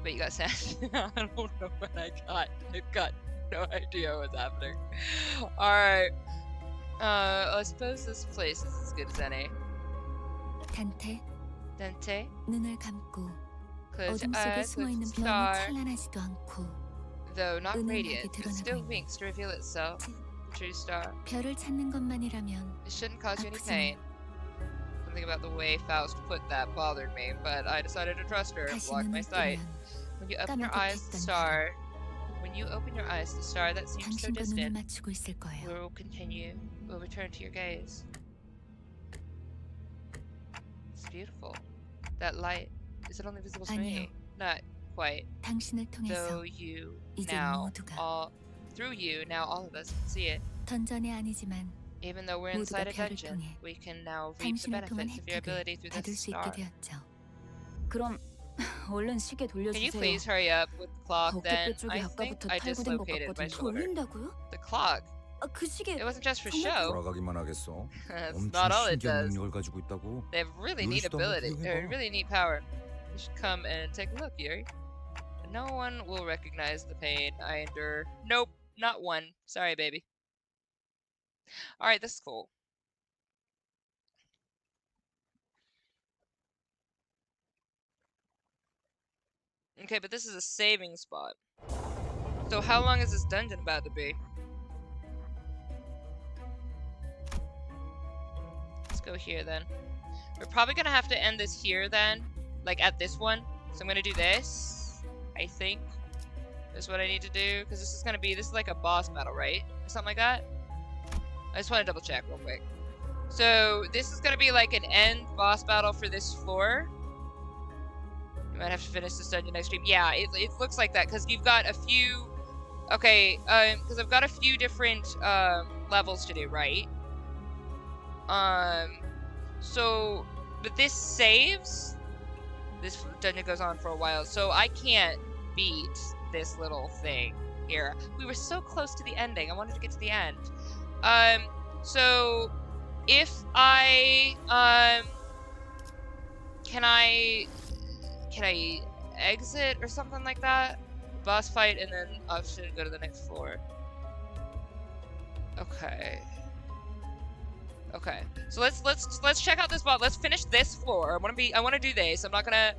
Wait, you got sand? I don't know what I got. I've got no idea what's happening. Alright. I suppose this place is as good as any. 단테, Dente, 눈을 감고 close your 어둠 속에 eyes, 숨어 look 있는 to the 별은 star. 찬란하지도 않고 Though not 은은하게 radiant, it 드러나고 still 있는 winks to reveal itself. The true star. 별을 찾는 것만이라면 It shouldn't cause you any 아프지만 pain. Something about the way Faust put that bothered me, but I decided to trust her and 다시 block my 눈을 sight. 뜨면 When you open your 까맣게 eyes, the pis던 star. When you open your eyes, the star that seems so 당신과 눈을 distant 맞추고 있을 거예요. will return to your gaze. It's beautiful. That light, is it only visible to me? 아니요. Not quite. 당신을 통해서 Though you 이제 now 모두가 through you now all of us can see it. 던전이 아니지만 Even though we're 모두가 inside a 별을 dungeon, 통해 we can now reap the 당신을 통한 benefits of your ability through 혜택을 the 받을 수 star. 있게 되었죠. 그럼 얼른 시계 Can you 돌려주세요. please hurry up with the clock then? 어깨뼈 쪽이 I think 아까부터 I 탈구된 것 dislocated my 같거든요. shoulder. 돌린다고요? The clock? 그 시계 It wasn't just for 정말 show. 돌아가기만 하겠어. That's 엄청 not all it 신기한 does. 능력을 가지고 있다고. They have really neat 요리시도 한번 ability. 구경해봐. Really neat power. You should come and take a look, Yuri. No one will recognize the pain I endure. Nope, not one. Sorry, baby. Alright, this is cool. Okay, but this is a saving spot. So how long is this dungeon about to be? Let's go here then. We're probably gonna have to end this here then. Like at this one. So I'm gonna do this. I think. Is what I need to do. Because this is gonna be, this is like a boss battle, right? Or something like that? I just want to double check real quick. So this is gonna be like an end boss battle for this floor. You might have to finish this dungeon next stream. Yeah, it looks like that because you've got a few. Okay, because I've got a few different levels to do, right? So, but this saves. This dungeon goes on for a while, so I can't beat this little thing here. We were so close to the ending. I wanted to get to the end. So if I can I exit or something like that? Boss fight and then option to go to the next floor. Okay. Okay. So let's check out this boss. Let's finish this floor. I want to do this. I'm not gonna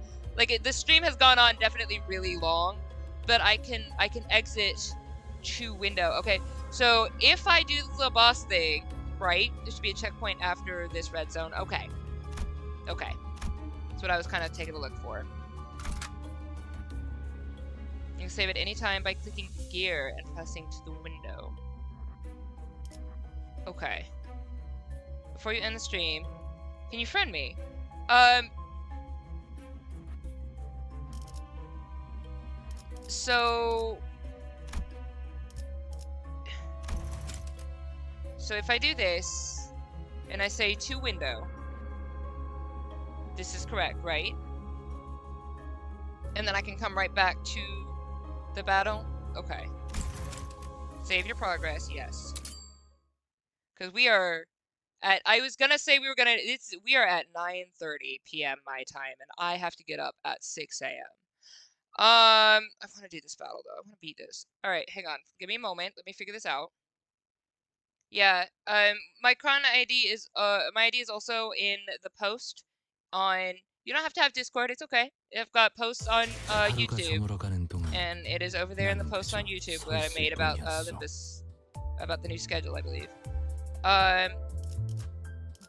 this stream has gone on definitely really long, but I can exit to window. Okay. So if I do this little boss thing, right? There should be a checkpoint after this red zone. Okay. Okay. That's what I was kind of taking a look for. You can save at any time by clicking gear and pressing to the window. Okay. Before you end the stream, can you friend me? So if I do this, and I say to window, this is correct, right? And then I can come right back to the battle? Okay. Save your progress, yes. Because we are at, I was gonna say we are at 9:30 p.m. my time, and I have to get up at 6 a.m. I want to do this battle though. I want to beat this. All right, hang on. Give me a moment. Let me figure this out. Yeah. My Chron ID is my ID is also in the post on. You don't have to have Discord. It's okay. I've got posts on YouTube, and it is over there in the post on YouTube that I made about Limbus, about the new schedule, I believe.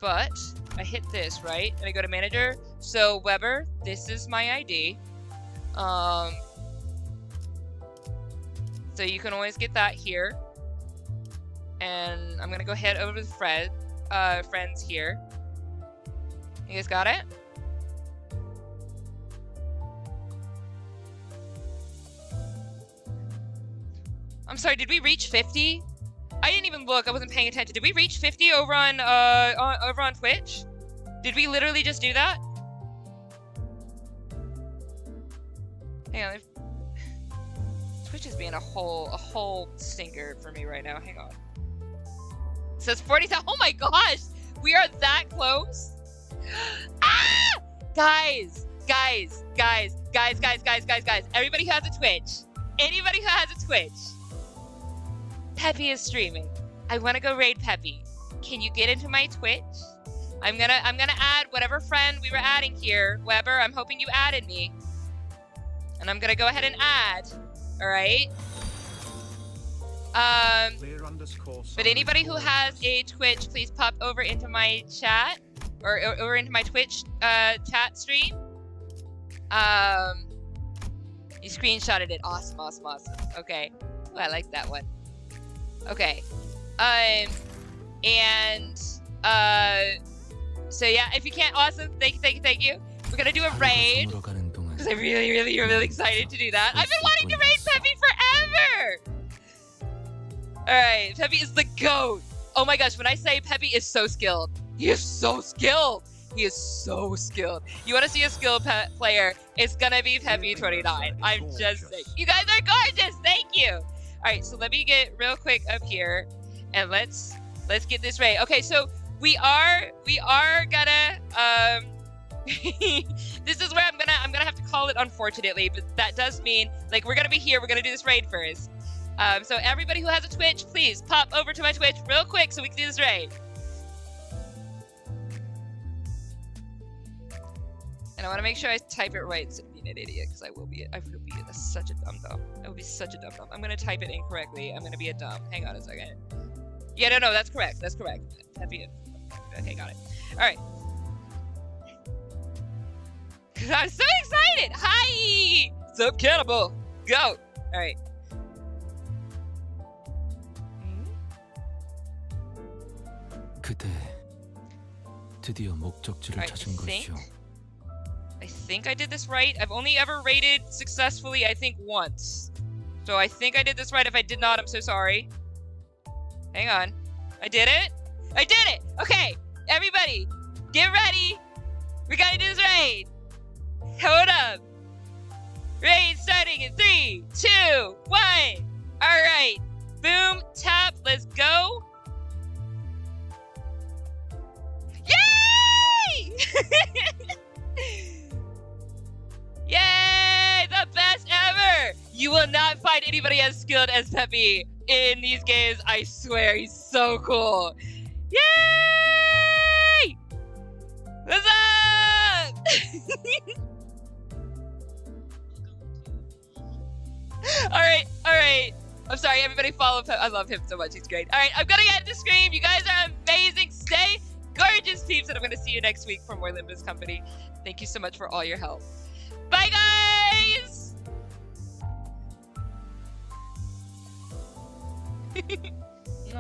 But I hit this right, and I go to manager. So Weber, this is my ID. So you can always get that here. And I'm gonna go head over to friends here. You guys got it? I'm sorry, did we reach 50? I didn't even look, I wasn't paying attention. Did we reach 50 over on Twitch? Did we literally just do that? Hang on. Twitch is being a whole stinker for me right now. Hang on. It says 40,000. Oh my gosh! We are that close? Ah! Guys! Everybody who has a Twitch. Anybody who has a Twitch. Peppy is streaming. I want to go raid Peppy. Can you get into my Twitch? I'm gonna add whatever friend we were adding here. Weber, I'm hoping you added me. And I'm gonna go ahead and add. Alright? But anybody who has a Twitch, please pop over into my chat. Or over into my Twitch chat stream. You screenshotted it. Awesome. Okay. Oh, I like that one. Okay. So yeah, if you can't, awesome. Thank you. We're gonna do a raid. Because I'm really excited to do that. I've been wanting to raid Peppy forever! Alright, Peppy is the GOAT. Oh my gosh, when I say Peppy is so skilled, he is so skilled. He is so skilled. You want to see a skilled player? It's gonna be Peppy29. I'm just saying. You guys are gorgeous. Thank you. All right, so let me get real quick up here, and let's get this right. Okay, so we are gonna this is where I'm gonna have to call call it unfortunately, but that does mean, like, we're gonna be here, we're gonna do this raid first. So everybody who has a Twitch, please pop over to my Twitch real quick so we can do this raid. And I want to make sure I type it right instead of being an idiot, because I will be such a dum-dum. I will be such a dum-dum. I'm gonna type it incorrectly. I'm gonna be a dumb. Hang on a second. Yeah, no, that's correct. That's correct. Okay, got it. All right. I'm so excited! Hi! What's up, cannibal? Go! All right. 그대 드디어 목적지를 Alright, 찾은 것이오. I think I did this right. I've only ever raided successfully, I think, once. So I think I did this right. If I did not, I'm so sorry. Hang on. I did it? I did it! Okay, everybody, get ready. We gotta do this raid. Hold up. Raid starting in 3, 2, 1. Alright. Boom, tap, let's go. Yay! Yay! The best ever! You will not find anybody as skilled as Peppy in these games. I swear, he's so cool. Yay! What's up? Alright. I'm sorry, everybody follow Peppy. I love him so much, he's great. Alright, I'm gonna get to scream. You guys are amazing. Stay gorgeous, peeps, and I'm gonna see you next week for more Limbus Company. Thank you so much for all your help. Bye, guys!